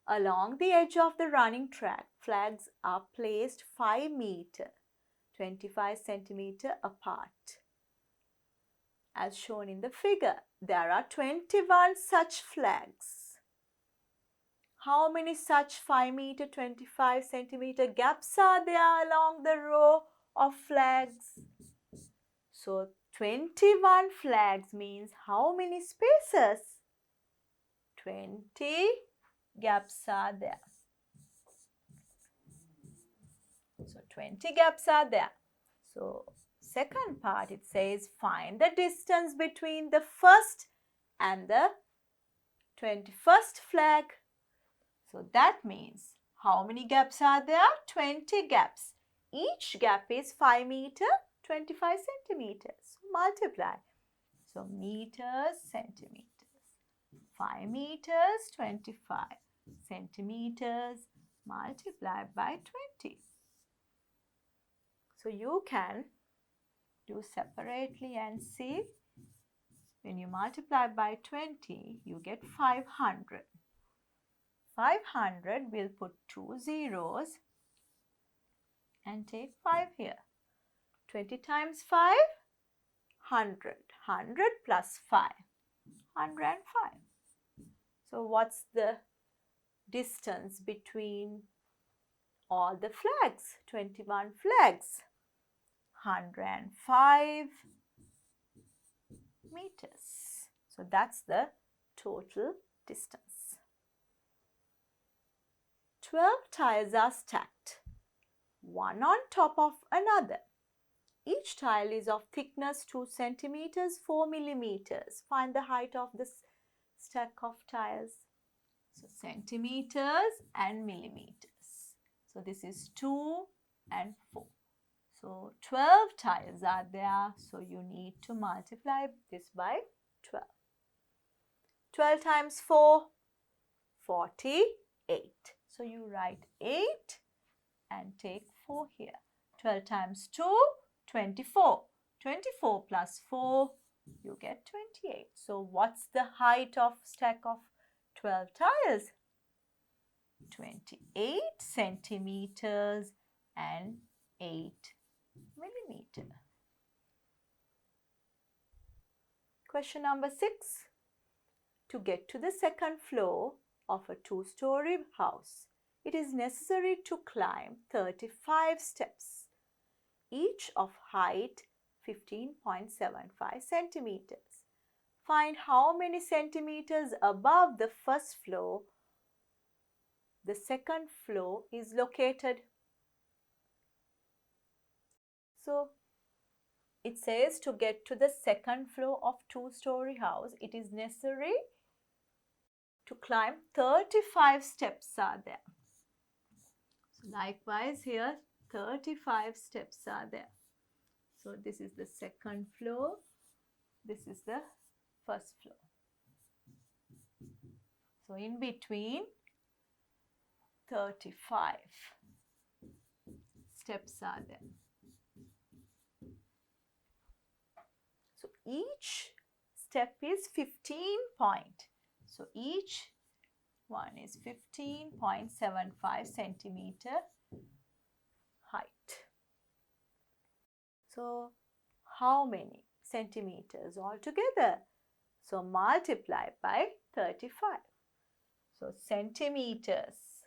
Along the edge of the running track, flags are placed 5 meter, 25 centimeter apart. As shown in the figure, there are 21 such flags. How many such 5 meter, 25 centimeter gaps are there along the row of flags? So 21 flags means how many spaces? 20 gaps are there. So 20 gaps are there. So second part, it says find the distance between the first and the 21st flag. So that means how many gaps are there? 20 gaps. Each gap is 5 meter, 25 centimeters. Multiply. So meters, centimeters. 5 meters, 25 centimeters. Multiply by 20. So you can do separately and see. When you multiply by 20, you get 500. 500, we'll put 2 zeros and take 5 here. 20 times 5, 100. 100 plus 5, 105. So what's the distance between all the flags? 21 flags. 105 meters. So that's the total distance. 12 tiles are stacked, one on top of another. Each tile is of thickness 2 centimeters, 4 millimeters. Find the height of the stack of tiles. So centimeters and millimeters. So this is 2 and 4. So 12 tiles are there. So you need to multiply this by 12. 12 times 4, 48. So you write 8 and take 4 here. 12 times 2, 24. 24 plus 4, you get 28. So what's the height of stack of 12 tiles? 28 centimeters and 8 millimeter. Question number 6. To get to the second floor of a 2-story house, it is necessary to climb 35 steps, each of height 15.75 centimeters. Find how many centimeters above the first floor the second floor is located. So it says to get to the second floor of 2-story house, it is necessary to climb 35 steps are there. So likewise here 35 steps are there. So this is the second floor, this is the first floor. So in between 35 steps are there. So each step is 15 point. So each one is 15.75 centimeter height. So how many centimeters altogether. So multiply by 35. So centimeters,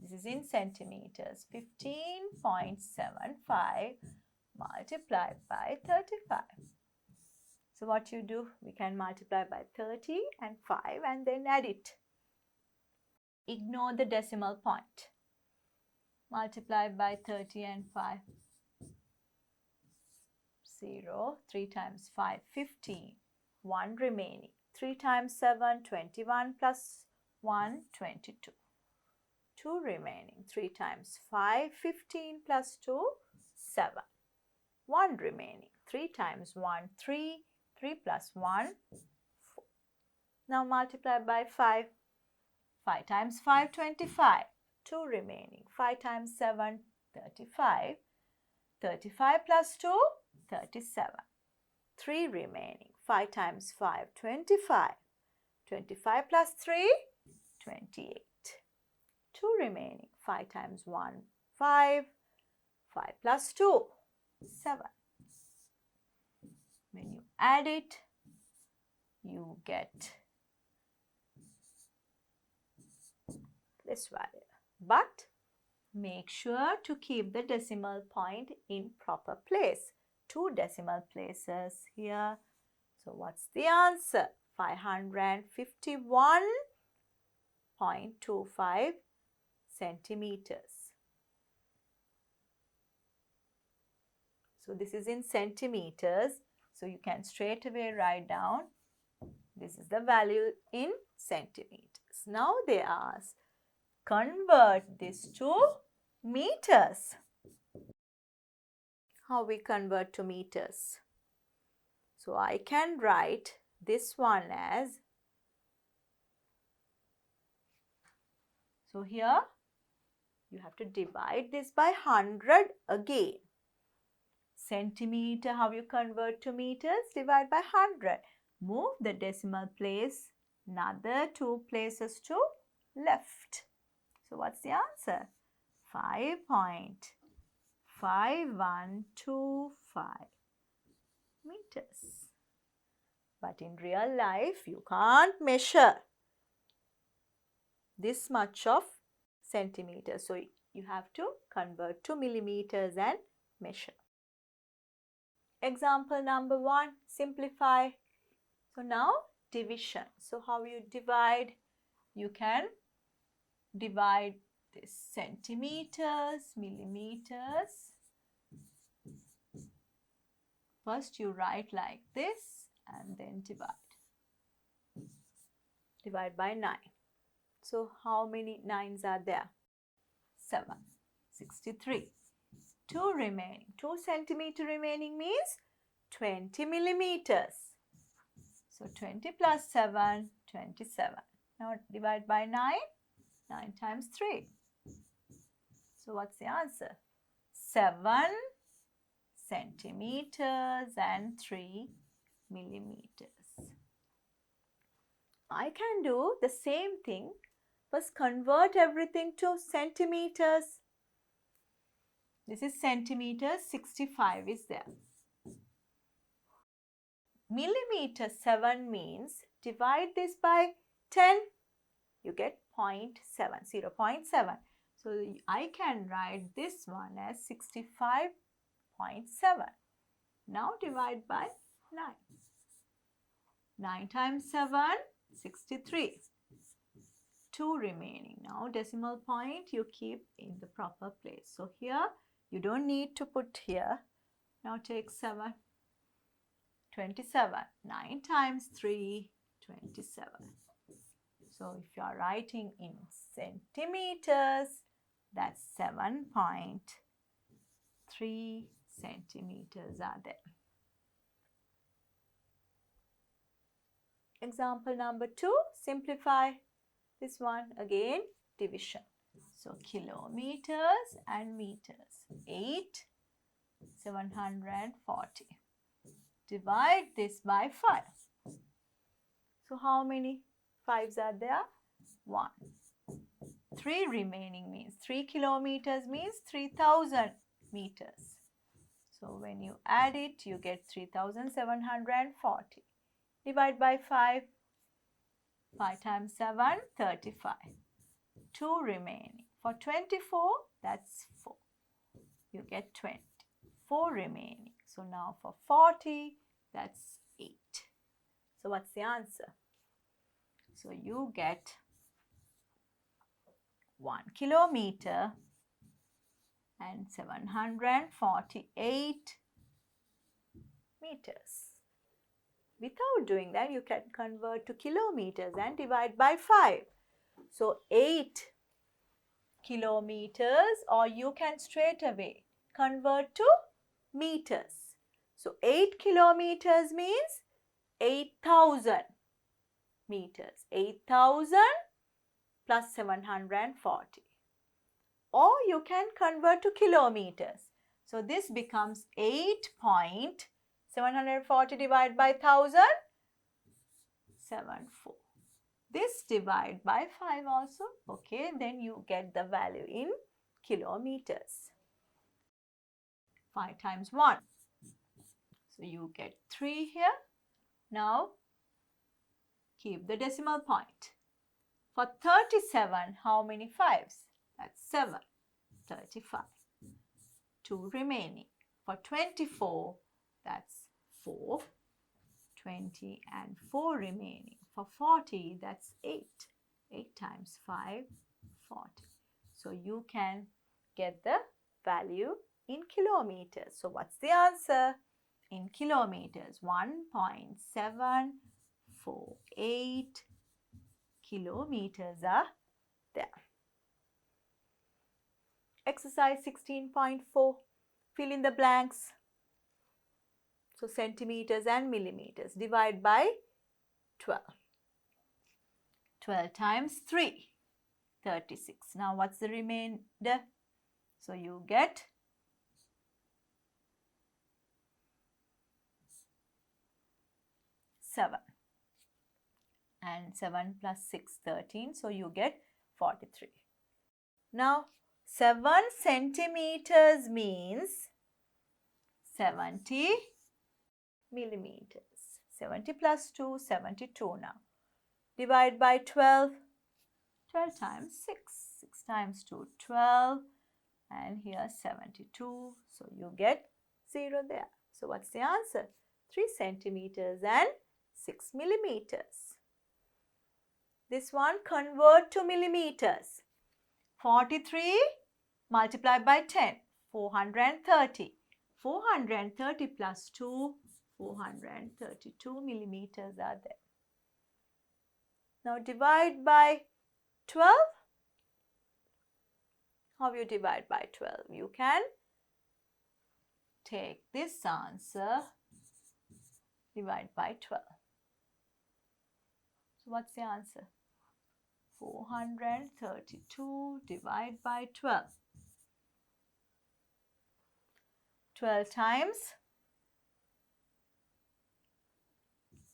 this is in centimeters, 15.75 multiplied by 35. So what you do, we can multiply by 30 and 5 and then add it. Ignore the decimal point. Multiply by 30 and 5. 0, 3 times 5, 15. 1 remaining. 3 times 7, 21 plus 1, 22. 2 remaining. 3 times 5, 15 plus 2, 7. 1 remaining. 3 times 1, 3. 3 plus 1, 4. Now multiply by 5. 5 times 5, 25. 2 remaining. 5 times 7, 35. 35 plus 2, 37. 3 remaining. 5 times 5, 25. 25 plus 3, 28. 2 remaining. 5 times 1, 5. 5 plus 2, 7. When you add it, you get this value. But make sure to keep the decimal point in proper place. 2 decimal places here. So what's the answer? 551.25 centimeters. So this is in centimeters. So you can straight away write down this is the value in centimeters. Now they ask, convert this to meters. How we convert to meters? So I can write this one as, so here you have to divide this by 100 again. Centimeter, how you convert to meters? Divide by 100. Move the decimal place another 2 places to left. So what's the answer? 5.5125 meters. But in real life, you can't measure this much of centimeters. So you have to convert to millimeters and measure. Example number 1, simplify. So now division. So how you divide? You can divide this centimeters, millimeters. First you write like this and then divide. Divide by 9. So how many 9s are there? 7. 63. 2 remaining. 2 centimeter remaining means 20 millimeters. So 20 plus 7, 27. Now divide by 9. 9 times 3. So what's the answer? 7 centimeters and 3 millimeters. I can do the same thing. First convert everything to centimeters. This is centimeters, 65 is there. Millimeter 7 means divide this by 10. You get 0.7, 0.7. So I can write this one as 65.7. Now divide by 9. 9 times 7, 63. 2 remaining. Now decimal point you keep in the proper place. So here you don't need to put here. Now take 7. 27. 9 times 3, 27. So if you are writing in centimeters, that's 7.3 centimeters are there. Example number 2, simplify. This one again, division. So kilometers and meters. 8, 740. Divide this by 5. So how many 5s are there? 1. 3 remaining means 3 kilometers means 3000 meters. So when you add it, you get 3,740. Divide by 5. 5 times 7, 35. 2 remaining. For 24, that's 4. You get 20. 4 remaining. So now for 40, that's 8. So what's the answer? So you get 1 kilometer and 748 meters. Without doing that, you can convert to kilometers and divide by 5. So 8 kilometers, or you can straight away convert to meters. So 8 kilometers means 8,000 meters. 8,000 plus 740. Or you can convert to kilometers. So this becomes 8.740 divided by 1,000, 74. This divide by 5 also. Okay, then you get the value in kilometers. 5 times 1. So you get 3 here. Now keep the decimal point. For 37, how many 5s? That's 7. 35. 2 remaining. For 24, that's 4. 20 and 4 remaining. For 40, that's 8. 8 times 5, 40. So you can get the value in kilometers. So what's the answer? In kilometers, 1.748 kilometers are there. Exercise 16.4. Fill in the blanks. So centimeters and millimeters. Divide by 12. 12 times 3. 36. Now what's the remainder? So you get 7. And 7 plus 6, 13. So you get 43. Now 7 centimeters means 70 millimeters. 70 plus 2, 72 now. Divide by 12. 12 times 6. 6 times 2, 12. And here 72. So you get 0 there. So what's the answer? 3 centimeters and 6 millimeters. This one convert to millimeters. 43 multiplied by 10. 430. 430 plus 2. 432 millimeters are there. Now divide by 12. How you divide by 12? You can take this answer, divide by 12. So what's the answer? 432 divide by 12. 12 times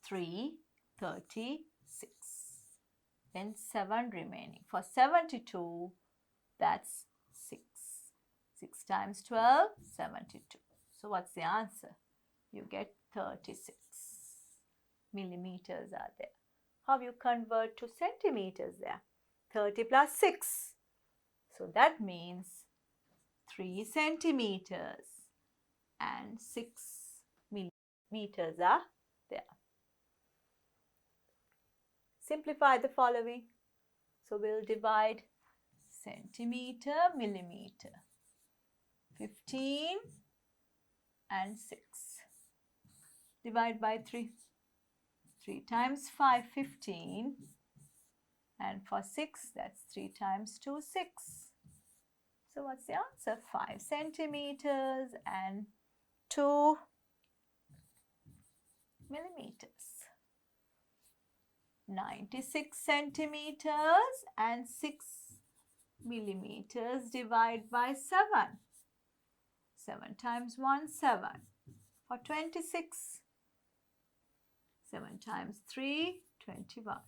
3, 36. Then 7 remaining. For 72, that's 6. 6 times 12, 72. So what's the answer? You get 36 millimeters are there. How you convert to centimeters there? 30 plus 6. So that means 3 centimeters and 6 millimeters are there. Simplify the following. So we'll divide centimeter, millimeter. 15 and 6. Divide by 3. 3 times 5, 15. And for 6, that's 3 times 2, 6. So what's the answer? 5 centimeters and 2 millimeters. 96 centimeters and 6 millimeters. Divide by 7. 7 times 1, 7. For 26. 7 times 3, 21.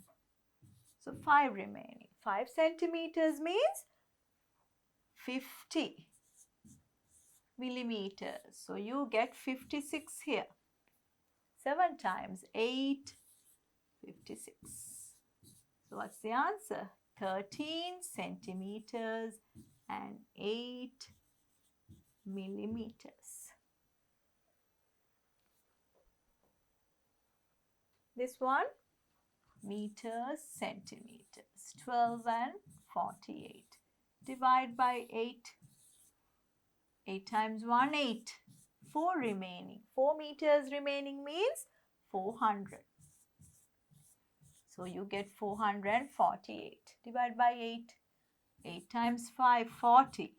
So 5 remaining. 5 centimeters means 50 millimeters. So you get 56 here. 7 times 8, 56. So what's the answer? 13 centimeters and 8 millimeters. This one, meters, centimeters. 12 and 48. Divide by 8. 8 times 1, 8. 4 remaining. 4 meters remaining means 400. So you get 448. Divide by 8. 8 times 5, 40.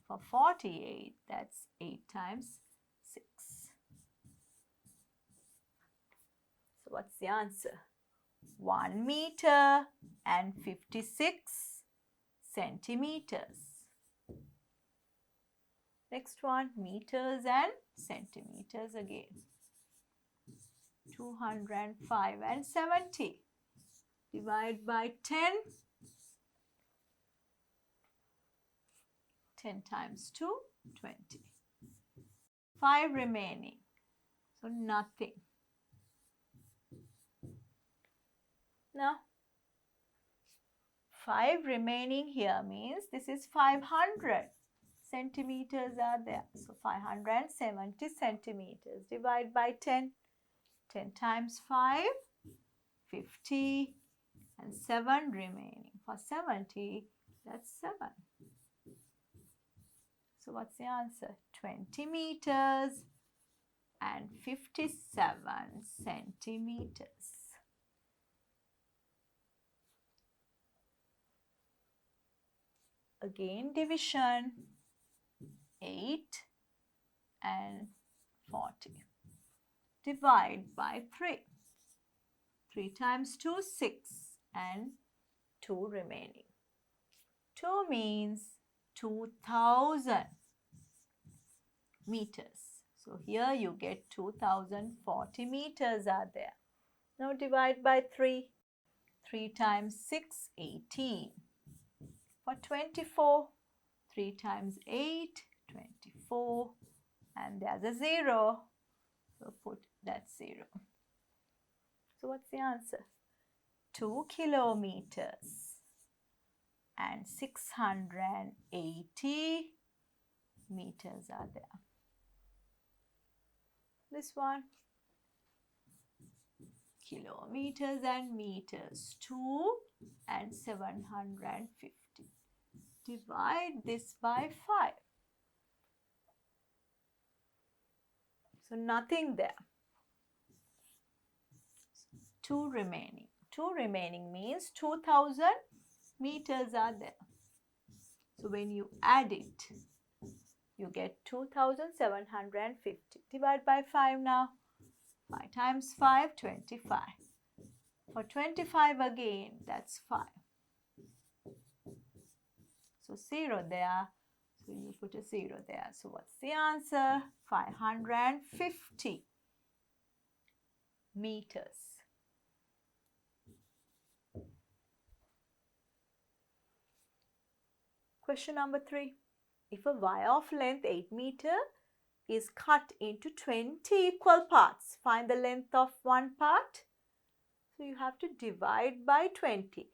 For 48, that's 8 times 6. So what's the answer? 1 meter and 56 centimeters. Next one, meters and centimeters again. 205 and 70. Divide by 10. 10 times 2, 20. 5 remaining. So nothing. Now, 5 remaining here means this is 500 centimeters are there. So 570 centimeters. Divide by 10. 10 times 5, 50 and 7 remaining. For 70, that's 7. So what's the answer? 20 meters and 57 centimeters. Again division, 8 and 40. Divide by 3. 3 times 2, 6 and 2 remaining. 2 means 2000 meters. So here you get 2040 meters are there. Now divide by 3. 3 times 6, 18. For 24, 3 times 8, 24. And there's a 0. So put that 0. So what's the answer? 2 kilometers and 680 meters are there. This one, kilometers and meters, 2 and 750. Divide this by 5. So nothing there. 2 remaining. 2 remaining means 2000 meters are there. So when you add it, you get 2750. Divide by 5 now. 5 times 5, 25. For 25 again, that's 5. So 0 there. So you put a 0 there. So what's the answer? 550 meters. Question number 3. If a wire of length 8 meter is cut into 20 equal parts, find the length of one part. So you have to divide by 20.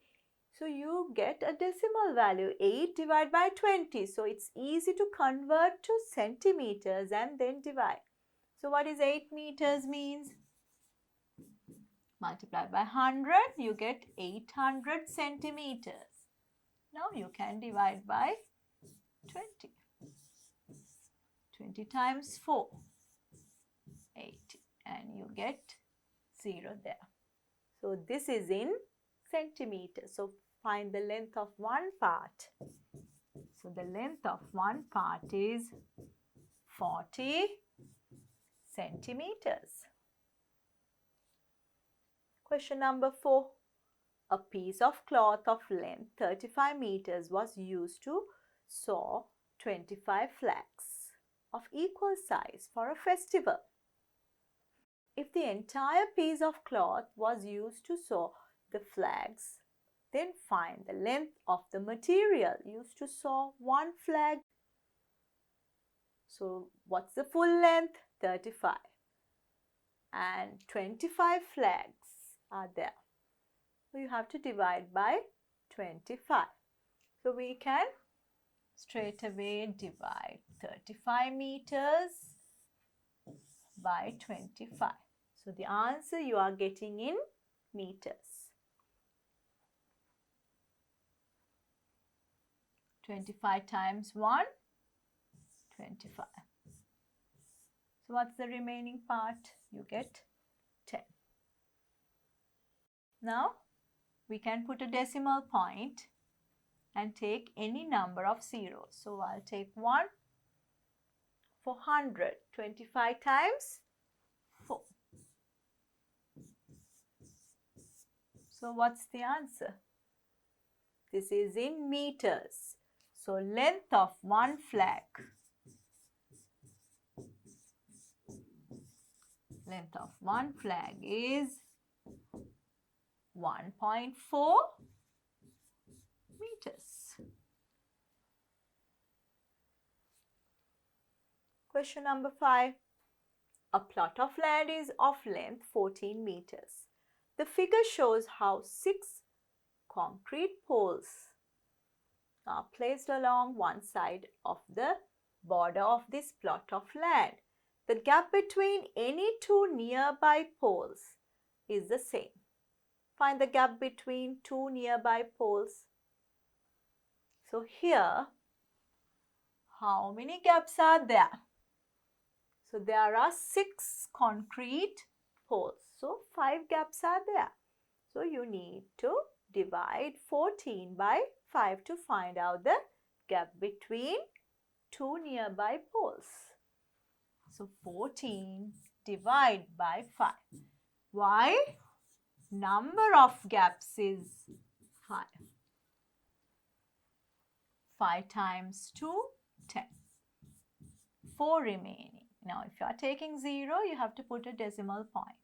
So you get a decimal value, 8 divided by 20. So it's easy to convert to centimeters and then divide. So what is 8 meters means? Multiply by 100, you get 800 centimeters. Now you can divide by 20. 20 times 4, 80. And you get 0 there. So this is in centimeters. So find the length of one part. So the length of one part is 40 centimeters. Question number 4. A piece of cloth of length 35 meters was used to sew 25 flags of equal size for a festival. If the entire piece of cloth was used to sew the flags, then find the length of the material used to sew one flag. So what's the full length? 35. And 25 flags are there. So you have to divide by 25. So we can straight away divide 35 meters by 25. So the answer you are getting in meters. 25 times 1, 25. So what's the remaining part? You get 10. Now we can put a decimal point and take any number of zeros. So I'll take 1 for 100. 25 times 4. So what's the answer? This is in meters. So length of one flag. Length of one flag is 1.4 meters. Question number 5. A plot of land is of length 14 meters. The figure shows how 6 concrete poles are placed along one side of the border of this plot of land. The gap between any two nearby poles is the same. Find the gap between two nearby poles. So here, how many gaps are there? So there are 6 concrete poles. So 5 gaps are there. So you need to divide 14 by 5 to find out the gap between two nearby poles. So 14 divided by 5. Why? Number of gaps is 5. 5 times 2, 10. 4 remaining. Now if you are taking 0, you have to put a decimal point.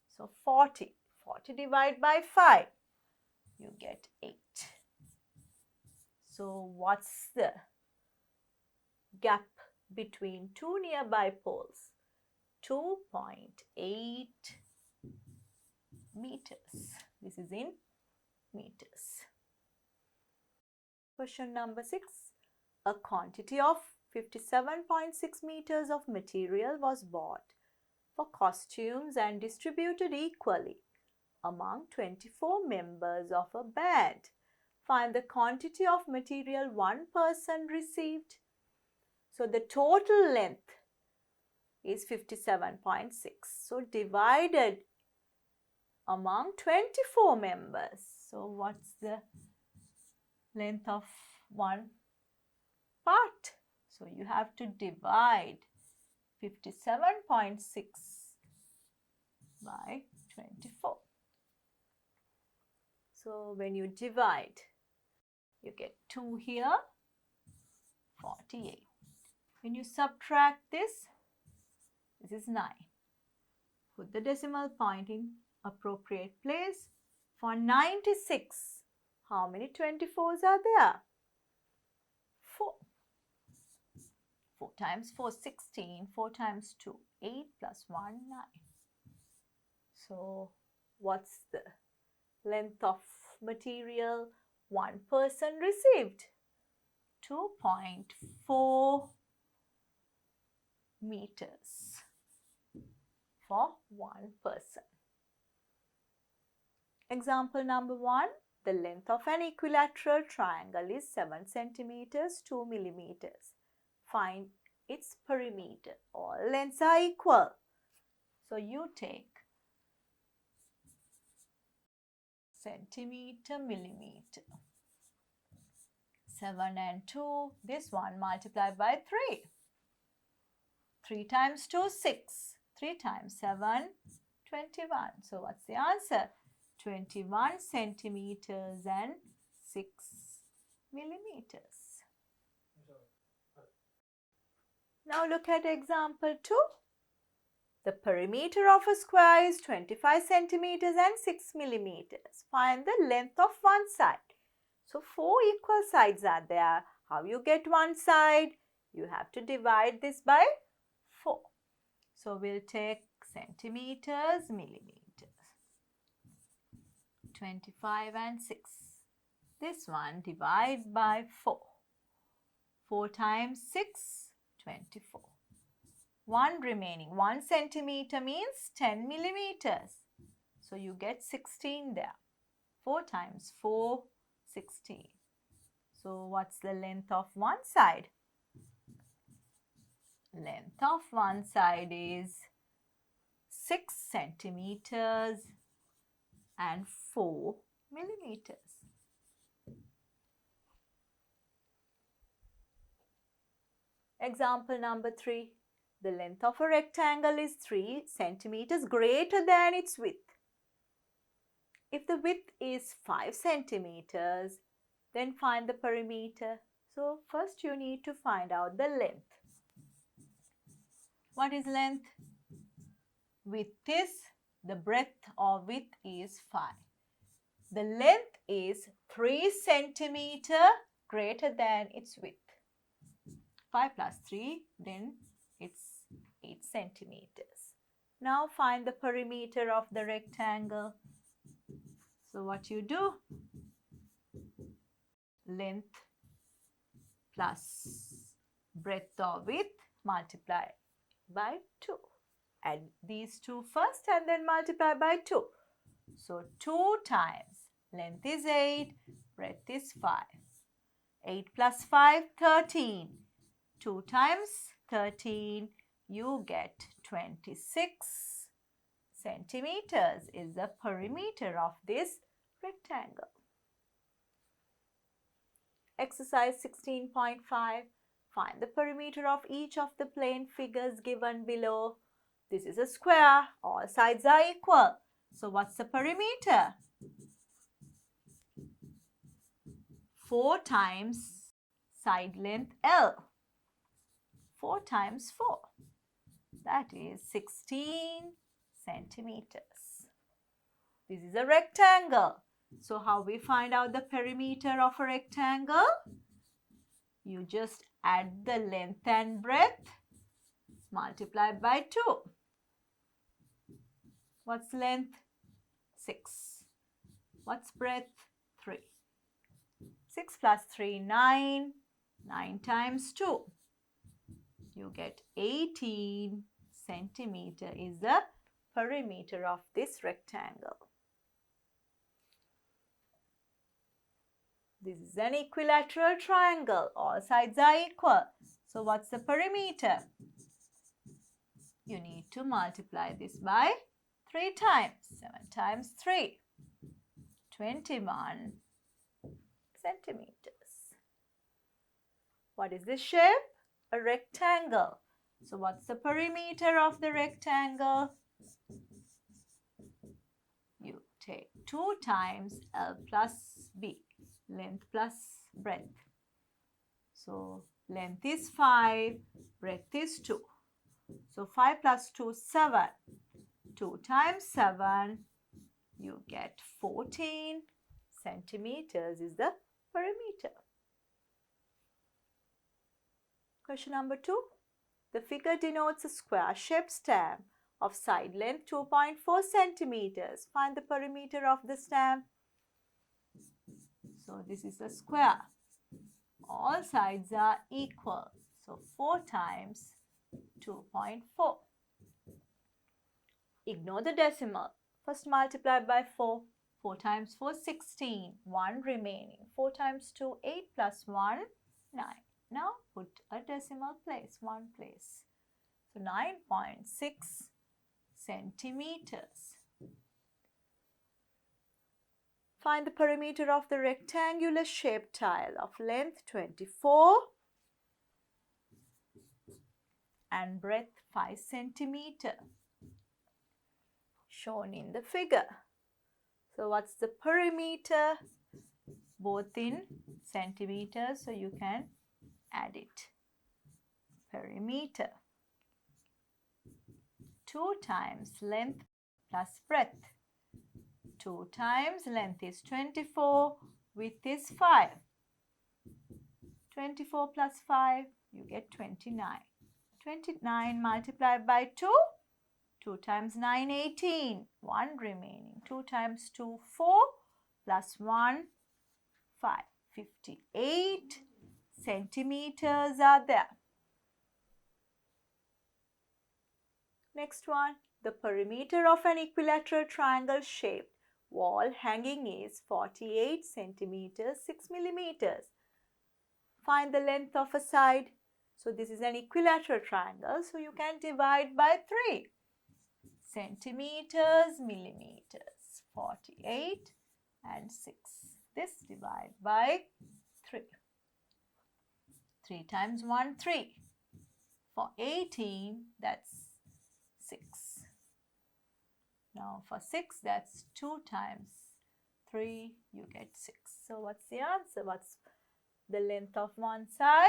So 40. 40 divided by 5. You get 8. So what's the gap between two nearby poles? 2.8 meters. This is in meters. Question number 6. A quantity of 57.6 meters of material was bought for costumes and distributed equally among 24 members of a band. Find the quantity of material one person received. So the total length is 57.6. So divided among 24 members. So what's the length of one part? So you have to divide 57.6 by 24. So when you divide, you get 2 here, 48. When you subtract this, this is 9. Put the decimal point in appropriate place. For 96, how many 24s are there? 4. 4 times 4, 16. 4 times 2, 8 plus 1, 9. So what's the length of material one person received? 2.4 meters for one person. Example number 1. The length of an equilateral triangle is 7 centimeters, 2 millimeters. Find its perimeter. All lengths are equal. So you take centimeter, millimeter. 7 and 2. This one multiplied by 3. 3 times 2, 6. 3 times 7, 21. So what's the answer? 21 centimeters and 6 millimeters. Now look at example 2. The perimeter of a square is 25 centimeters and 6 millimeters. Find the length of one side. So 4 equal sides are there. How you get one side? You have to divide this by 4. So we'll take centimeters, millimeters. 25 and 6. This one divide by 4. 4 times 6, 24. 1 remaining. 1 centimeter means 10 millimeters. So you get 16 there. 4 times 4, 16. So what's the length of one side? Length of one side is 6 centimeters and 4 millimeters. Example number 3. The length of a rectangle is 3 centimeters greater than its width. If the width is 5 centimeters, then find the perimeter. So first you need to find out the length. What is length? Width is, the breadth or width is 5. The length is 3 centimeter greater than its width. 5 plus 3, then it's 8 centimeters. Now find the perimeter of the rectangle. So what you do? Length plus breadth or width multiply by 2. Add these two first and then multiply by 2. So 2 times length is 8, breadth is 5. 8 plus 5, 13. 2 times 13, you get 26 centimeters is the perimeter of this rectangle. Exercise 16.5. Find the perimeter of each of the plane figures given below. This is a square. All sides are equal. So what's the perimeter? 4 times side length L. 4 times 4. That is 16 centimeters. This is a rectangle. So how we find out the perimeter of a rectangle? You just add the length and breadth, multiply by 2. What's length? 6. What's breadth? 3. 6 plus 3, 9. 9 times 2. You get 18 centimeter is the perimeter of this rectangle. This is an equilateral triangle. All sides are equal. So what's the perimeter? You need to multiply this by 3 times. 7 times 3. 21 centimeters. What is this shape? A rectangle. So what's the perimeter of the rectangle? You take 2 times L plus B. Length plus breadth. So length is 5, breadth is 2. So 5 plus 2, 7. 2 times 7, you get 14 centimeters is the perimeter. Question number 2. The figure denotes a square-shaped stamp of side length 2.4 centimeters. Find the perimeter of the stamp. So this is a square. All sides are equal. So 4 times 2.4. Ignore the decimal. First multiply by 4. 4 times 4, 16. 1 remaining. 4 times 2, 8 plus 1, 9. Now put a decimal place, 1 place. So 9.6 centimeters. Find the perimeter of the rectangular shaped tile of length 24 and breadth 5 centimeter shown in the figure. So what's the perimeter? Both in centimeters, so you can add it. Perimeter. 2 times length plus breadth. 2 times length is 24, width is 5. 24 plus 5, you get 29. 29 multiplied by 2, 2 times 9, 18. 1 remaining. 2 times 2, 4, plus 1, 5. 58 centimeters are there. Next one, the perimeter of an equilateral triangle shaped wall hanging is 48 centimeters, 6 millimeters. Find the length of a side. So this is an equilateral triangle, so you can divide by 3. Centimeters, millimeters, 48 and 6. This divide by 3. 3 times 1, 3. For 18, that's 6. Now for 6, that's 2 times 3, you get 6. So what's the answer? What's the length of one side?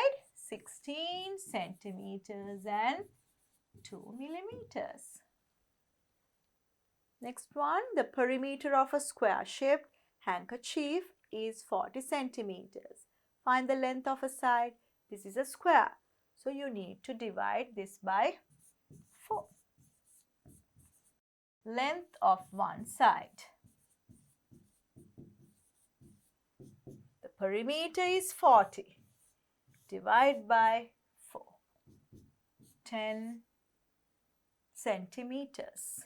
16 centimeters and 2 millimeters. Next one, the perimeter of a square-shaped handkerchief is 40 centimeters. Find the length of a side. This is a square, so you need to divide this by 4. Length of one side. The perimeter is 40. Divide by 4. 10 centimeters.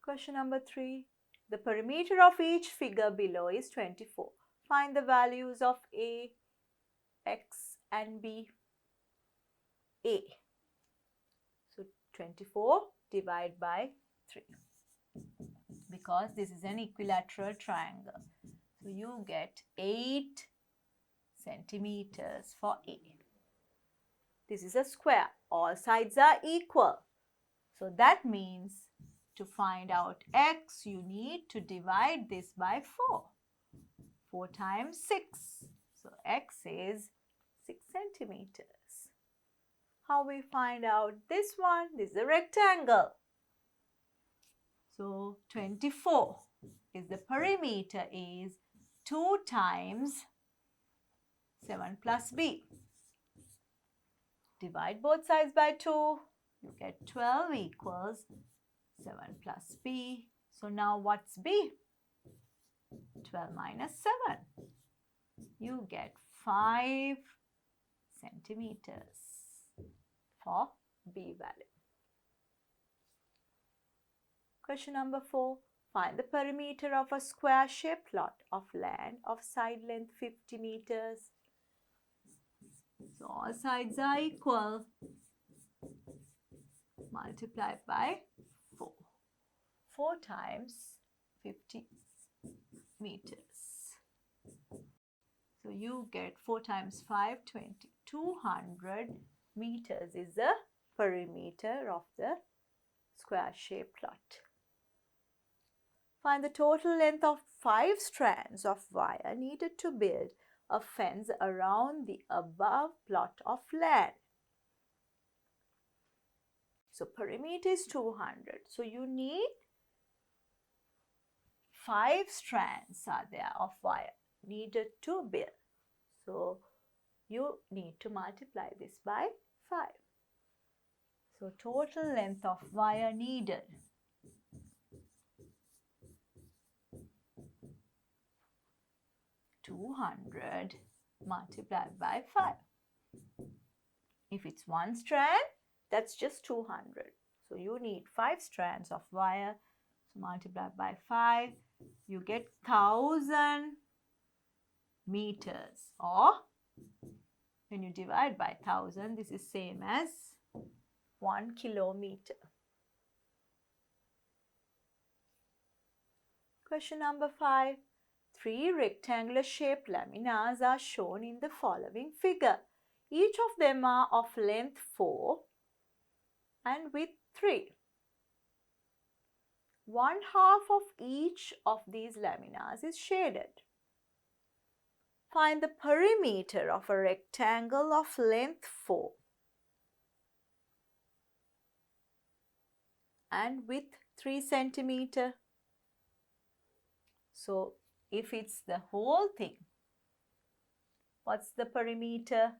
Question number 3. The perimeter of each figure below is 24. Find the values of A, X and B. A. So 24 divide by 3. Because this is an equilateral triangle. So you get 8 centimeters for A. This is a square. All sides are equal. So that means to find out X, you need to divide this by 4. 4 times 6. So X is 6 centimeters. How we find out this one? This is a rectangle. So 24 is the perimeter is 2 times 7 plus B. Divide both sides by 2. You get 12 equals 7 plus B. So now what's B? 12 minus 7. You get 5 centimeters for B value. Question number 4. Find the perimeter of a square-shaped plot of land of side length 50 meters. So all sides are equal. Multiply by 4. 4 times 50 meters. So you get 4 times 5, 20. 200 meters is the perimeter of the square-shaped plot. Find the total length of 5 strands of wire needed to build a fence around the above plot of land. So perimeter is 200. So you need 5 strands are there of wire needed to build. So you need to multiply this by 5. So total length of wire needed. 200 multiplied by 5. If it's one strand, that's just 200. So you need 5 strands of wire. So multiplied by 5, you get 1000 meters. Or when you divide by 1000, this is same as 1 kilometer. Question number 5. 3 rectangular shaped laminas are shown in the following figure. Each of them are of length 4 and width 3. 1/2 of each of these laminas is shaded. Find the perimeter of a rectangle of length 4 and width 3 centimeter. So if it's the whole thing, what's the perimeter?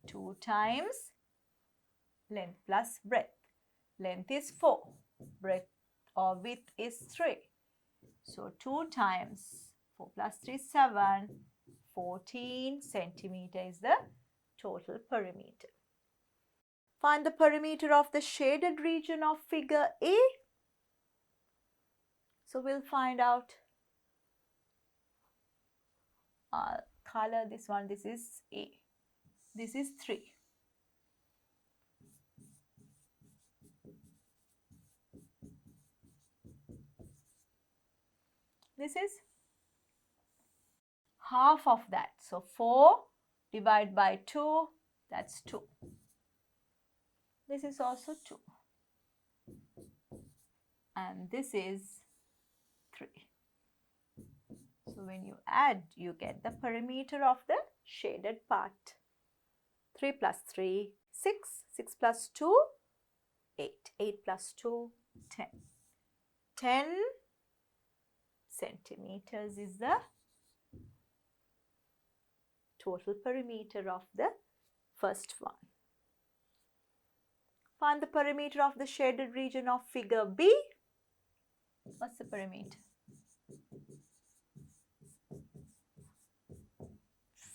Two times length plus breadth. Length is 4, breadth or width is 3. So 2 times 4 plus 3 is 7, 14 centimeter is the total perimeter. Find the perimeter of the shaded region of figure A. So we'll find out. Color this one, this is A. This is 3. This is half of that. So 4 divided by 2, that's 2. This is also 2. And this is 3. So when you add, you get the perimeter of the shaded part. 3 plus 3, 6. 6 plus 2, 8. 8 plus 2, 10. 10 centimeters is the total perimeter of the first one. Find the perimeter of the shaded region of figure B. What's the perimeter?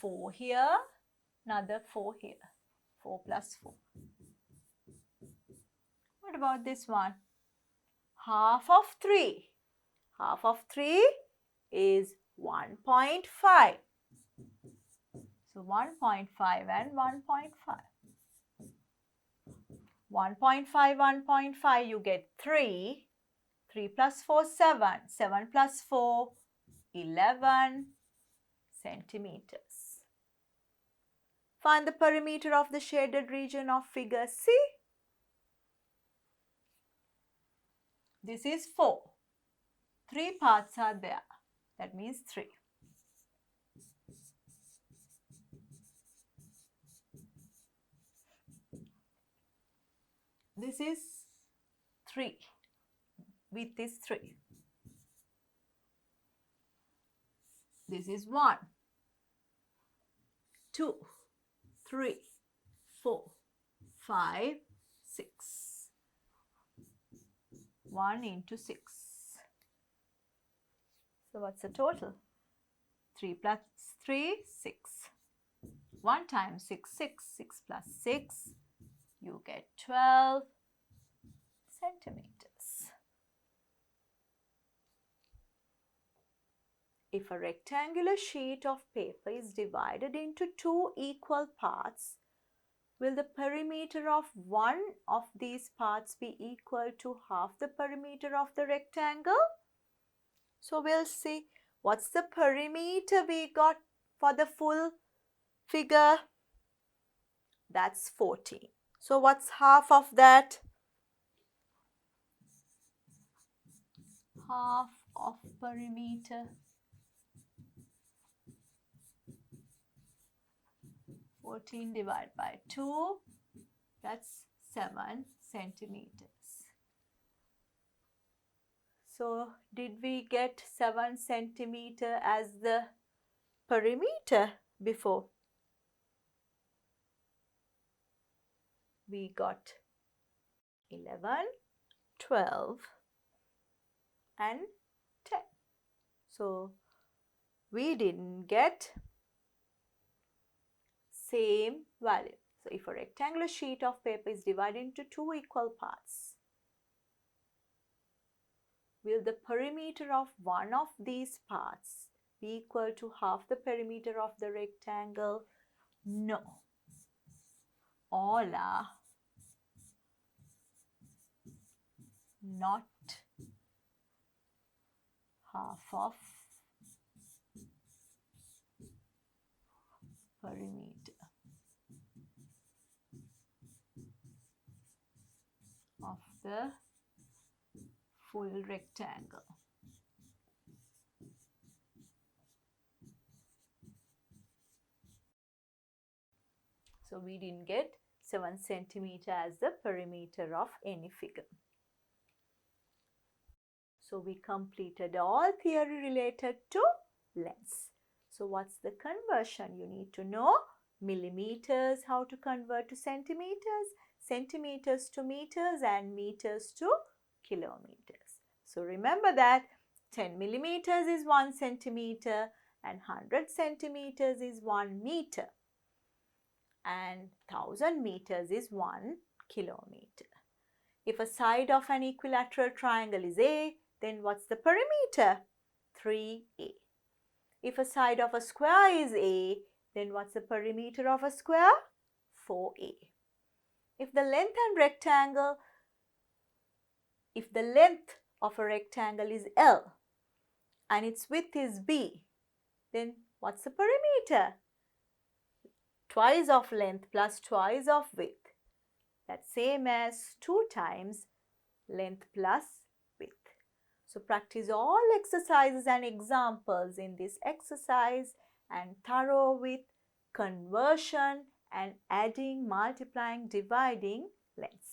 4 here, another 4 here. 4 plus 4. What about this one? Half of 3. Half of 3 is 1.5. So 1.5 and 1.5. 1.5, 1.5, you get 3. 3 plus 4, 7. 7 plus 4, 11 centimeters. Find the perimeter of the shaded region of figure C. This is 4. 3 parts are there. That means 3. This is 3. Width is 3. This is 1, 2, 3, 4, 5, 6. 1 into 6. So what's the total? 3 plus 3, 6. 1 times 6, 6. 6 plus 6, you get 12 centimeters. If a rectangular sheet of paper is divided into 2 equal parts, will the perimeter of one of these parts be equal to half the perimeter of the rectangle? So we'll see what's the perimeter we got for the full figure. That's 14. So what's half of that? Half of perimeter. 14 divided by 2, that's 7 centimeters. So did we get 7 centimeter as the perimeter before? We got 11, 12 and 10. So we didn't get same value. So if a rectangular sheet of paper is divided into 2 equal parts, will the perimeter of one of these parts be equal to half the perimeter of the rectangle? No. All are not half of perimeter of the full rectangle. So we didn't get 7 centimeter as the perimeter of any figure. So we completed all theory related to lengths. So what's the conversion? You need to know millimeters, how to convert to centimeters, centimeters to meters, and meters to kilometers. So remember that 10 millimeters is 1 centimeter and 100 centimeters is 1 meter and 1000 meters is 1 kilometer. If a side of an equilateral triangle is A, then what's the perimeter? 3A. If a side of a square is A, then what's the perimeter of a square? 4A. If the length of a rectangle is L and its width is B, then what's the perimeter? Twice of length plus twice of width. That's same as 2 times length plus width. So practice all exercises and examples in this exercise and thorough with conversion and adding, multiplying, dividing lengths.